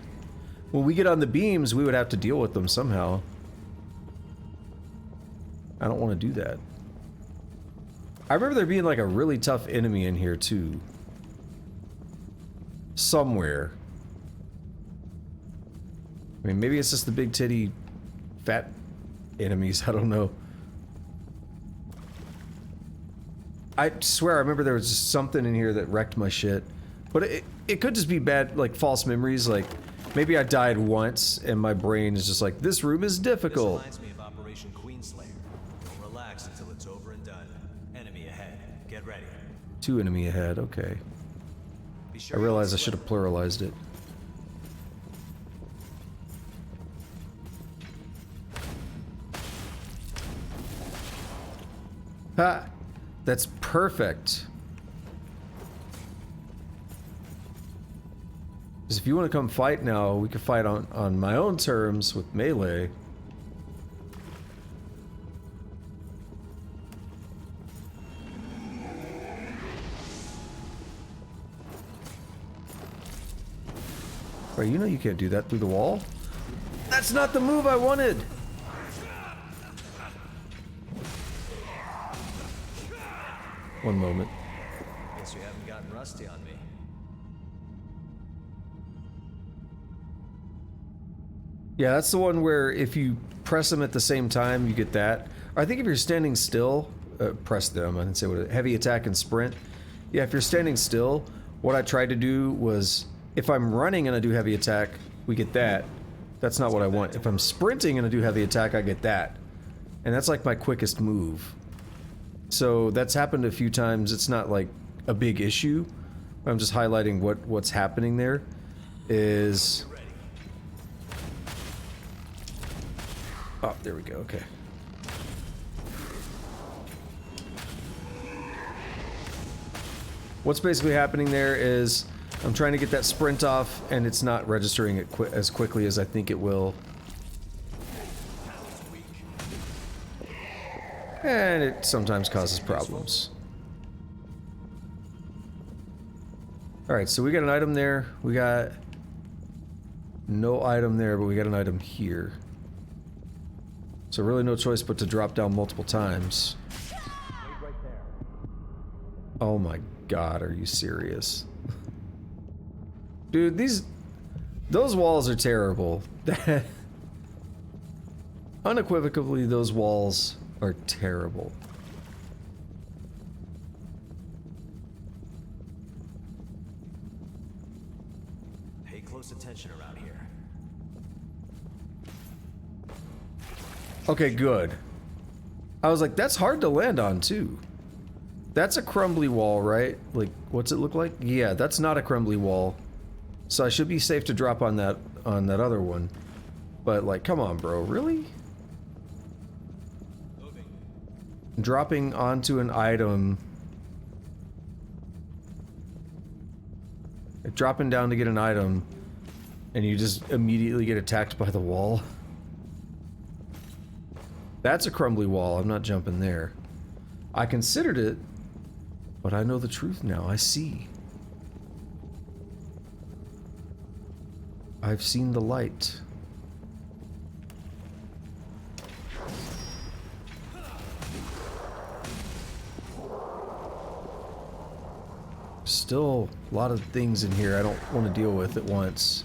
When we get on the beams, we would have to deal with them somehow. I don't want to do that. I remember there being like a really tough enemy in here too. Somewhere. I mean, maybe it's just the big titty fat enemies, I don't know. I swear I remember there was just something in here that wrecked my shit. But it could just be bad, like false memories, like maybe I died once and my brain is just like, this room is difficult. This reminds me of Operation Queenslayer. Don't relax until it's over and done. Enemy ahead. Get ready. Two enemy ahead, okay. Be sure I you realized I use should have pluralized it. Ha! That's perfect. Because if you want to come fight now, we can fight on my own terms with melee. Right, you know you can't do that through the wall. That's not the move I wanted! One moment. Guess you haven't gotten rusty on me. Yeah, that's the one where if you press them at the same time, you get that. Or I think if you're standing still, press them, I didn't say what, heavy attack and sprint. Yeah, if you're standing still, what I tried to do was, if I'm running and I do heavy attack, we get that. That's not what I want. If I'm sprinting and I do heavy attack, I get that. And that's like my quickest move. So that's happened a few times. It's not like a big issue. I'm just highlighting what's happening there. Is Oh, there we go. Okay. What's basically happening there is I'm trying to get that sprint off, and it's not registering it as quickly as I think it will. And it sometimes causes problems. Alright, so we got an item there. We got no item there, but we got an item here. So really no choice but to drop down multiple times. Oh my god, are you serious? Dude, those walls are terrible. Unequivocally, those walls are terrible. Pay close attention around here. Okay, good. I was like, that's hard to land on, too. That's a crumbly wall, right? Like, what's it look like? Yeah, that's not a crumbly wall. So I should be safe to drop on that other one. But, like, come on, bro. Really? Dropping onto an item. Dropping down to get an item. And you just immediately get attacked by the wall. That's a crumbly wall. I'm not jumping there. I considered it. But I know the truth now. I see. I've seen the light. Still a lot of things in here I don't want to deal with at once.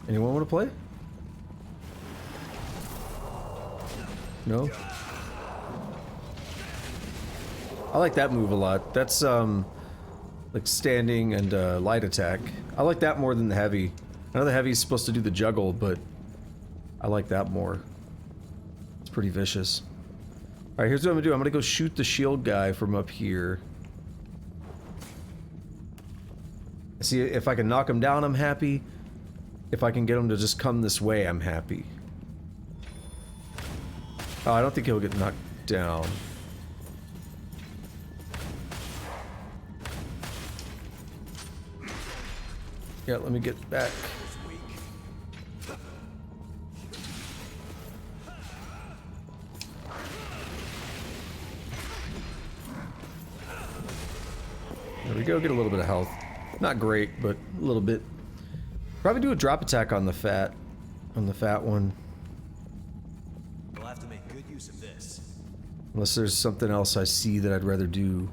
Anyone want to play? No? I like that move a lot. That's like standing and light attack. I like that more than the heavy. I know the heavy is supposed to do the juggle, but I like that more. It's pretty vicious. Alright, here's what I'm gonna do. I'm gonna go shoot the shield guy from up here. See, if I can knock him down, I'm happy. If I can get him to just come this way, I'm happy. Oh, I don't think he'll get knocked down. Yeah, let me get back. There we go, get a little bit of health. Not great, but a little bit. Probably do a drop attack on the fat one. We'll have to make good use of this. Unless there's something else I see that I'd rather do.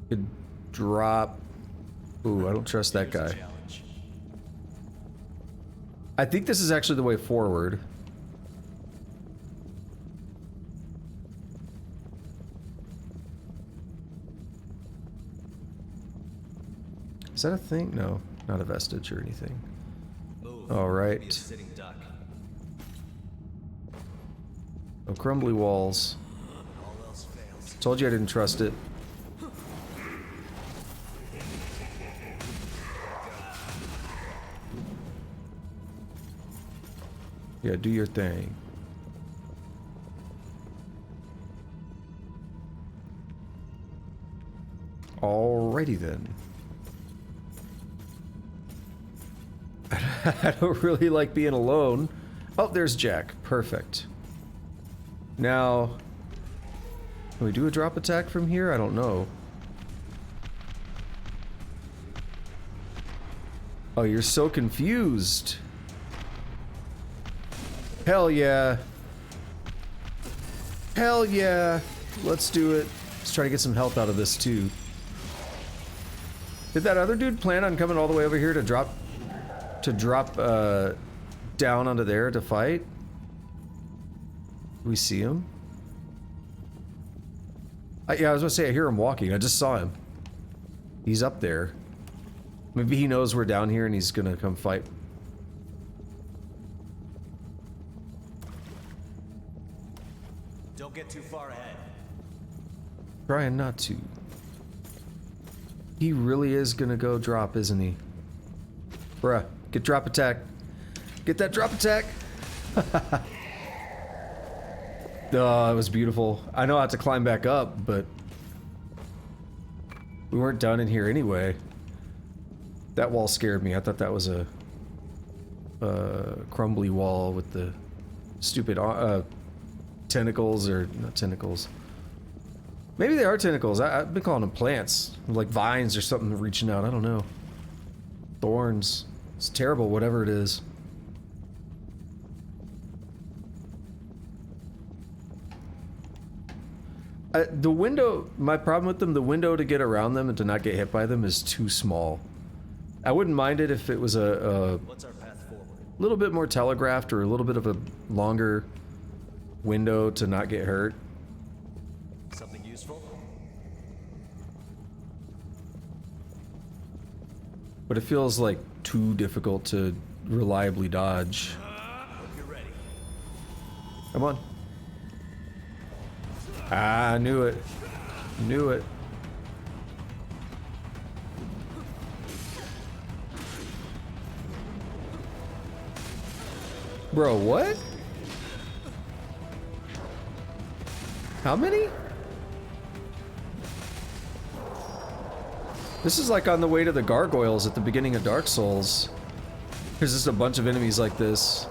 Could drop. Ooh, I don't trust that guy. I think this is actually the way forward. Is that a thing? No, not a vestige or anything. All right. No crumbly walls. Told you I didn't trust it. Yeah, do your thing. Alrighty then. I don't really like being alone. Oh, there's Jack. Perfect. Now, can we do a drop attack from here? I don't know. Oh, you're so confused. Hell yeah. Hell yeah. Let's do it. Let's try to get some health out of this too. Did that other dude plan on coming all the way over here to drop down onto there to fight? Do we see him? Yeah, I was gonna say I hear him walking. I just saw him. He's up there. Maybe he knows we're down here and he's gonna come fight. Don't get too far ahead. Trying not to. He really is gonna go drop, isn't he? Bruh, get drop attack. Get that drop attack! Oh, it was beautiful. I know I have to climb back up, but we weren't done in here anyway. That wall scared me. I thought that was a crumbly wall with the stupid tentacles, or not tentacles. Maybe they are tentacles. I've been calling them plants, like vines or something reaching out. I don't know. Thorns. It's terrible, whatever it is. The window, my problem with them, the window to get around them and to not get hit by them is too small. I wouldn't mind it if it was What's our path forward? little bit more telegraphed, or a little bit of a longer window to not get hurt. Something useful? But it feels like too difficult to reliably dodge. Hope you're ready. Come on. Ah, I knew it. Knew it. Bro, what? How many? This is like on the way to the gargoyles at the beginning of Dark Souls. There's just a bunch of enemies like this.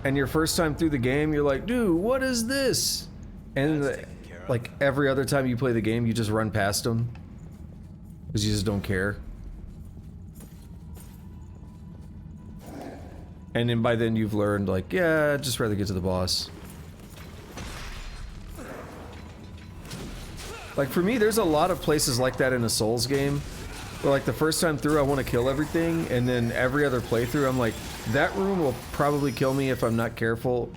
And your first time through the game, you're like, dude, what is this? And like every other time you play the game, you just run past them. Because you just don't care. And then by then you've learned, like, yeah, I'd just rather get to the boss. Like for me, there's a lot of places like that in a Souls game. Where like the first time through I want to kill everything, and then every other playthrough I'm like, that room will probably kill me if I'm not careful.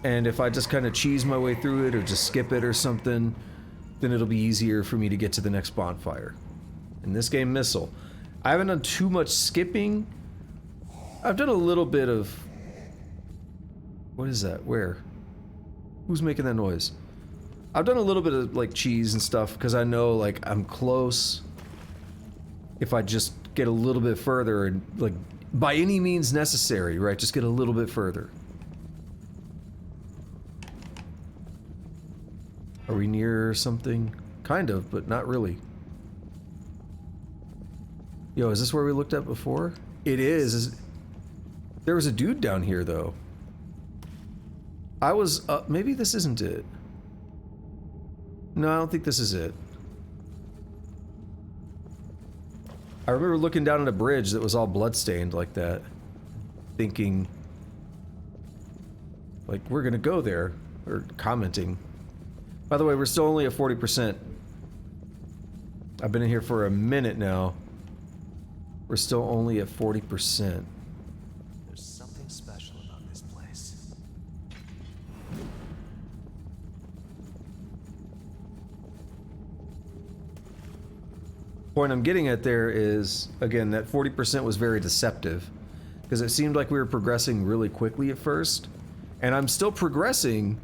And if I just kind of cheese my way through it or just skip it or something, then it'll be easier for me to get to the next bonfire. In this game, Missile. I haven't done too much skipping. I've done a little bit of... What is that? Where? Who's making that noise? I've done a little bit of like cheese and stuff because I know like I'm close. If I just get a little bit further and like by any means necessary, right? Just get a little bit further. Are we near something? Kind of, but not really. Yo, is this where we looked at before? It is. There was a dude down here though. I was maybe this isn't it. No, I don't think this is it. I remember looking down at a bridge that was all bloodstained like that, thinking, like, we're gonna go there, or commenting. By the way, we're still only at 40%. I've been in here for a minute now. We're still only at 40%. There's something special about this place. Point I'm getting at there is, again, that 40% was very deceptive, because it seemed like we were progressing really quickly at first, and I'm still progressing.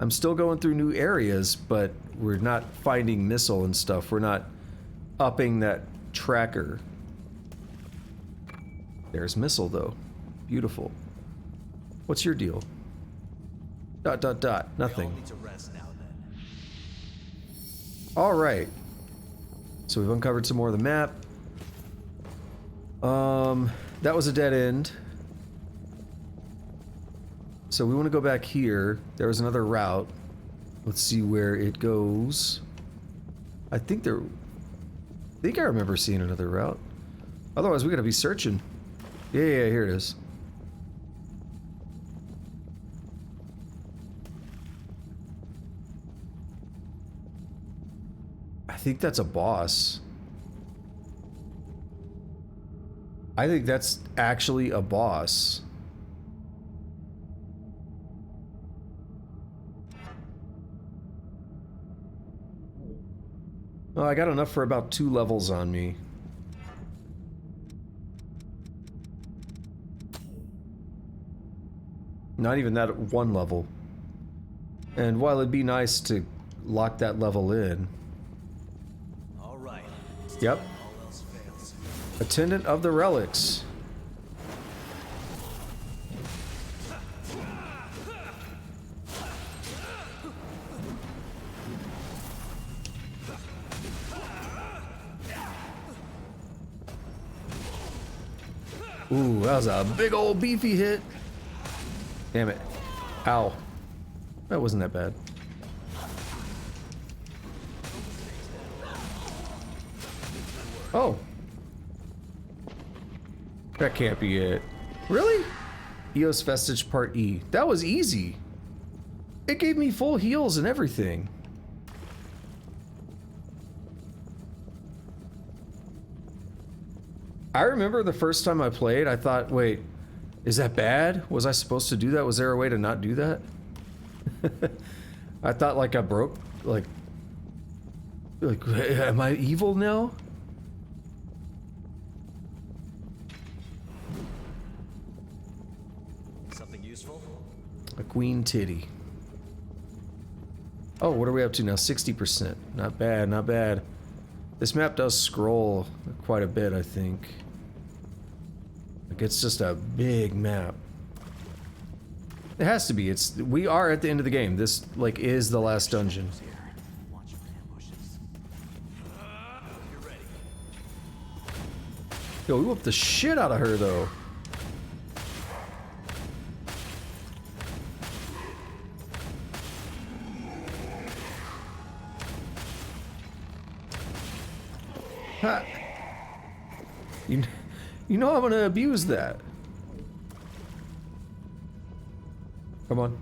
I'm still going through new areas, but we're not finding Missile and stuff. We're not upping that tracker. There's Missile though. Beautiful. What's your deal? ... Nothing. Need to rest now then. All right. So we've uncovered some more of the map. That was a dead end. So we want to go back here. There was another route. Let's see where it goes. I think I remember seeing another route. Otherwise, we gotta be searching. Yeah, here it is. I think that's a boss. I think that's actually a boss. Well, I got enough for about 2 levels on me. Not even that at 1 level. And while it'd be nice to lock that level in, Yep. Attendant of the relics. Ooh, that was a big old beefy hit. Damn it. Ow. That wasn't that bad. Oh. That can't be it. Really? Eos Vestige Part E. That was easy. It gave me full heals and everything. I remember the first time I played, I thought, wait, is that bad? Was I supposed to do that? Was there a way to not do that? I thought like I broke, like, am I evil now? Something useful? A queen titty. Oh, what are we up to now? 60%. Not bad, not bad. This map does scroll quite a bit, I think. Like, it's just a big map. It has to be. We are at the end of the game. This, like, is the last dungeon. Yo, we whooped the shit out of her, though. Ha. You know I'm gonna abuse that. Come on.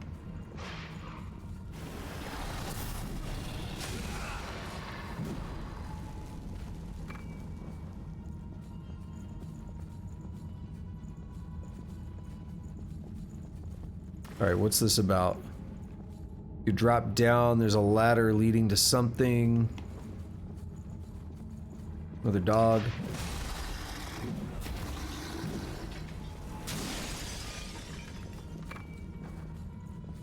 Alright, what's this about? You drop down, there's a ladder leading to something. Another dog.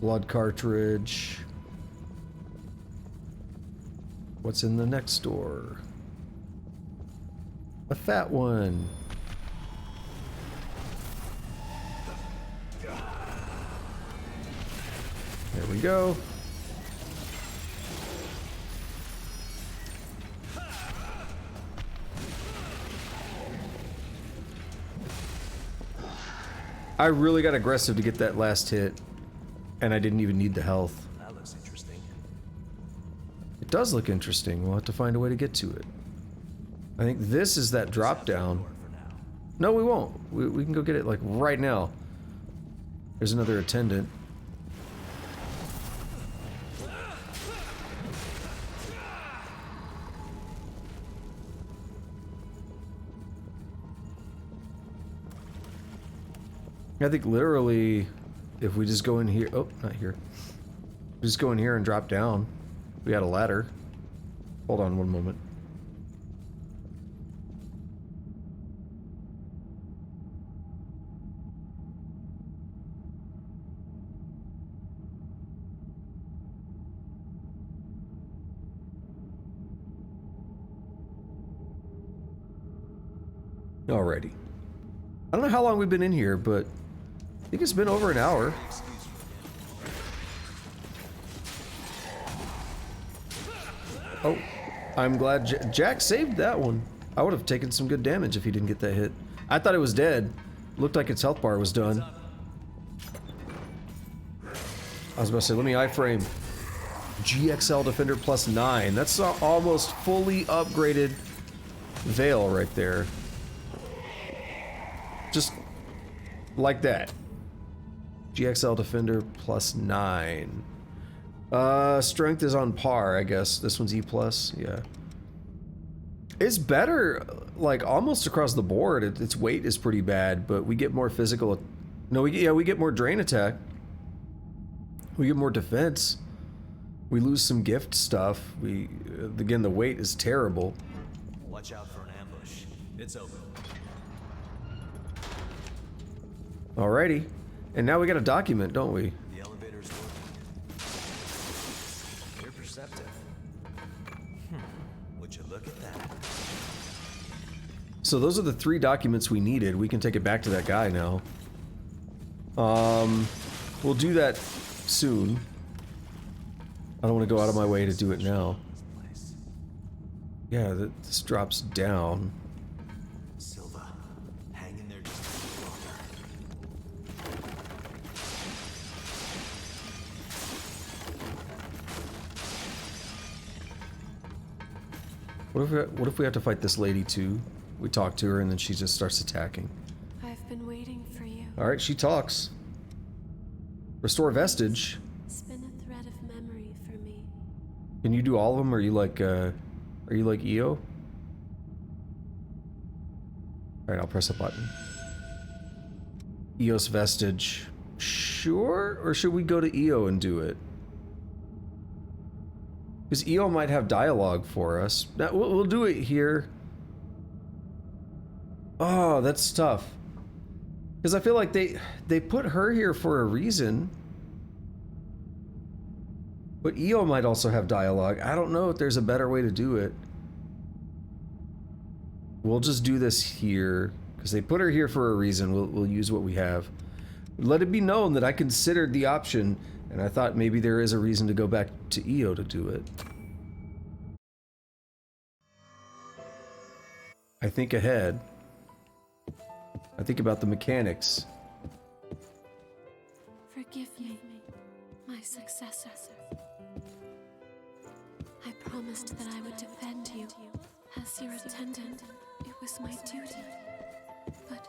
Blood cartridge. What's in the next door? A fat one. There we go. I really got aggressive to get that last hit, and I didn't even need the health. That looks interesting. It does look interesting. We'll have to find a way to get to it. I think this is that drop down. No, we won't. We can go get it like right now. There's another attendant. I think literally, if we just go in here, oh, not here. Just go in here and drop down. We got a ladder. Hold on one moment. Alrighty. I don't know how long we've been in here, but I think it's been over an hour. Oh, I'm glad Jack saved that one. I would have taken some good damage if he didn't get that hit. I thought it was dead. Looked like its health bar was done. I was about to say, let me iframe. GXL Defender plus 9. That's almost fully upgraded Veil right there. Just like that. GXL Defender plus 9. Strength is on par, I guess. This one's E+, yeah. It's better, like, almost across the board. Its weight is pretty bad, but we get more physical... No, we get more drain attack. We get more defense. We lose some gift stuff. Again, the weight is terrible. Watch out for an ambush. It's open. Alrighty. And now we got a document, don't we? The elevator's working. You're perceptive. Would you look at that? So those are the 3 documents we needed. We can take it back to that guy now. We'll do that soon. I don't want to go out of my way to do it now. Yeah, this drops down. Silva, hang in there just a little longer. What if we have to fight this lady too? We talk to her and then she just starts attacking. I've been waiting for you. Alright, she talks. Restore vestige. Spin a thread of memory for me. Can you do all of them? Or are you like EO? Alright, I'll press a button. EOS vestige. Sure? Or should we go to EO and do it? Because EO might have dialogue for us. Now, we'll do it here. Oh, that's tough. Because I feel like they put her here for a reason. But EO might also have dialogue. I don't know if there's a better way to do it. We'll just do this here. Because they put her here for a reason. We'll use what we have. Let it be known that I considered the option, and I thought maybe there is a reason to go back to EO to do it. I think ahead. I think about the mechanics. Forgive me, my successor. I promised that I would defend you. As your attendant, it was my duty. But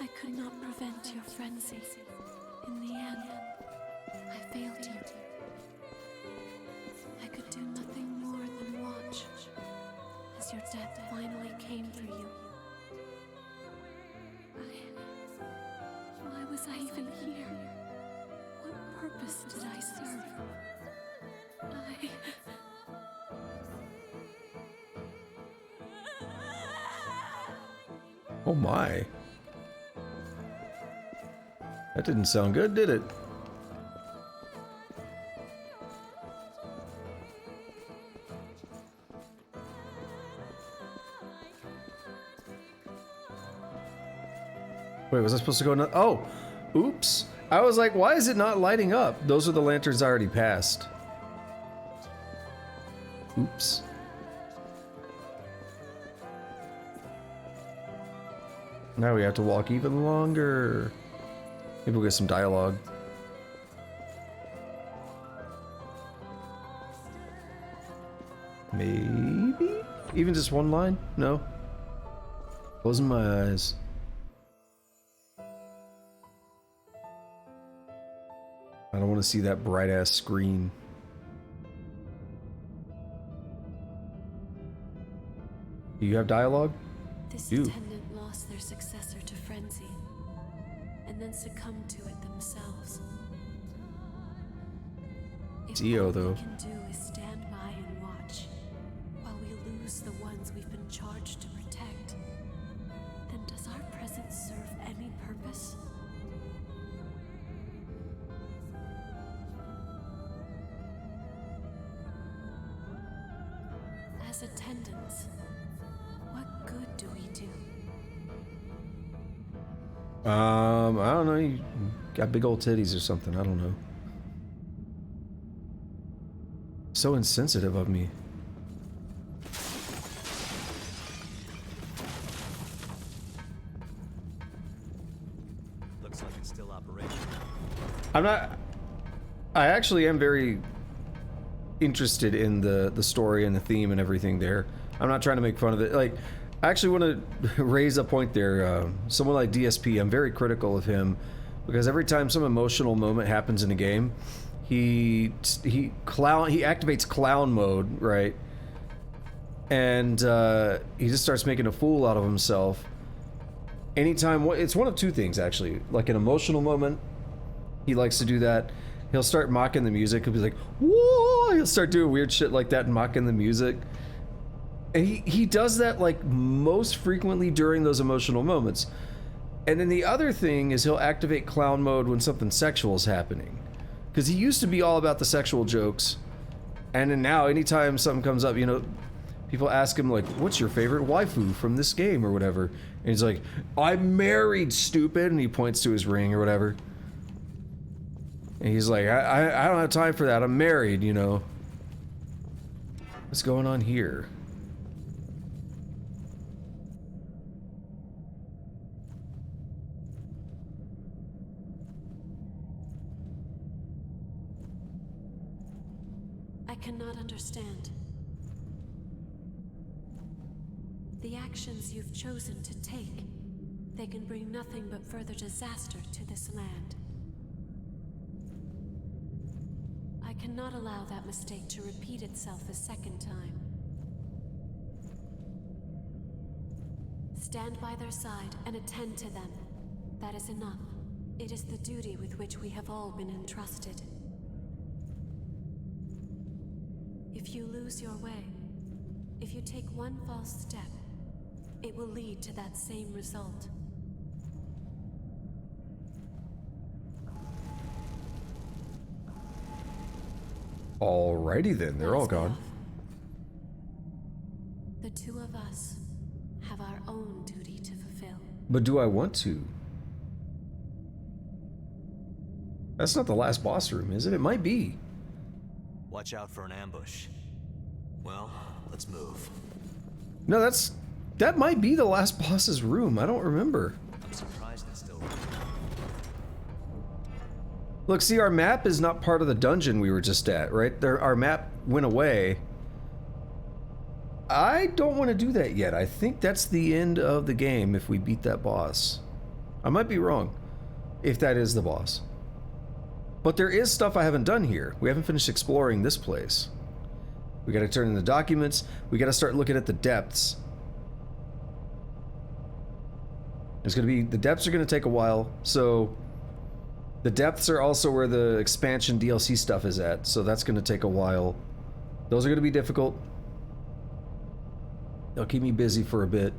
I could not prevent your frenzy. In the end, I failed you. I could do nothing more than watch as your death finally came for you. Why was I even here? What purpose did I serve? Oh my. That didn't sound good, did it? Wait, was I supposed to go no- Oh! Oops! I was like, why is it not lighting up? Those are the lanterns I already passed. Oops. Now we have to walk even longer. Maybe we'll get some dialogue. Maybe? Even just one line? No? Closing my eyes. I don't want to see that bright ass screen. Do you have dialogue? This You. attendant lost their successor to frenzy, and then succumbed to it themselves. It's If EO, all though. we can do is stand by and watch, while we lose the ones we've been charged to protect, then does our presence serve any purpose? As attendants, what good do we do? I don't know. You got big old titties or something. I don't know. So insensitive of me. Looks like it's still operational. I actually am very interested in the story and the theme and everything there. I'm not trying to make fun of it. Like, I actually want to raise a point there. Someone like DSP, I'm very critical of him because every time some emotional moment happens in a game, he activates clown mode, right? And he just starts making a fool out of himself. Anytime, it's one of two things actually. Like an emotional moment, he likes to do that. He'll start mocking the music. He'll be like, "Whoa!" He'll start doing weird shit like that and mocking the music. And he does that like most frequently during those emotional moments. And then the other thing is he'll activate clown mode when something sexual is happening. Because he used to be all about the sexual jokes. And then now anytime something comes up, you know, People ask him like, what's your favorite waifu from this game or whatever? And he's like, I'm married, stupid, and he points to his ring or whatever. And he's like, I don't have time for that, I'm married, you know. What's going on here? I cannot understand. The actions you've chosen to take, they can bring nothing but further disaster to this land. I cannot allow that mistake to repeat itself a second time. Stand by their side and attend to them. That is enough. It is the duty with which we have all been entrusted. If you lose your way, if you take one false step, it will lead to that same result. Alrighty then, they're all gone. The two of us have our own duty to fulfill. But do I want to? That's not the last boss room, is it? It might be. Watch out for an ambush. Well, let's move. No, that might be the last boss's room. I don't remember. I'm surprised it's still. Look, see, our map is not part of the dungeon we were just at, right? Our map went away. I don't want to do that yet. I think that's the end of the game if we beat that boss. I might be wrong, if that is the boss. But there is stuff I haven't done here. We haven't finished exploring this place. We gotta turn in the documents. We gotta start looking at the depths. The depths are gonna take a while, so the depths are also where the expansion DLC stuff is at, so that's gonna take a while. Those are gonna be difficult. They'll keep me busy for a bit.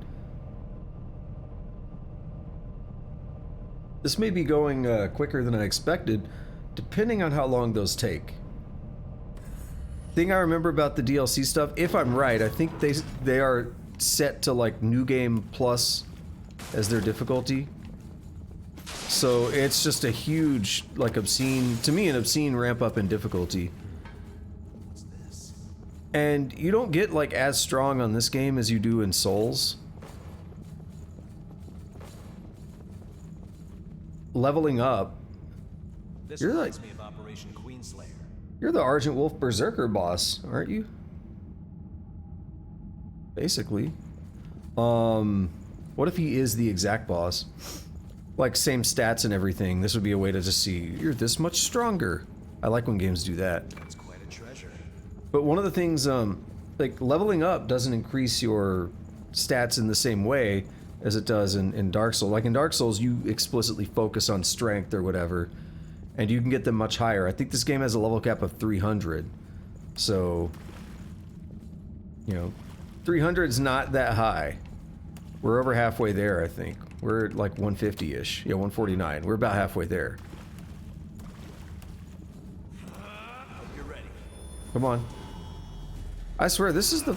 This may be going quicker than I expected, depending on how long those take. Thing I remember about the DLC stuff, if I'm right, I think they are set to like New Game Plus as their difficulty. So it's just a huge, like obscene, to me an obscene ramp up in difficulty. And you don't get like as strong on this game as you do in Souls. Leveling up. This You're like, reminds me of Operation Queenslayer. you're the Argent Wolf Berserker boss, aren't you? Basically. What if he is the exact boss? Like same stats and everything. This would be a way to just see, you're this much stronger. I like when games do that. That's quite a treasure. But one of the things, like leveling up doesn't increase your stats in the same way as it does in Dark Souls. Like in Dark Souls, you explicitly focus on strength or whatever, and you can get them much higher. I think this game has a level cap of 300. So, you know, 300 is not that high. We're over halfway there, I think. We're at like 150-ish. Yeah, 149. We're about halfway there. Hope you're ready. Come on. I swear, this is the...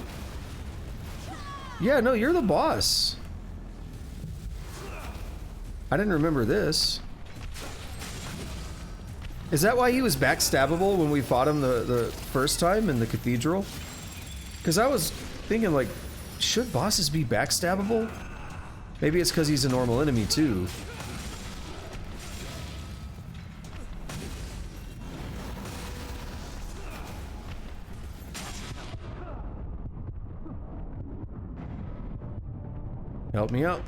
Yeah, no, you're the boss. I didn't remember this. Is that why he was backstabbable when we fought him the first time in the cathedral? Because I was thinking, like, should bosses be backstabbable? Maybe it's because he's a normal enemy, too. Help me out.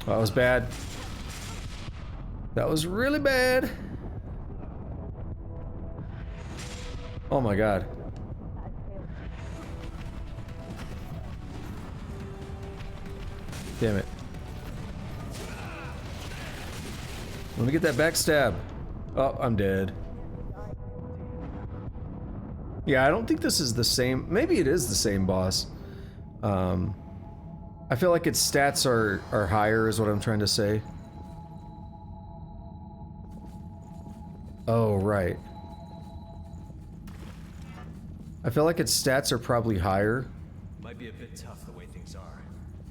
That was bad. That was really bad. Oh my god. Damn it. Let me get that backstab. Oh, I'm dead. Yeah, I don't think this is the same. Maybe it is the same boss. I feel like its stats are higher is what I'm trying to say. Oh, right. I feel like its stats are probably higher. Might be a bit tough the way things are.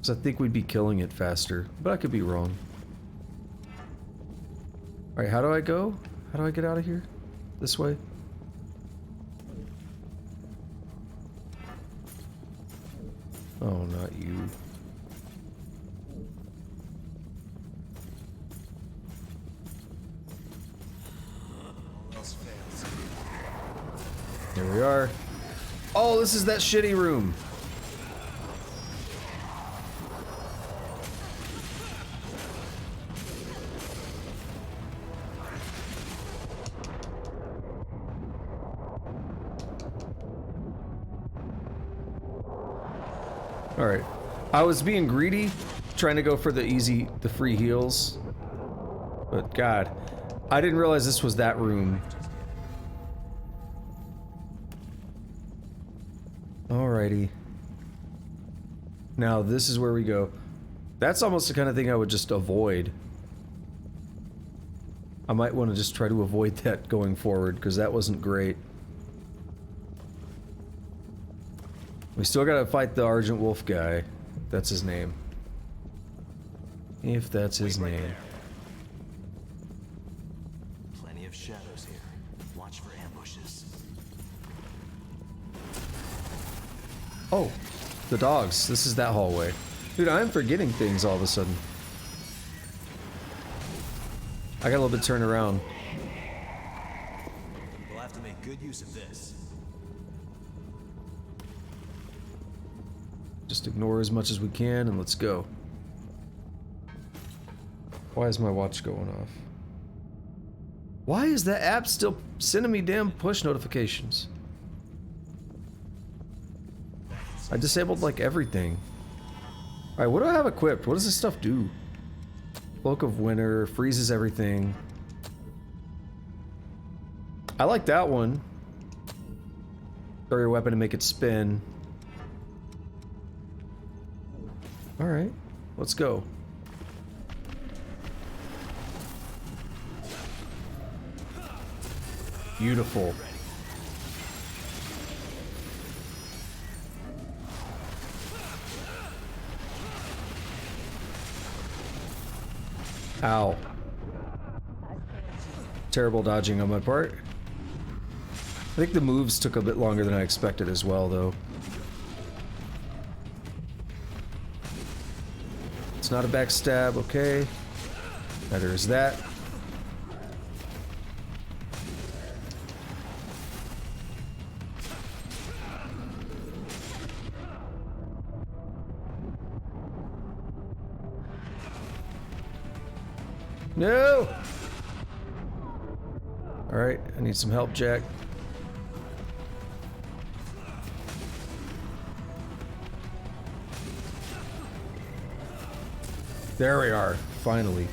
So I think we'd be killing it faster, but I could be wrong. Alright, how do I go? How do I get out of here? This way? Oh, not you. Here we are. Oh, this is that shitty room. Alright. I was being greedy, trying to go for the free heals. But God, I didn't realize this was that room. Alrighty. Now this is where we go. That's almost the kind of thing I would just avoid. I might want to just try to avoid that going forward, because that wasn't great. We still gotta fight the Argent Wolf guy. That's his name. If that's his name. Plenty of shadows here. Watch for ambushes. Oh, the dogs. This is that hallway. Dude, I'm forgetting things all of a sudden. I got a little bit turned around. We'll have to make good use of this. Just ignore as much as we can and let's go. Why is my watch going off? Why is that app still sending me damn push notifications? I disabled like everything. Alright, what do I have equipped? What does this stuff do? Cloak of Winter, freezes everything. I like that one. Throw your weapon to make it spin. Alright, let's go. Beautiful. Ow. Terrible dodging on my part. I think the moves took a bit longer than I expected as well, though. It's not a backstab, okay. Neither is that. No! Alright, I need some help, Jack. There we are, finally.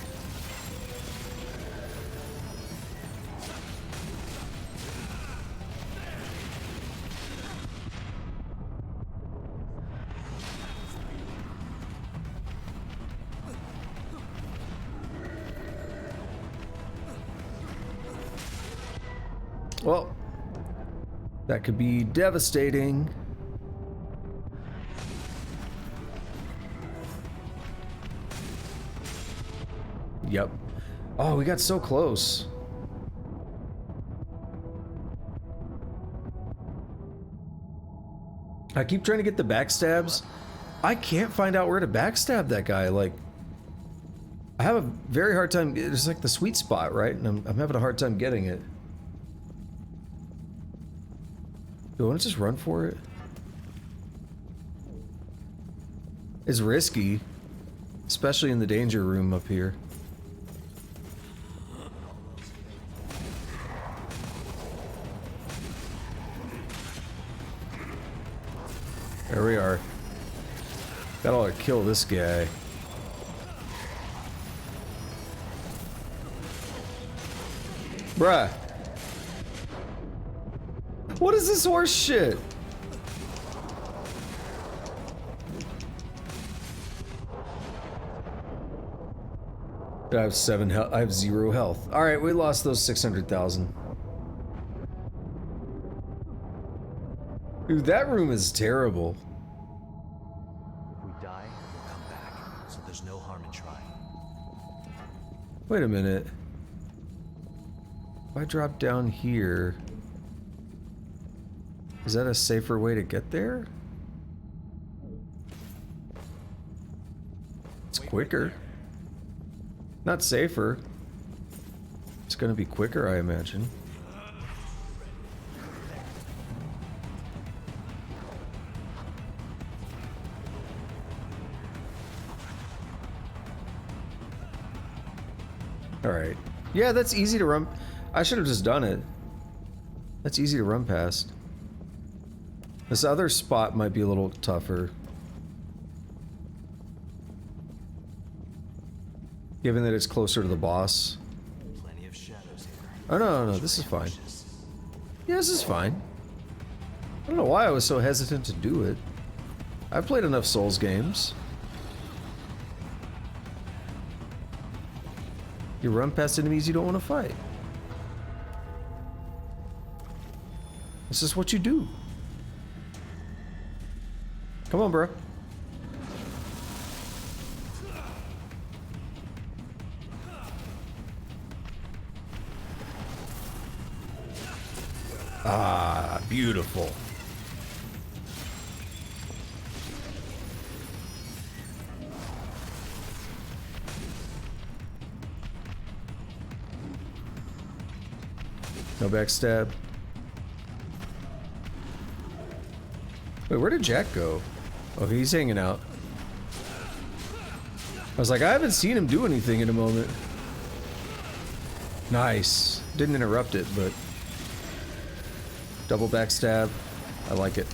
Well, that could be devastating. Yep. Oh, we got so close. I keep trying to get the backstabs. I can't find out where to backstab that guy. Like, I have a very hard time. It's like the sweet spot, right? And I'm having a hard time getting it. Do I want to just run for it? It's risky, especially in the danger room up here. There we are. Got all to kill this guy. Bruh. What is this horse shit? I have 7 health. I have 0 health. All right, we lost those 600,000. Dude, that room is terrible. If we die, we'll come back. So there's no harm in trying. Wait a minute. If I drop down here, is that a safer way to get there? It's quicker. Not safer. It's gonna be quicker, I imagine. Alright. Yeah, that's easy to run. I should have just done it. That's easy to run past. This other spot might be a little tougher. Given that it's closer to the boss. Plenty of shadows here. Oh no, this is fine. Yeah, this is fine. I don't know why I was so hesitant to do it. I've played enough Souls games. You run past enemies you don't want to fight. This is what you do. Come on, bro. Ah, beautiful. No backstab. Wait, where did Jack go? Oh, he's hanging out. I was like, I haven't seen him do anything in a moment. Nice. Didn't interrupt it, but... Double backstab. I like it.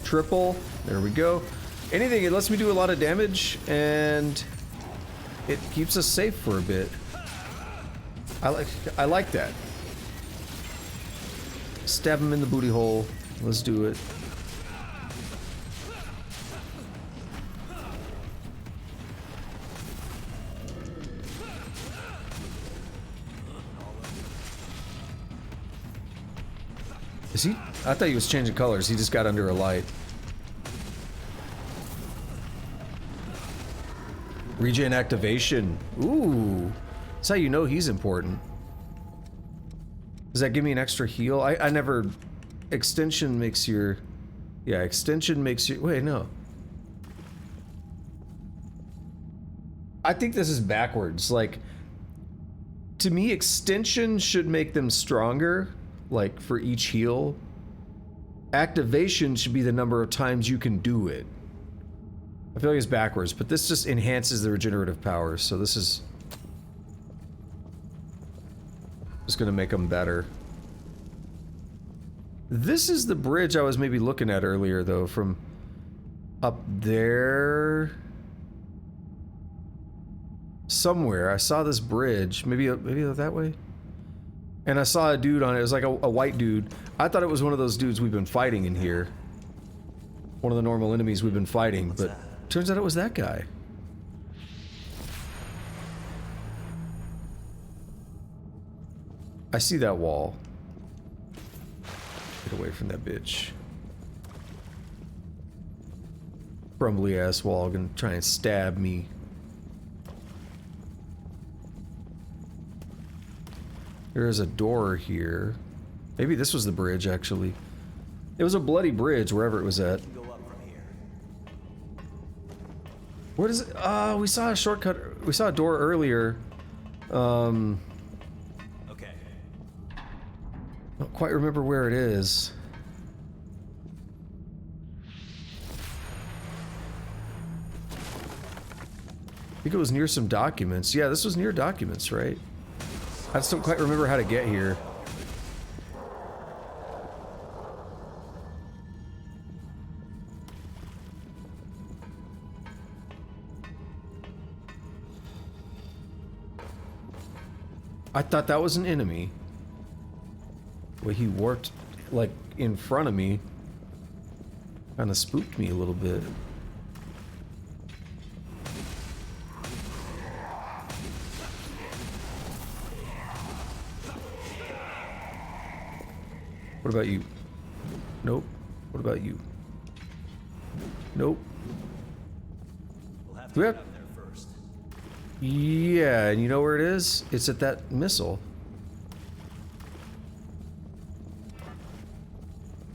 Triple. There we go. Anything, it lets me do a lot of damage, and... it keeps us safe for a bit. I like that. Stab him in the booty hole. Let's do it. Is he? I thought he was changing colors. He just got under a light. Regen activation. Ooh. That's how you know he's important. Does that give me an extra heal? I never... Extension makes your... Yeah, extension makes you... Wait, no. I think this is backwards. Like, to me, extension should make them stronger, like, for each heal. Activation should be the number of times you can do it. I feel like it's backwards, but this just enhances the regenerative powers, so this is... just gonna make them better. This is the bridge I was maybe looking at earlier, though, from up there... somewhere. I saw this bridge, maybe that way? And I saw a dude on it. It was like a white dude. I thought it was one of those dudes we've been fighting in here. One of the normal enemies we've been fighting, but turns out it was that guy. I see that wall. Get away from that bitch. Crumbly ass wall gonna try and stab me. There's a door here. Maybe this was the bridge, actually. It was a bloody bridge, wherever it was at. Where does it... we saw a shortcut. We saw a door earlier. Okay. Don't quite remember where it is. I think it was near some documents. Yeah, this was near documents, right? I just don't quite remember how to get here. I thought that was an enemy. The way he worked, like, in front of me. Kinda spooked me a little bit. What about you? Nope. What about you? Nope. We'll have Do to we get have... up there first. Yeah, and you know where it is? It's at that missile.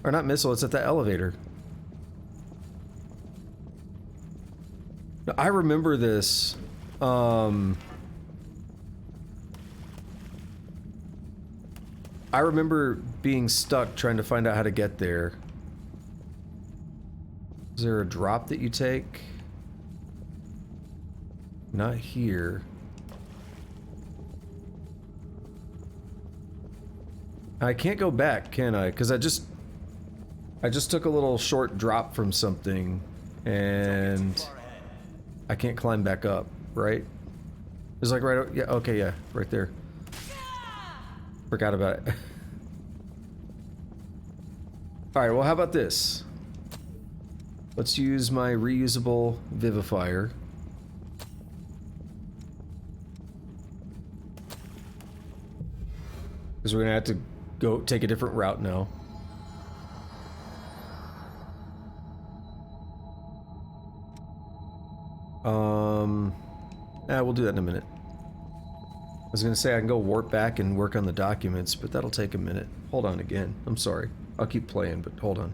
Or not missile, it's at that elevator. Now, I remember this. I remember being stuck trying to find out how to get there. Is there a drop that you take? Not here. I can't go back, can I? Because I just took a little short drop from something, and I can't climb back up, right? It's like right, yeah, okay, yeah, right there. Forgot about it. Alright, well, how about this? Let's use my reusable vivifier. Because we're gonna have to go take a different route now. We'll do that in a minute. I was gonna say I can go warp back and work on the documents, but that'll take a minute. Hold on again. I'm sorry. I'll keep playing, but hold on.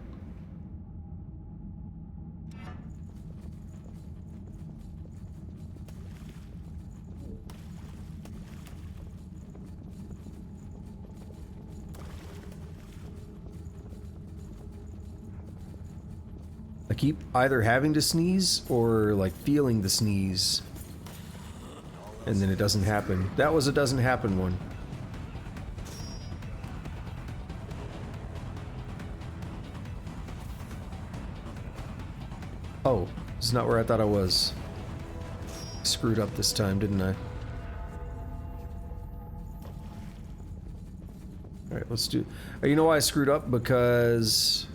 I keep either having to sneeze or like feeling the sneeze. And then it doesn't happen. That was a doesn't happen one. Oh, this is not where I thought I was. Screwed up this time, didn't I? Alright, let's do... You know why I screwed up? Because...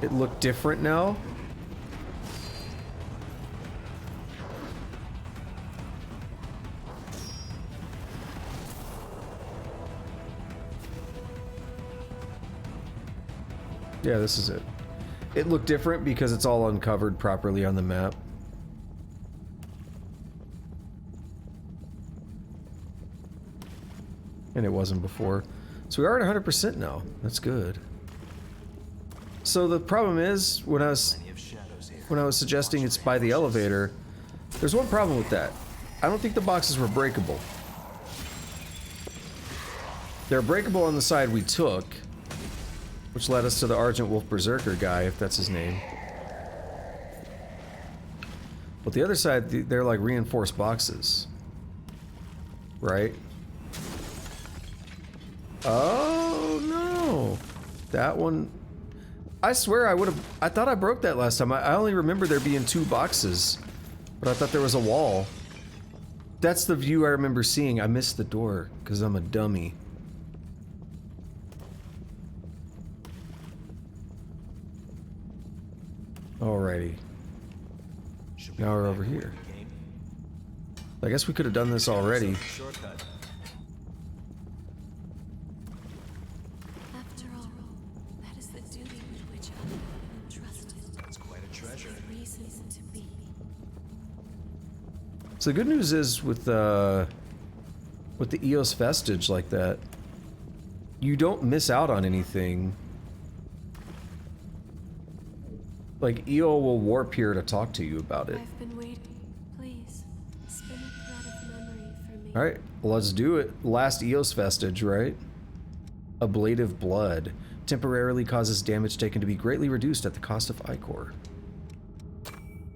it looked different now. Yeah, this is it. It looked different because it's all uncovered properly on the map. And it wasn't before. So we are at 100% now. That's good. So the problem is, when I was suggesting it's by the elevator, there's one problem with that. I don't think the boxes were breakable. They're breakable on the side we took, which led us to the Argent Wolf Berserker guy, if that's his name. But the other side, they're like reinforced boxes. Right? Oh, no. That one... I swear I thought I broke that last time. I only remember there being 2 boxes. But I thought there was a wall. That's the view I remember seeing. I missed the door, because I'm a dummy. Alrighty. Now we're over here. I guess we could have done this already. After all, that is the duty with which I have been entrusted. It's quite a treasure. Reason to be. So the good news is with the Eos vestige like that, you don't miss out on anything. Like, Eo will warp here to talk to you about it. I've been waiting. Please, spin a thread of memory for me. Alright, let's do it. Last Eos vestige, right? Ablative blood. Temporarily causes damage taken to be greatly reduced at the cost of Ichor.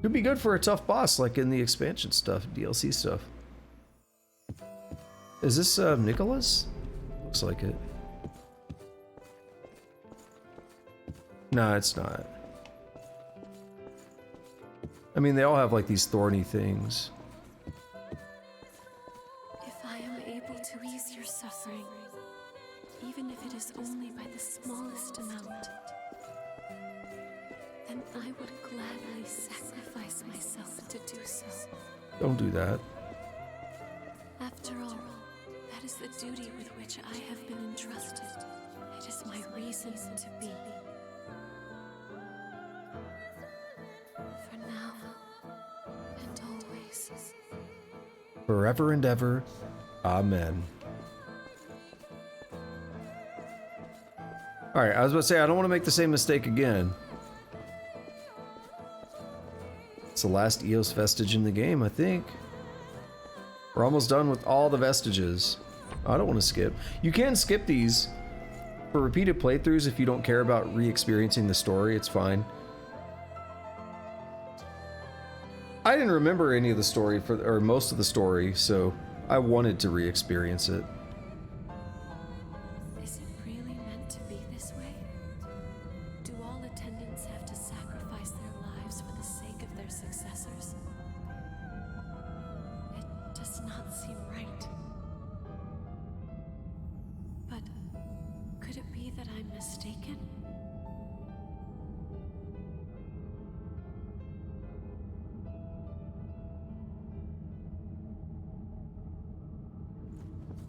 Could be good for a tough boss, like in the expansion stuff, DLC stuff. Is this, Nicholas? Looks like it. Nah, it's not. I mean, they all have like these thorny things. If I am able to ease your suffering, even if it is only by the smallest amount, then I would gladly sacrifice myself to do so. Don't do that. After all, that That is the duty with which I have been entrusted. It is my reason to be. For now and always. Forever and ever. Amen. Alright, I was about to say, I don't want to make the same mistake again. It's the last Eos vestige in the game, I think. We're almost done with all the vestiges. I don't want to skip. You can skip these for repeated playthroughs if you don't care about re-experiencing the story. It's fine. I didn't remember any of the story, or most of the story, so I wanted to re-experience it. Is it really meant to be this way? Do all attendants have to sacrifice their lives for the sake of their successors? It does not seem right. But could it be that I'm mistaken?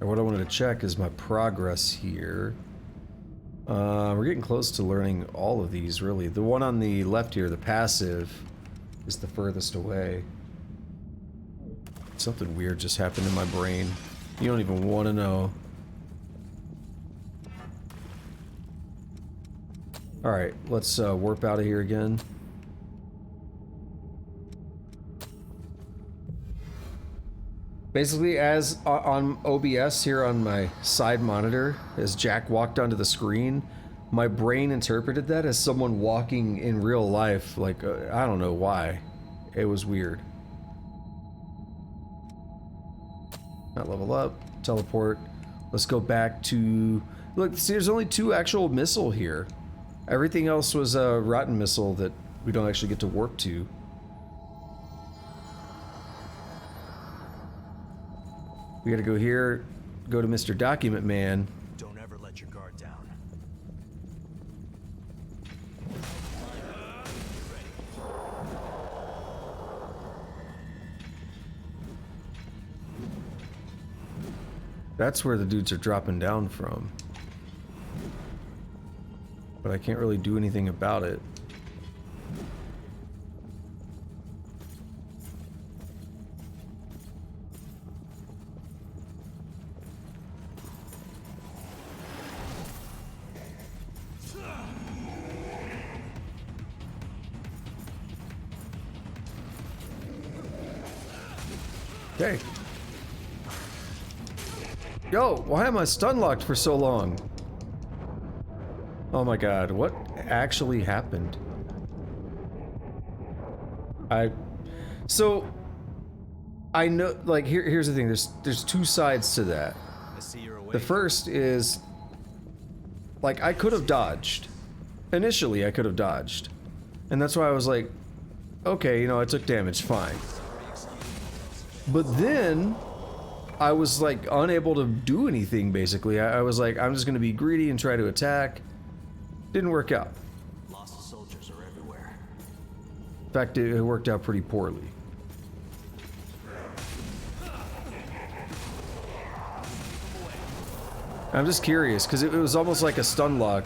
And what I wanted to check is my progress here. We're getting close to learning all of these, really. The one on the left here, the passive, is the furthest away. Something weird just happened in my brain. You don't even want to know. Alright, let's warp out of here again. Basically, as on OBS here on my side monitor, as Jack walked onto the screen, my brain interpreted that as someone walking in real life. Like, I don't know why. It was weird. Not level up, teleport. Let's go back to... Look, see, there's only 2 actual missile here. Everything else was a rotten missile that we don't actually get to warp to. We gotta go here, go to Mr. Document Man. Don't ever let your guard down. That's where the dudes are dropping down from. But I can't really do anything about it. Okay. Yo, why am I stun locked for so long? Oh my god, what actually happened? So I know, like, here's the thing, there's 2 sides to that. The first is, like, I could have dodged. Initially, I could have dodged. And that's why I was like, okay, you know, I took damage, fine. But then, I was like unable to do anything basically. I was like, I'm just gonna be greedy and try to attack. Didn't work out. Lost soldiers are everywhere. In fact, it worked out pretty poorly. I'm just curious, because it was almost like a stun lock.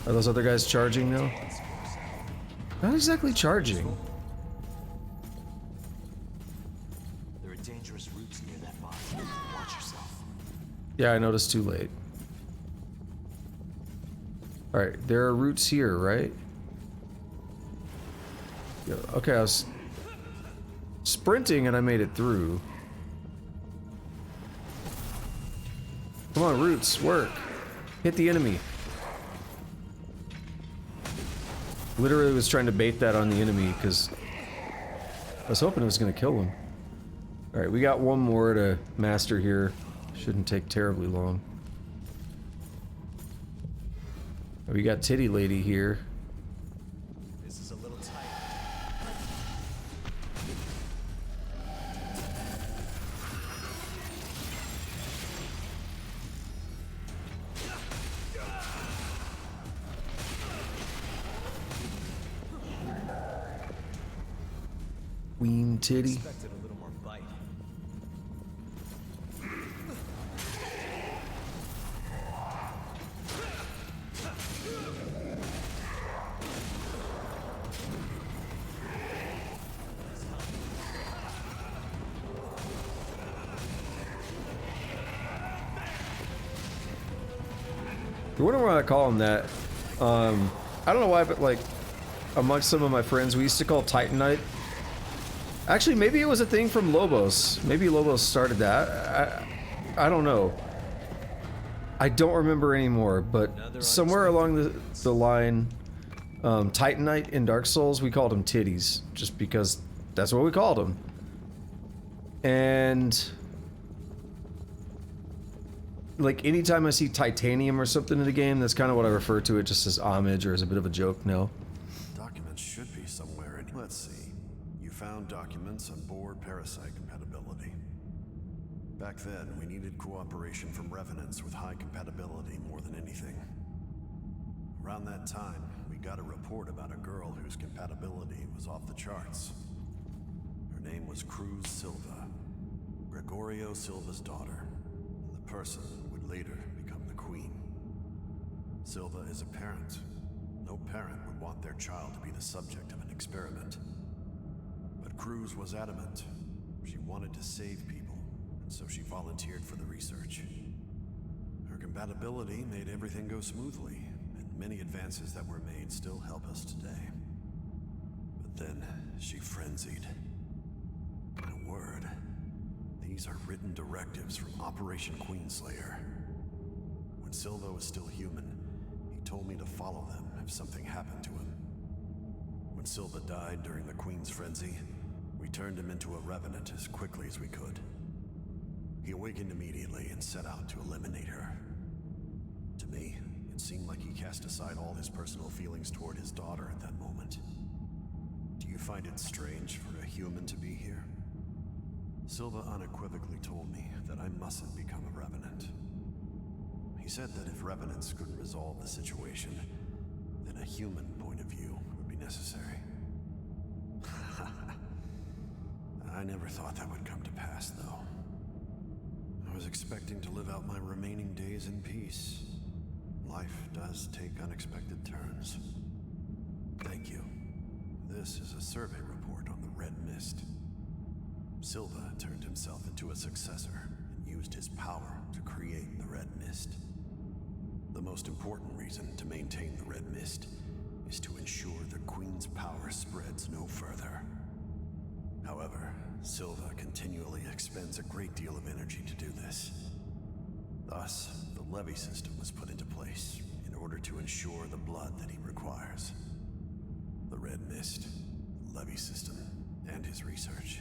Are those other guys charging now? Not exactly charging. There are dangerous roots near that box. Watch yourself. Yeah, I noticed too late. Alright, there are roots here, right? Yeah, okay, I was sprinting and I made it through. Come on, roots, work. Hit the enemy. Literally was trying to bait that on the enemy because I was hoping it was going to kill him. Alright, we got one more to master here. Shouldn't take terribly long. We got Titty Lady here. This is a little tight. Queen Titty. Expected a little more bite. You wonder why I call him that. I don't know why, but like, amongst some of my friends, we used to call Titanite. Actually, maybe it was a thing from Lobos. Maybe Lobos started that. I don't know. I don't remember anymore, but somewhere along the line, Titanite in Dark Souls, we called him Titties, just because that's what we called him. And like anytime I see titanium or something in the game, that's kind of what I refer to it, just as homage or as a bit of a joke. No. Documents should be somewhere in here. Let's see. You found documents on Boar parasite compatibility. Back then, we needed cooperation from revenants with high compatibility more than anything. Around that time, we got a report about a girl whose compatibility was off the charts. Her name was Cruz Silva, Gregorio Silva's daughter, and the person who would later become the queen. Silva is a parent. No parent would want their child to be the subject of an experiment. But Cruz was adamant. She wanted to save people, and so she volunteered for the research. Her compatibility made everything go smoothly, and many advances that were made still help us today. But then, she frenzied. In a word, these are written directives from Operation Queenslayer. When Silva was still human, he told me to follow them if something happened to him. When Silva died during the Queen's frenzy, we turned him into a revenant as quickly as we could. He awakened immediately and set out to eliminate her. To me, it seemed like he cast aside all his personal feelings toward his daughter at that moment. Do you find it strange for a human to be here? Silva unequivocally told me that I mustn't become a revenant. He said that if revenants couldn't resolve the situation, then a human point of view would be necessary. I never thought that would come to pass, though. I was expecting to live out my remaining days in peace. Life does take unexpected turns. Thank you. This is a survey report on the Red Mist. Silva turned himself into a successor and used his power to create the Red Mist. The most important reason to maintain the Red Mist is to ensure the Queen's power spreads no further. However, Silva continually expends a great deal of energy to do this. Thus, the levy system was put into place in order to ensure the blood that he requires. The Red Mist, the levy system, and his research.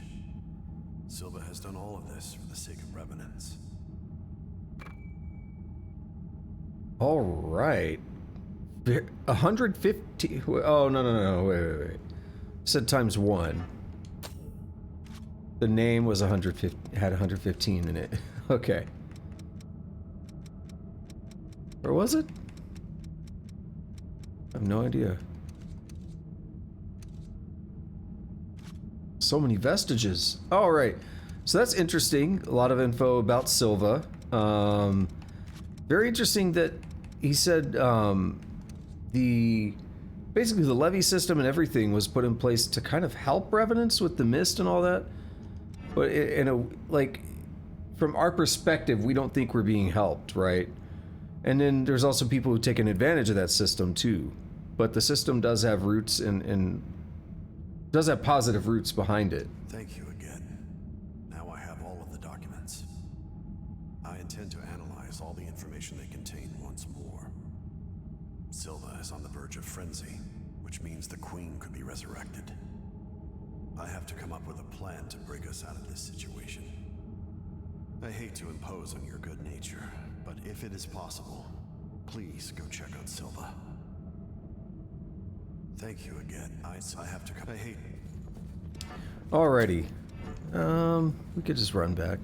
Silva has done all of this for the sake of revenants. All right. 150. Oh, no. Wait. Said times 1. The name was 150, had 115 in it. Okay. Or was it? I have no idea. So many vestiges. All right. So that's interesting. A lot of info about Silva. Very interesting that he said basically the levy system and everything was put in place to kind of help revenants with the mist and all that. But from our perspective, we don't think we're being helped, right? And then there's also people who take an advantage of that system too. But the system does have roots and does have positive roots behind it. Thank you again. Now I have all of the documents. I intend to analyze all the information they contain once more. Silva is on the verge of frenzy, which means the Queen could be resurrected. I have to come up with a plan to break us out of this situation. I hate to impose on your good nature, but if it is possible, please go check on Silva. Thank you again. I have to come. I hate. Alrighty. We could just run back.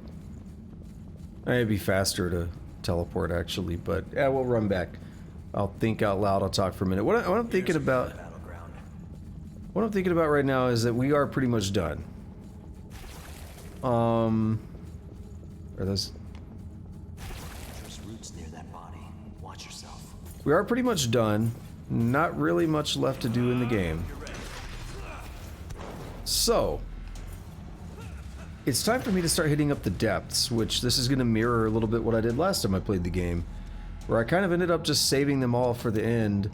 It'd be faster to teleport actually, but yeah, we'll run back. I'll think out loud. I'll talk for a minute. What I'm thinking about. What I'm thinking about right now is that we are pretty much done. Are those? There's roots near that body. Watch yourself. We are pretty much done. Not really much left to do in the game. So, it's time for me to start hitting up the depths, which this is going to mirror a little bit what I did last time I played the game. where I kind of ended up just saving them all for the end.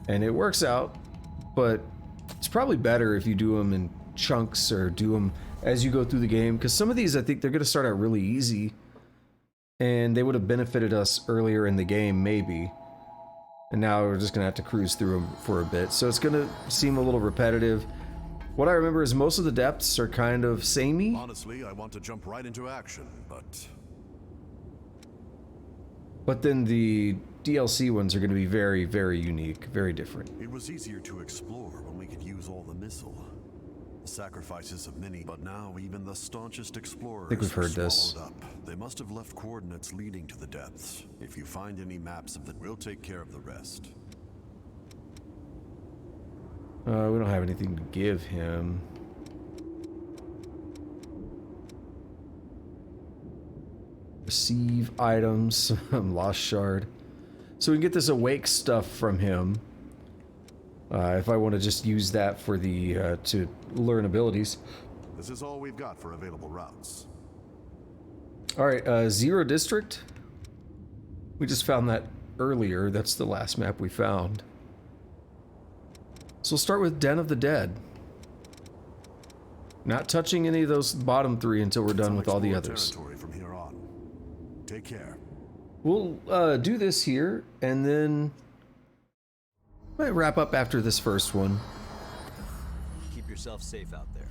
And it works out, but it's probably better if you do them in chunks or do them as you go through the game, because some of these I think they're going to start out really easy, and they would have benefited us earlier in the game maybe, and now we're just going to have to cruise through them for a bit, so it's going to seem a little repetitive. What I remember is most of the depths are kind of samey. Honestly, I want to jump right into action, but then the DLC ones are going to be very, very unique, very different. it was easier to explore when we could use all the missile. The sacrifices of many, but now even the staunchest explorers I think we've heard are this. swallowed up. They must have left coordinates leading to the depths. If you find any maps of the, we'll take care of the rest. We don't have anything to give him. Receive items, lost shard. So we can get this awake stuff from him. If I want to just use that for the, to learn abilities. This is all we've got for available routes. Alright, Zero District. We just found that earlier. That's the last map we found. So we'll start with Den of the Dead. Not touching any of those bottom three until we're done with all the others. Territory from here on. Take care. We'll do this here, and then might wrap up after this first one. Keep yourself safe out there.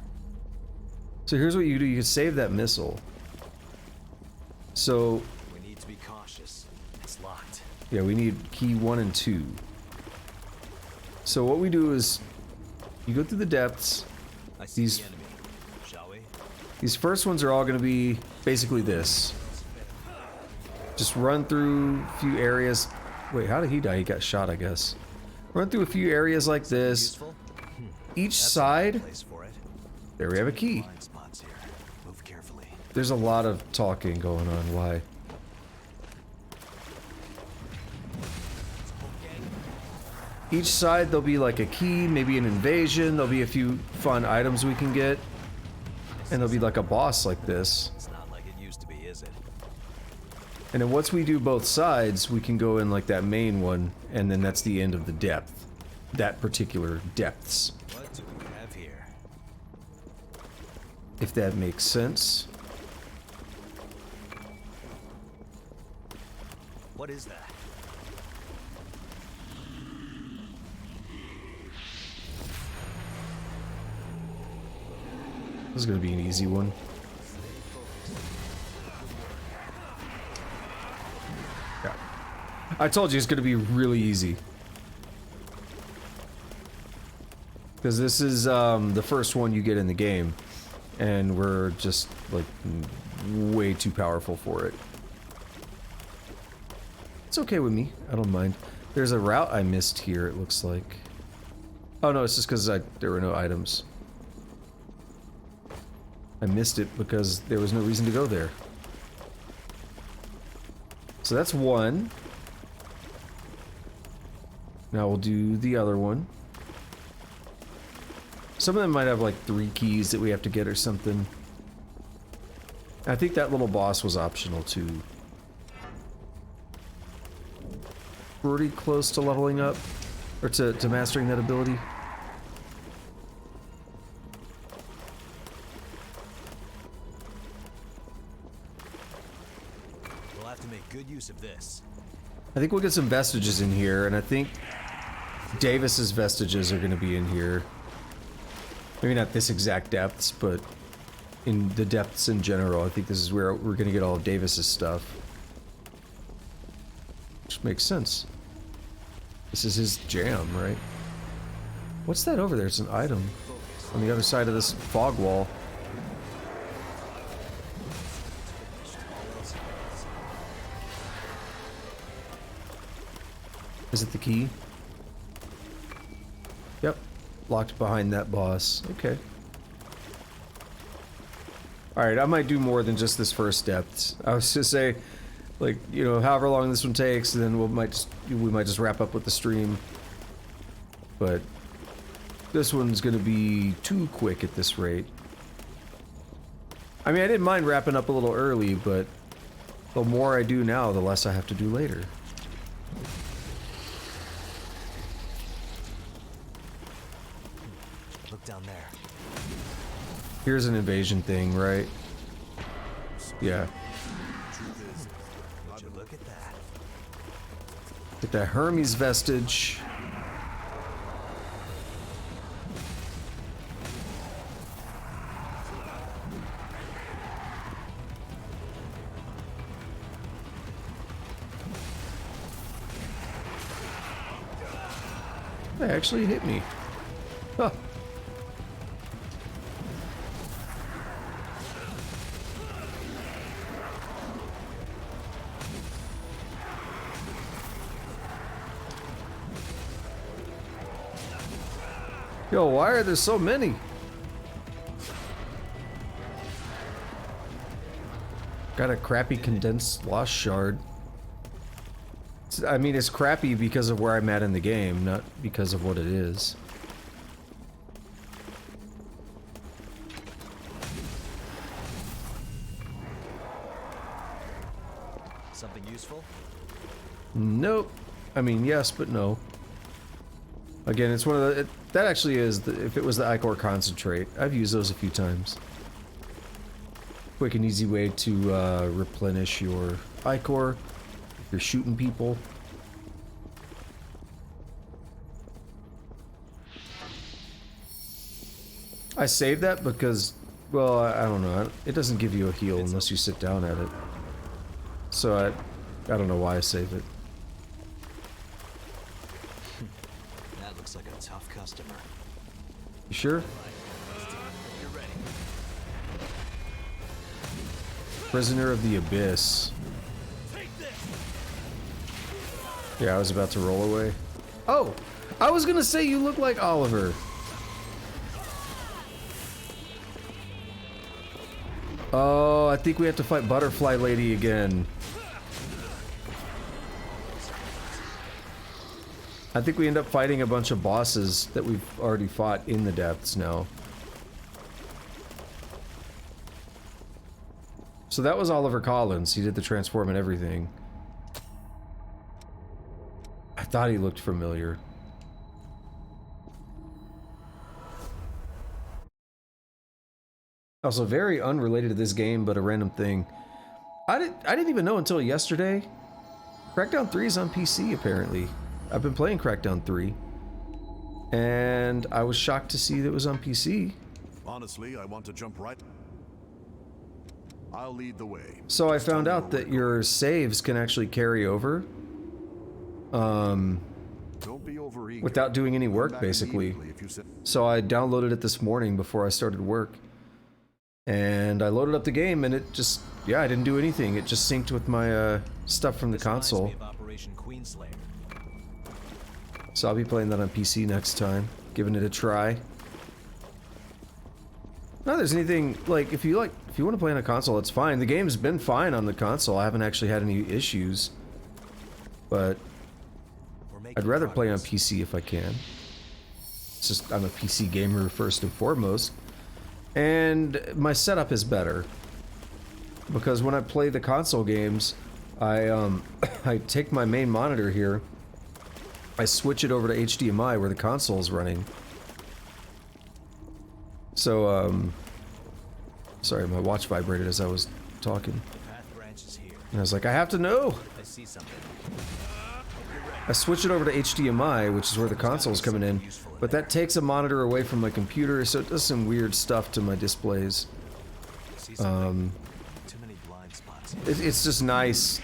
So here's what you do. You can save that missile. So We need to be cautious. It's locked. yeah, we need key 1 and 2. So what we do is you go through the depths. I see These the enemy. Shall we? These first ones are all going to be basically this. Just run through a few areas. Wait, how did he die? He got shot, I guess. Run through a few areas like this. Useful? Each That's side, a place for it. there we have a key. Blind spots here. Move carefully. There's a lot of talking going on. Why? Each side there'll be like a key, maybe an invasion. There'll be a few fun items we can get. And there'll be like a boss like this. It's not like it used to be, is it? And then once we do both sides, we can go in like that main one, and then that's the end of the depth. That particular depths. What do we have here? If that makes sense. What is that? This is gonna be an easy one. Yeah. I told you it's gonna be really easy. Because this is the first one you get in the game. And we're just, like, way too powerful for it. It's okay with me. I don't mind. There's a route I missed here, it looks like. Oh no, it's just because there were no items. I missed it because there was no reason to go there. So that's one. Now we'll do the other one. Some of them might have like 3 keys that we have to get or something. I think that little boss was optional too. Pretty close to leveling up, or to mastering that ability. We'll have to make good use of this. I think we'll get some vestiges in here, and I think Davis's vestiges are going to be in here. Maybe not this exact depths, but in the depths in general. I think this is where we're going to get all of Davis's stuff. Which makes sense. This is his jam, right? What's that over there? It's an item on the other side of this fog wall. Is it the key? Yep. Locked behind that boss. Okay. Alright, I might do more than just this first depth. I was just say, like, you know, however long this one takes, and then we might just wrap up with the stream. But this one's gonna be too quick at this rate. I mean, I didn't mind wrapping up a little early, but The more I do now, the less I have to do later. Look down there. Here's an invasion thing, right? Yeah. Would you look at that? Get that Hermes vestige. That actually hit me. Huh. Yo, why are there so many? Got a crappy condensed lost shard. I mean, it's crappy because of where I'm at in the game, not because of what it is. Something useful? Nope. I mean, yes, but no. Again, it's one of the... that actually is... if it was the Ichor concentrate, I've used those a few times. Quick and easy way to replenish your Ichor if you're shooting people. I saved that because, well, I don't know. It doesn't give you a heal unless you sit down at it. So I don't know why I saved it. That looks like a tough customer. You sure? Prisoner of the Abyss. Yeah, I was about to roll away. Oh! I was gonna say you look like Oliver. Oh, I think we have to fight Butterfly Lady again. I think we end up fighting a bunch of bosses that we've already fought in the depths now. So that was Oliver Collins. He did the transform and everything. I thought he looked familiar. Also, very unrelated to this game, but a random thing. I didn't even know until yesterday. Crackdown 3 is on PC, apparently. I've been playing Crackdown 3. And I was shocked to see that it was on PC. Honestly, I want to jump right. I'll lead the way. So I found out that your saves can actually carry over. Don't be overeager. Without doing any work, basically. So I downloaded it this morning before I started work. And I loaded up the game and it just, yeah, I didn't do anything. It just synced with my stuff from the console. So I'll be playing that on PC next time, giving it a try. Not there's anything, like, if you want to play on a console, it's fine. The game's been fine on the console. I haven't actually had any issues. But I'd rather play on PC if I can. It's just, I'm a PC gamer first and foremost. And my setup is better. Because when I play the console games, I take my main monitor here, I switch it over to HDMI where the console is running. So, sorry, my watch vibrated as I was talking. And I was like, I have to know! I switch it over to HDMI, which is where the console's coming in, but that takes a monitor away from my computer, so it does some weird stuff to my displays. It's just nice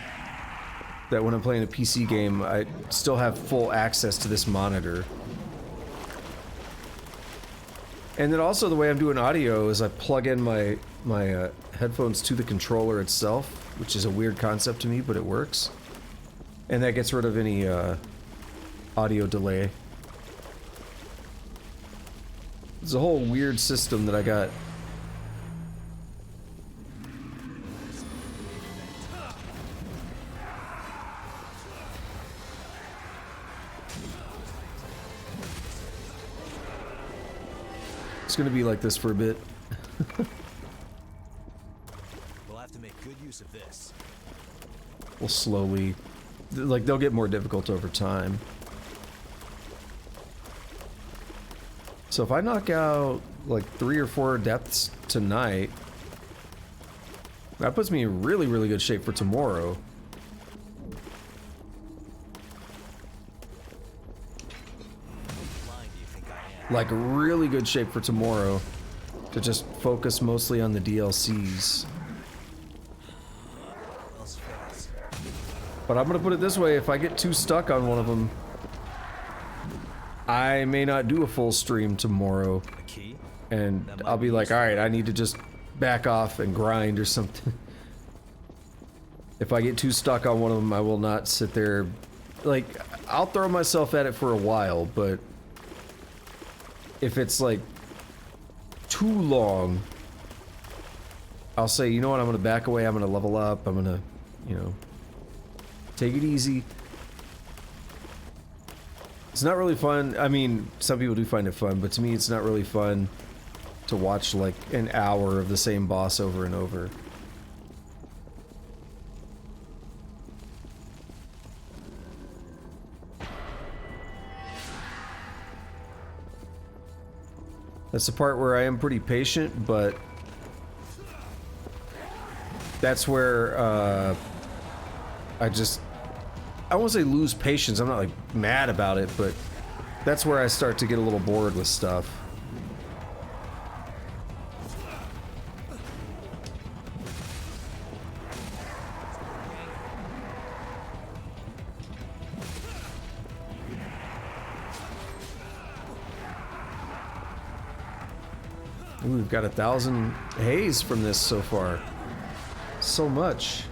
that when I'm playing a PC game, I still have full access to this monitor. And then also the way I'm doing audio is I plug in my headphones to the controller itself, which is a weird concept to me, but it works. And that gets rid of any audio delay. It's a whole weird system that I got. It's gonna be like this for a bit. We'll have to make good use of this. will slowly, like, they'll get more difficult over time. So if I knock out like 3 or 4 depths tonight, that puts me in really, really good shape for tomorrow. Like really good shape for tomorrow to just focus mostly on the DLCs. But I'm gonna put it this way, if I get too stuck on one of them, I may not do a full stream tomorrow. And I'll be like, alright, I need to just back off and grind or something. If I get too stuck on one of them, I will not sit there. Like, I'll throw myself at it for a while, but if it's like too long, I'll say, you know what, I'm gonna back away, I'm gonna level up, I'm gonna, you know, take it easy. It's not really fun. I mean, some people do find it fun, but to me it's not really fun to watch like an hour of the same boss over and over. That's the part where I am pretty patient, but that's where I won't say lose patience, I'm not like mad about it, but that's where I start to get a little bored with stuff. Ooh, we've got 1,000 haze from this so far. So much.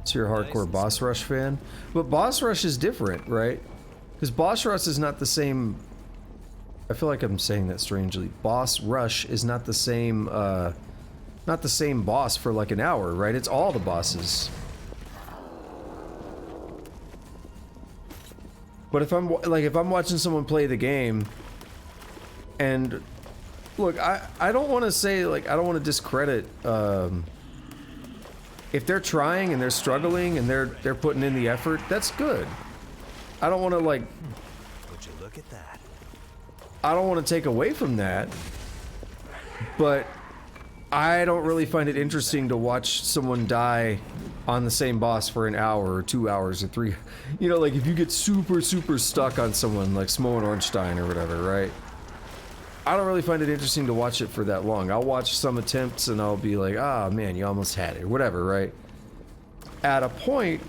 So you're a hardcore Boss Rush fan? But Boss Rush is different, right? Because Boss Rush is not the same... I feel like I'm saying that strangely. Boss Rush is not the same boss for like an hour, right? It's all the bosses. But if I'm watching someone play the game, and look, I don't want to say, like, I don't want to discredit if they're trying and they're struggling and they're putting in the effort, that's good. I don't want to, like, would you look at that? I don't want to take away from that, but I don't really find it interesting to watch someone die on the same boss for an hour or 2 hours or 3. You know, like if you get super stuck on someone like Smough and Ornstein or whatever, right? I don't really find it interesting to watch it for that long. I'll watch some attempts and I'll be like, ah, man, you almost had it, or whatever, right? At a point,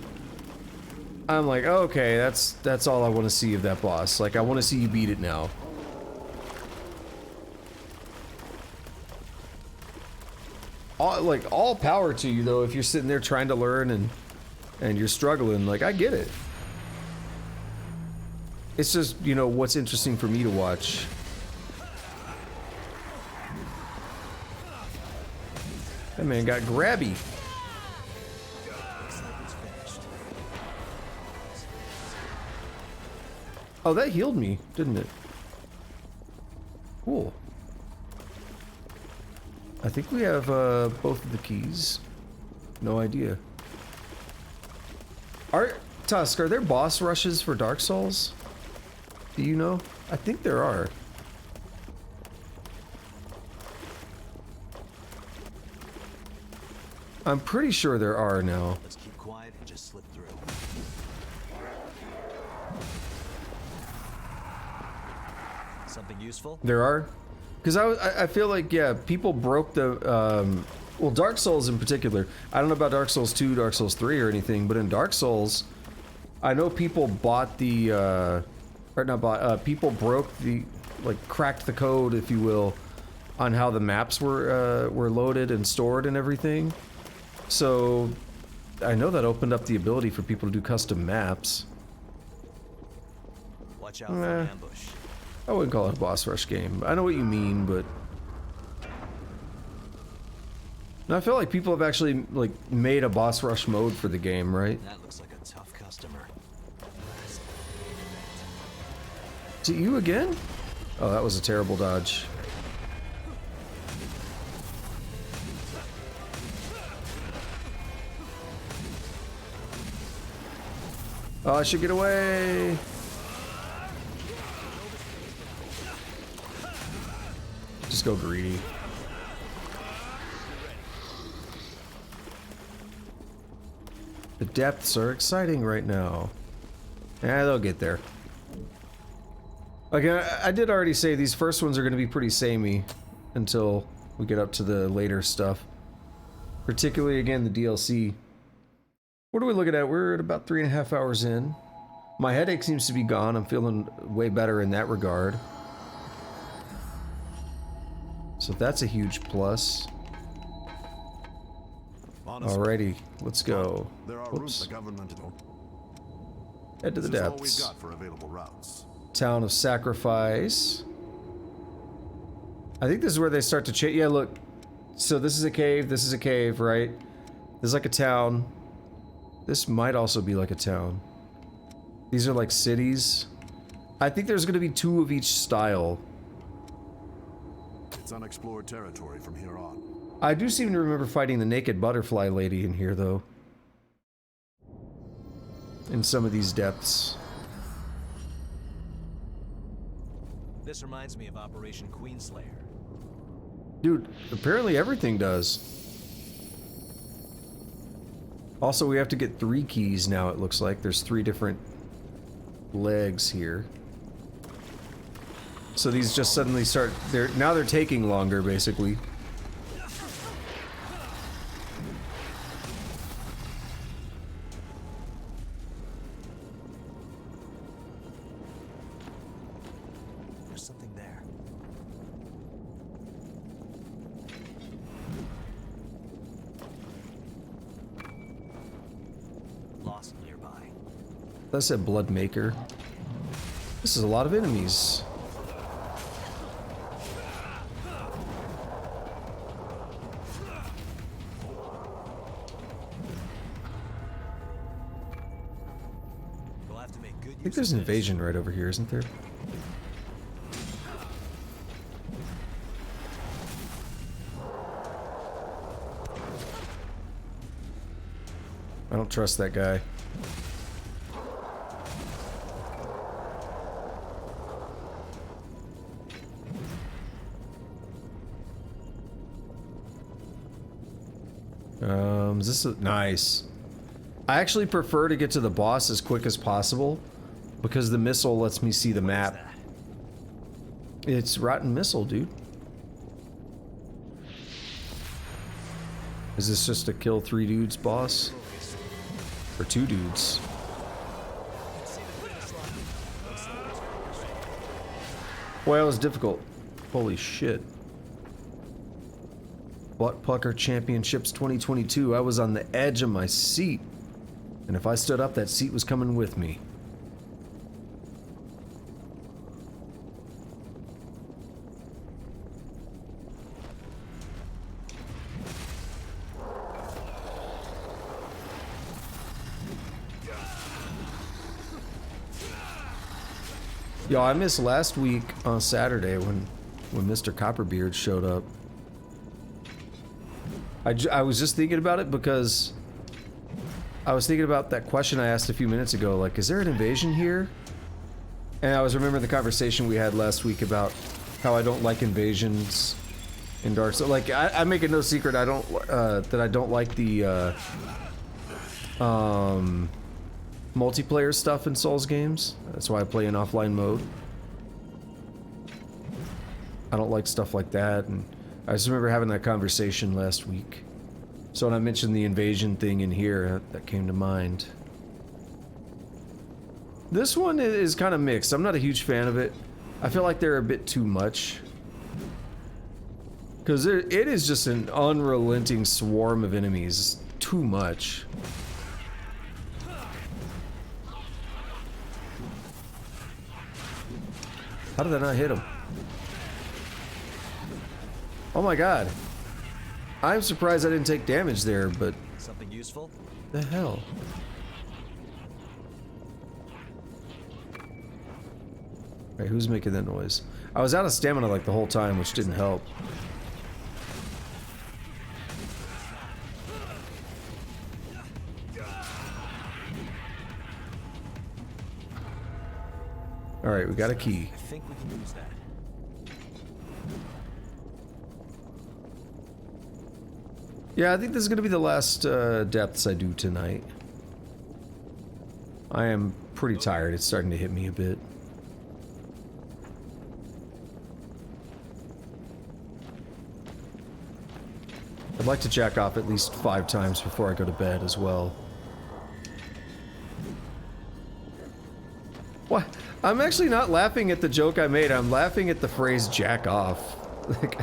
I'm like, okay, that's all I want to see of that boss. Like, I want to see you beat it now. All power to you, though, if you're sitting there trying to learn and you're struggling. Like, I get it. It's just, you know, what's interesting for me to watch. That man got grabby. Oh, that healed me, didn't it? Cool. I think we have both of the keys. No idea. Tusk, are there boss rushes for Dark Souls? Do you know? I think there are. I'm pretty sure there are now. Let's keep quiet and just slip through. Something useful? There are? Because I feel like, yeah, people broke the, well, Dark Souls in particular. I don't know about Dark Souls 2, Dark Souls 3 or anything, but in Dark Souls, I know people bought the, or not bought, people broke the, like, cracked the code, if you will, on how the maps were loaded and stored and everything. So, I know that opened up the ability for people to do custom maps. Watch out for an ambush. I wouldn't call it a boss rush game. I know what you mean, but... Now, I feel like people have actually, like, made a boss rush mode for the game, right? That looks like a tough customer. Is it you again? Oh, that was a terrible dodge. Oh, I should get away. Just go greedy. The depths are exciting right now. Yeah, they'll get there. Okay, I did already say these first ones are going to be pretty samey until we get up to the later stuff. Particularly, again, the DLC. What are we looking at? We're at about 3.5 hours in. My headache seems to be gone. I'm feeling way better in that regard. So that's a huge plus. Alrighty, let's go. There are routes the government don't. Head to the This is all depths. we've got for available routes. Town of Sacrifice. I think this is where they start to change. Yeah, look. So this is a cave, right? This is like a town. This might also be like a town. These are like cities. I think there's going to be 2 of each style. It's unexplored territory from here on. I do seem to remember fighting the naked butterfly lady in here, though. In some of these depths. This reminds me of Operation Queenslayer. Dude, apparently everything does. Also, we have to get 3 keys now, it looks like. There's 3 different legs here. So these just suddenly start... Now they're taking longer, basically. There's something there. Lost nearby. That said Bloodmaker. This is a lot of enemies. We'll have to make good I think there's an invasion right over here, isn't there? I don't trust that guy. Is this nice? I actually prefer to get to the boss as quick as possible because the missile lets me see the map. It's Rotten Missile, dude. Is this just a kill 3 dudes boss? Or 2 dudes? Boy, that was difficult. Holy shit. Butt Pucker Championships 2022. I was on the edge of my seat. And if I stood up, that seat was coming with me. Yo, I missed last week on Saturday when Mr. Copperbeard showed up. I was just thinking about it because I was thinking about that question I asked a few minutes ago, like, is there an invasion here? And I was remembering the conversation we had last week about how I don't like invasions in Dark Souls. Like, I make it no secret I don't that I don't like the multiplayer stuff in Souls games. That's why I play in offline mode. I don't like stuff like that, and I just remember having that conversation last week. So when I mentioned the invasion thing in here, that came to mind. This one is kind of mixed. I'm not a huge fan of it. I feel like they're a bit too much. Because it is just an unrelenting swarm of enemies. Too much. How did I not hit him? Oh my god. I'm surprised I didn't take damage there, but... Something useful? The hell? Right, who's making that noise? I was out of stamina like the whole time, which didn't help. Alright, we got a key. I think we can use that. Yeah, I think this is going to be the last depths I do tonight. I am pretty tired. It's starting to hit me a bit. I'd like to jack off at least 5 times before I go to bed as well. What? I'm actually not laughing at the joke I made. I'm laughing at the phrase jack off. Like,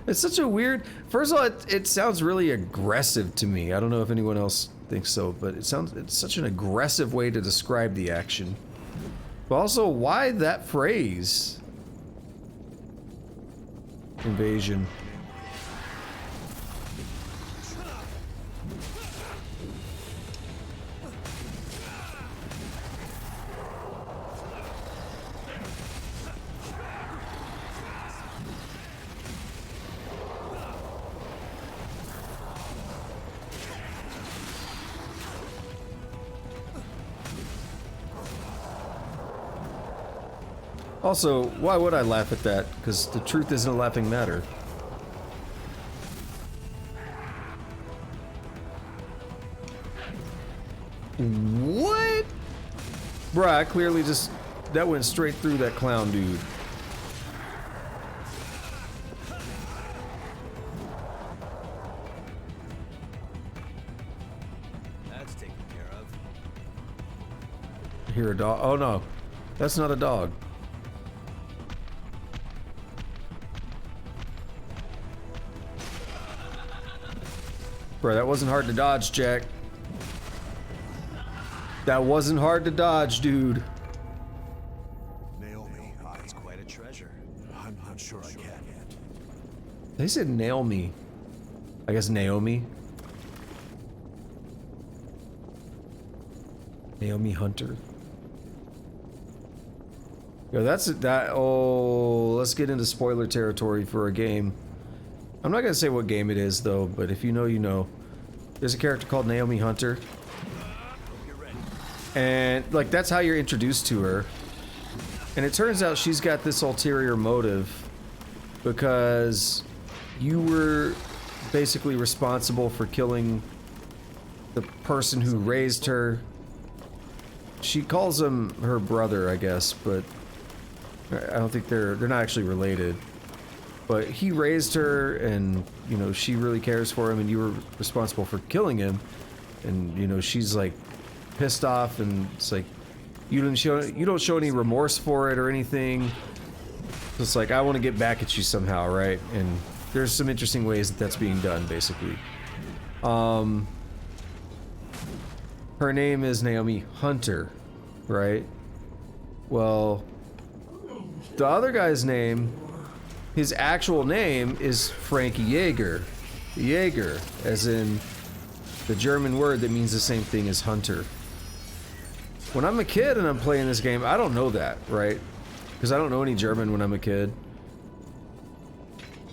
it's such a weird... First of all, it sounds really aggressive to me. I don't know if anyone else thinks so, but it's such an aggressive way to describe the action. But also, why that phrase? Invasion. Also, why would I laugh at that? Because the truth isn't a laughing matter. What? Bruh, I clearly just... That went straight through that clown dude. That's taken care of. I hear a dog. Oh no. That's not a dog. Bro, that wasn't hard to dodge, Jack. That wasn't hard to dodge, dude. Naomi, It's quite a treasure. I'm not sure I can yet. They said nail me. I guess Naomi. Naomi Hunter. Yo, that's that. Oh, let's get into spoiler territory for a game. I'm not gonna say what game it is though, but if you know, you know. There's a character called Naomi Hunter. And like that's how you're introduced to her. And it turns out she's got this ulterior motive because you were basically responsible for killing the person who raised her. She calls him her brother, I guess, but I don't think they're not actually related. But he raised her, and you know she really cares for him, and you were responsible for killing him. And you know she's like pissed off, and it's like you don't show any remorse for it or anything. So it's like I want to get back at you somehow, right? And there's some interesting ways that that's being done, basically. Her name is Naomi Hunter, right? Well, the other guy's name. His actual name is Frankie Jaeger. Jaeger, as in the German word that means the same thing as hunter. When I'm a kid and I'm playing this game, I don't know that, right? Because I don't know any German when I'm a kid.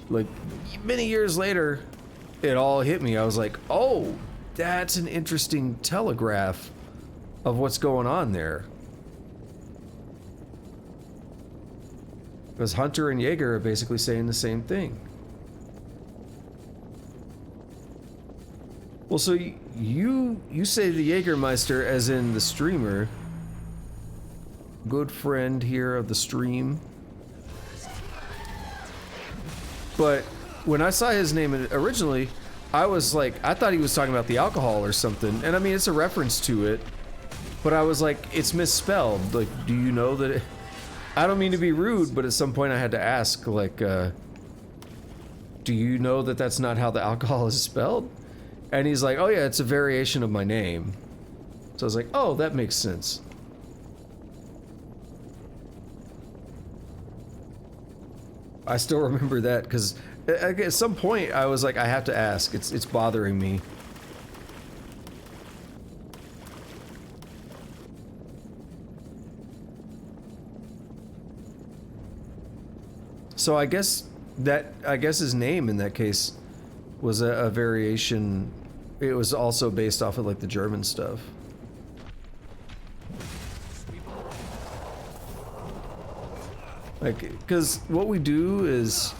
Like, many years later, it all hit me. I was like, oh, that's an interesting telegraph of what's going on there. Because Hunter and Jaeger are basically saying the same thing. Well, so you say the Jägermeister as in the streamer. Good friend here of the stream. But when I saw his name originally, I was like, I thought he was talking about the alcohol or something. And I mean, it's a reference to it. But I was like, it's misspelled. Like, do you know that it... I don't mean to be rude, but at some point I had to ask, like, do you know that that's not how the alcohol is spelled? And he's like, oh yeah, it's a variation of my name. So I was like, oh, that makes sense. I still remember that, because at some point I was like, I have to ask, it's bothering me. So I guess his name in that case was a variation. It was also based off of like the German stuff. Like, because what we do is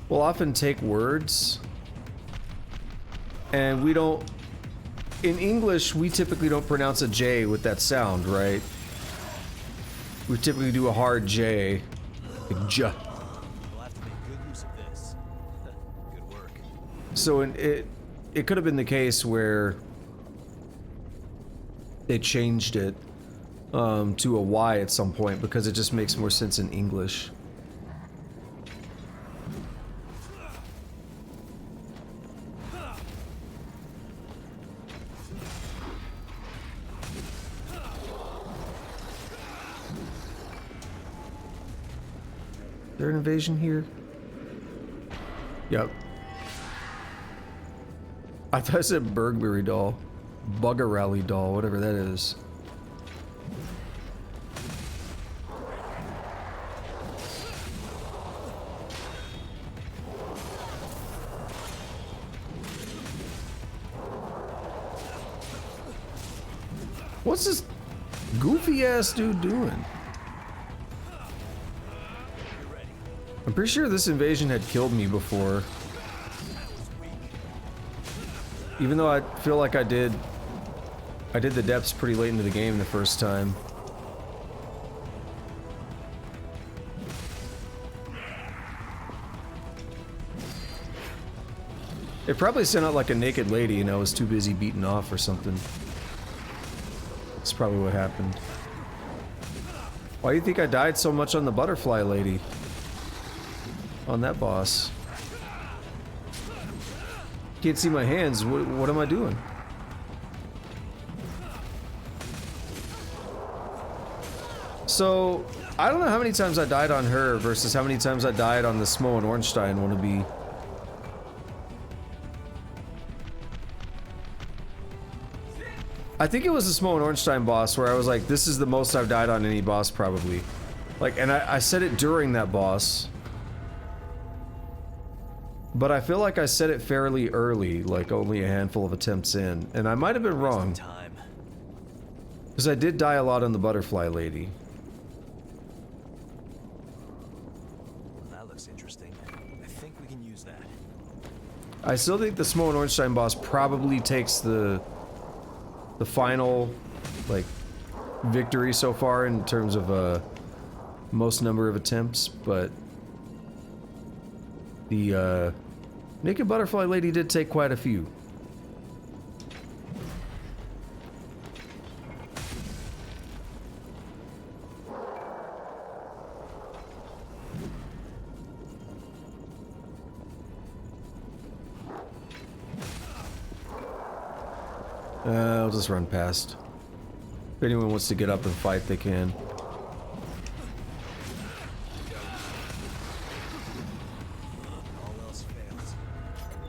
we'll often take words and we don't, in English, we typically don't pronounce a J with that sound, right? We typically do a hard J, like J. We'll have to make good use of this. Good work. So it could have been the case where they changed it to a Y at some point because it just makes more sense in English. Is there an invasion here? Yep. I thought I said Burberry doll. Bugger Rally doll, whatever that is. What's this goofy ass dude doing? I'm pretty sure this invasion had killed me before. Even though I feel like I did the depths pretty late into the game the first time. It probably sent out like a naked lady and I was too busy beating off or something. That's probably what happened. Why do you think I died so much on the butterfly lady? On that boss. Can't see my hands. What am I doing? So, I don't know how many times I died on her versus how many times I died on the Smo and Ornstein wannabe. I think it was the Smo and Ornstein boss where I was like, this is the most I've died on any boss probably. Like, and I said it during that boss. But I feel like I said it fairly early, like only a handful of attempts in. And I might have been wrong. Because I did die a lot on the butterfly lady. That looks interesting. I think we can use that. I still think the Smo and Ornstein boss probably takes the final, like, victory so far in terms of most number of attempts, but the naked butterfly lady did take quite a few. I'll just run past. If anyone wants to get up and fight, they can. All else fails.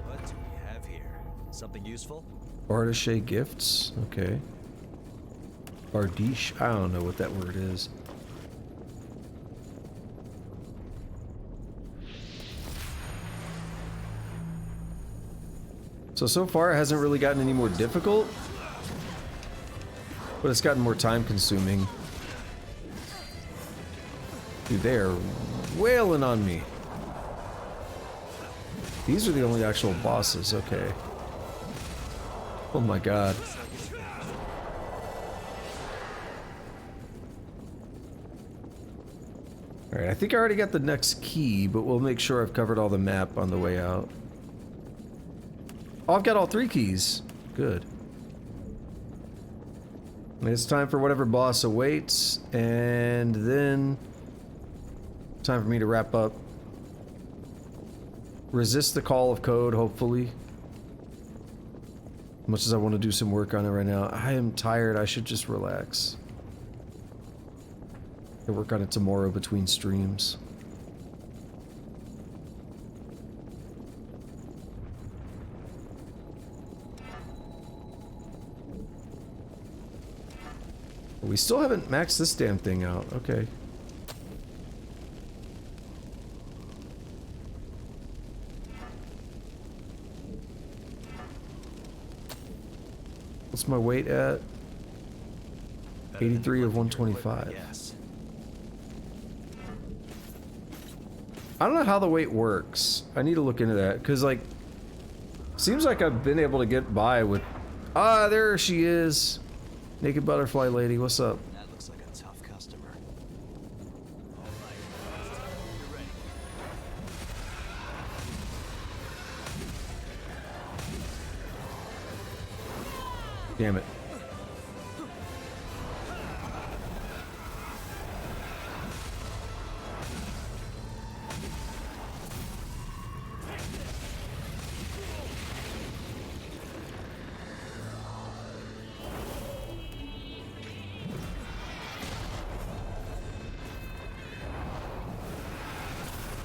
What do we have here? Something useful? Artiche gifts? Okay. Ardiche? I don't know what that word is. So far it hasn't really gotten any more difficult, but it's gotten more time consuming. Dude, they are wailing on me. These are the only actual bosses, okay. Oh my god. Alright, I think I already got the next key, but we'll make sure I've covered all the map on the way out. Oh, I've got all 3 keys. Good. It's time for whatever boss awaits, and then time for me to wrap up. Resist the call of code, hopefully. As much as I want to do some work on it right now. I am tired, I should just relax. I'll work on it tomorrow between streams. We still haven't maxed this damn thing out. Okay. What's my weight at? 83 of 125. Yes. I don't know how the weight works. I need to look into that, because, like, seems like I've been able to get by with... Ah, there she is. Naked Butterfly Lady, what's up? That looks like a tough customer. All right, you're ready. Damn it.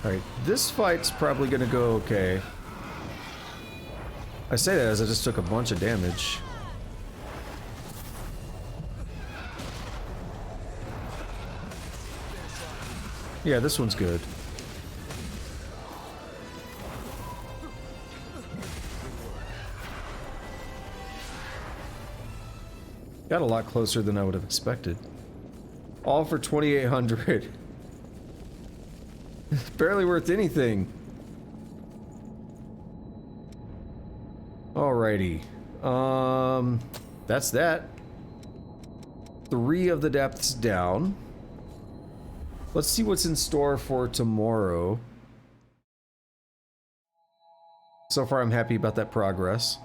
Alright, this fight's probably gonna go okay. I say that as I just took a bunch of damage. Yeah, this one's good. Got a lot closer than I would have expected. All for 2,800. It's barely worth anything. Alrighty. That's that. 3 of the depths down. Let's see what's in store for tomorrow. So far, I'm happy about that progress.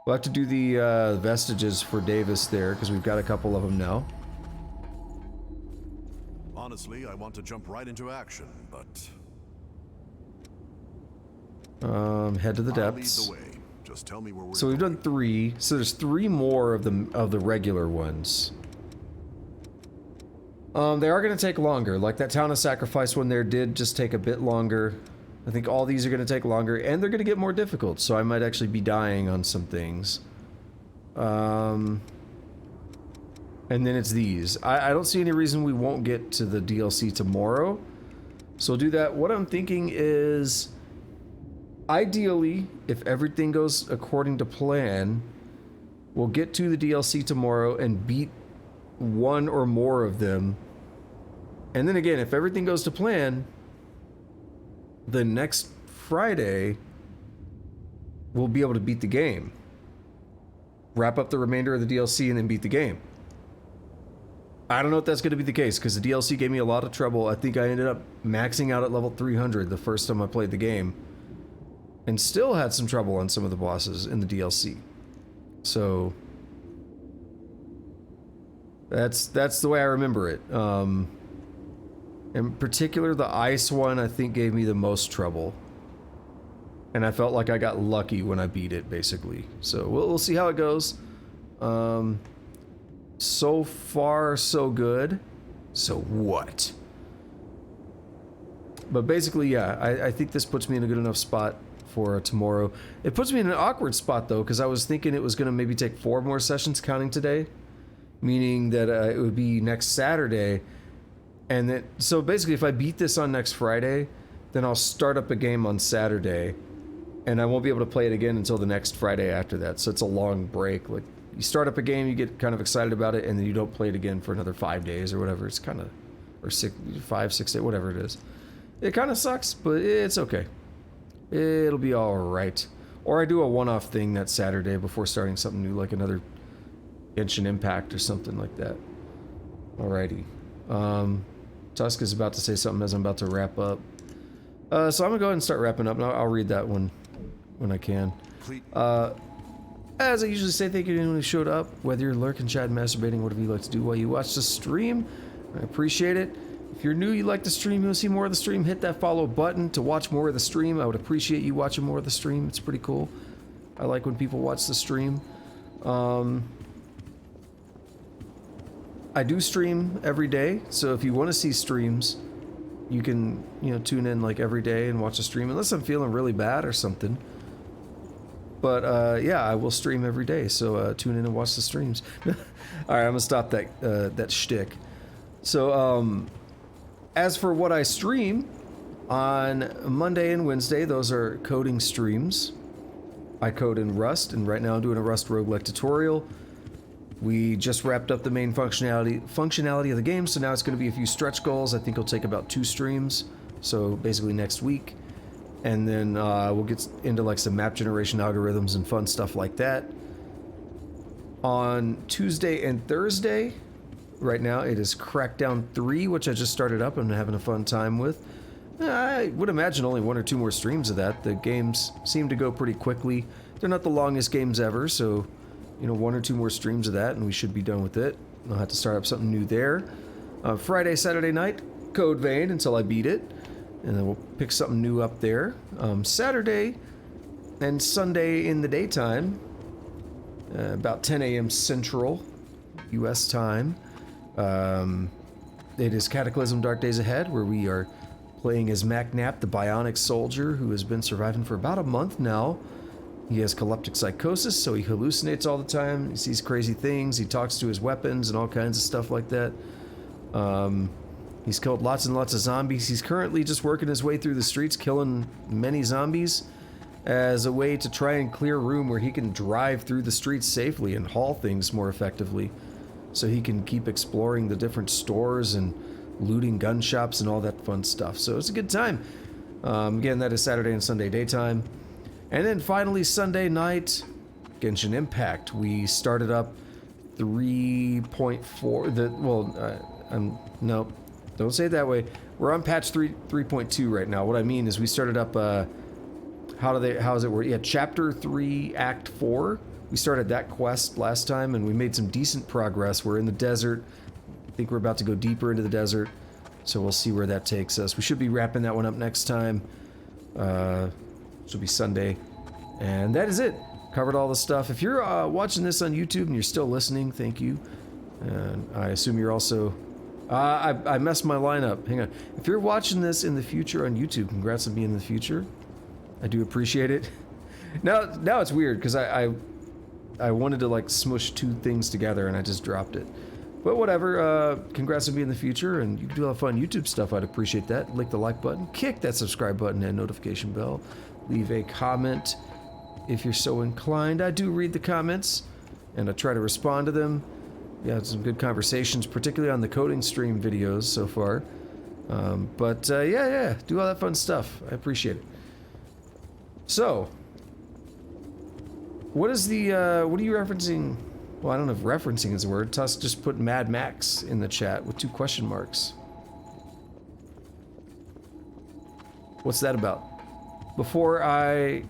We'll have to do the vestiges for Davis there, because we've got a couple of them now. Honestly, I want to jump right into action, but... Head to the I'll depths. lead the way. Just tell me where we're So we've going. done 3. So there's 3 more of the regular ones. They are going to take longer. Like that Town of Sacrifice one there did just take a bit longer. I think all these are going to take longer, and they're going to get more difficult, so I might actually be dying on some things. And then it's these. I don't see any reason we won't get to the DLC tomorrow. So we'll do that. What I'm thinking is, ideally, if everything goes according to plan, we'll get to the DLC tomorrow and beat 1 or more of them. And then again, if everything goes to plan, the next Friday, we'll be able to beat the game. Wrap up the remainder of the DLC and then beat the game. I don't know if that's going to be the case, because the DLC gave me a lot of trouble. I think I ended up maxing out at level 300 the first time I played the game. And still had some trouble on some of the bosses in the DLC. So... That's the way I remember it. In particular, the ice one, I think, gave me the most trouble. And I felt like I got lucky when I beat it, basically. So we'll see how it goes. So far, so good. So what? But basically, yeah, I think this puts me in a good enough spot for tomorrow. It puts me in an awkward spot, though, because I was thinking it was going to maybe take 4 more sessions counting today. Meaning that it would be next Saturday. And then, so basically, if I beat this on next Friday, then I'll start up a game on Saturday. And I won't be able to play it again until the next Friday after that. So it's a long break. Like, you start up a game, you get kind of excited about it, and then you don't play it again for another 5 days or whatever. It's kind of, or 5, 6 days, whatever it is. It kind of sucks, but it's okay. It'll be alright. Or I do a one-off thing that Saturday before starting something new, like another Genshin Impact or something like that. Alrighty. Tusk is about to say something as I'm about to wrap up. So I'm gonna go ahead and start wrapping up, and I'll read that one when I can. As I usually say, thank you to anyone who showed up, whether you're lurking, chatting, masturbating, whatever you like to do while you watch the stream. I appreciate it. If you're new, you like the stream, you want to see more of the stream, hit that follow button to watch more of the stream. I would appreciate you watching more of the stream. It's pretty cool. I like when people watch the stream. I do stream every day, so if you want to see streams, you can, tune in like every day and watch a stream, unless I'm feeling really bad or something. But yeah, I will stream every day, so tune in and watch the streams. All right, I'm gonna stop that shtick. So as for what I stream on Monday and Wednesday, those are coding streams. I code in Rust, and right now I'm doing a Rust roguelike tutorial. We just wrapped up the main functionality of the game, so now it's going to be a few stretch goals. I think it'll take about 2 streams so basically next week. And then we'll get into like some map generation algorithms and fun stuff like that. On Tuesday and Thursday, right now it is Crackdown 3, which I just started up and having a fun time with. I would imagine only 1 or 2 more streams of that. The games seem to go pretty quickly. They're not the longest games ever, so, you know, 1 or 2 more streams of that and we should be done with it. I'll have to start up something new there. Friday, Saturday night, Code Vein until I beat it. And then we'll pick something new up there. Saturday and Sunday in the daytime, about 10 a.m. Central U.S. time. It is Cataclysm Dark Days Ahead, where we are playing as Mac Knapp, the bionic soldier who has been surviving for about a month now. He has Calyptic Psychosis, so he hallucinates all the time. He sees crazy things. He talks to his weapons and all kinds of stuff like that. He's killed lots and lots of zombies. He's currently just working his way through the streets, killing many zombies as a way to try and clear room where he can drive through the streets safely and haul things more effectively. So he can keep exploring the different stores and looting gun shops and all that fun stuff. So it's a good time. Again, that is Saturday and Sunday daytime. And then finally Sunday night, Genshin Impact. We started up 3.4. No, don't say it that way. We're on patch 3.2 right now. What I mean is we started up, how does it work? Yeah, Chapter 3, Act 4. We started that quest last time and we made some decent progress. We're in the desert. I think we're about to go deeper into the desert. So we'll see where that takes us. We should be wrapping that one up next time. This will be Sunday. And that is it. Covered all the stuff. If you're watching this on YouTube and you're still listening, thank you. And I assume you're also... I messed my lineup. Hang on. If you're watching this in the future on YouTube, congrats on being in the future. I do appreciate it. Now it's weird because I wanted to like smush 2 things together and I just dropped it. But whatever, congrats on being in the future, and you can do a lot of fun YouTube stuff. I'd appreciate that. Click the like button, kick that subscribe button and notification bell. Leave a comment if you're so inclined. I do read the comments and I try to respond to them. We had some good conversations, particularly on the coding stream videos so far. Yeah, do all that fun stuff. I appreciate it. So, what is the, what are you referencing? Well, I don't know if referencing is a word. Tusk just put Mad Max in the chat with 2 question marks. What's that about? Before I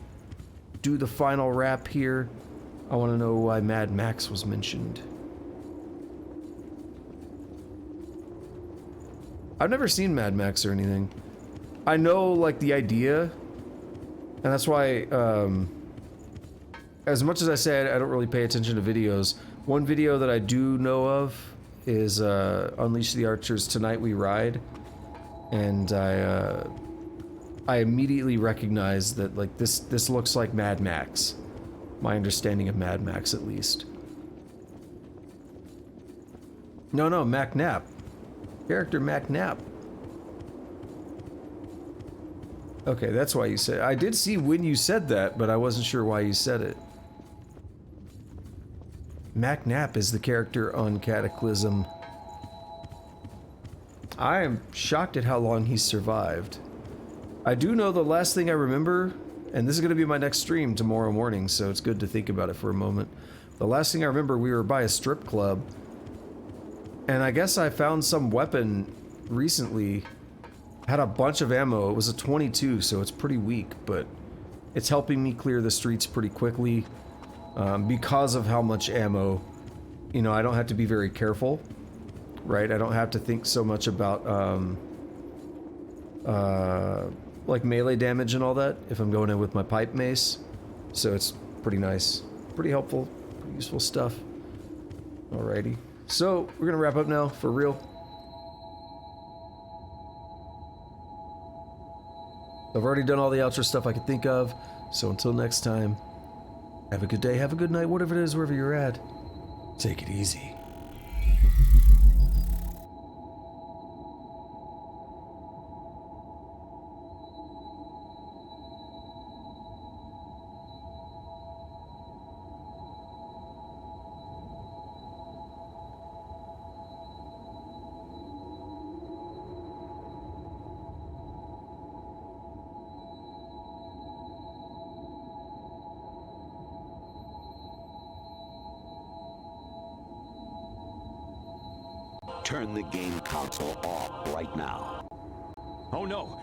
do the final wrap here, I want to know why Mad Max was mentioned. I've never seen Mad Max or anything. I know, like, the idea, and that's why, as much as I said I don't really pay attention to videos, one video that I do know of is Unleash the Archers Tonight We Ride, and I immediately recognized that like this looks like Mad Max. My understanding of Mad Max, at least. No, Mac Knapp. Character Mac Knapp. Okay, that's why you said. I did see when you said that, but I wasn't sure why you said it. Mac Knapp is the character on Cataclysm. I am shocked at how long he's survived. I do know the last thing I remember, and this is going to be my next stream tomorrow morning, so it's good to think about it for a moment. The last thing I remember, we were by a strip club, and I guess I found some weapon recently. Had a bunch of ammo. It was a 22, so it's pretty weak, but it's helping me clear the streets pretty quickly. Because of how much ammo, you know, I don't have to be very careful, right? I don't have to think so much about, like melee damage and all that if I'm going in with my pipe mace. So it's pretty nice, pretty helpful, pretty useful stuff. Alrighty. So we're gonna wrap up now, for real. I've already done all the outro stuff I could think of, so until next time, have a good day, have a good night, whatever it is, wherever you're at. Take it easy. Turn the game console off right now. Oh no!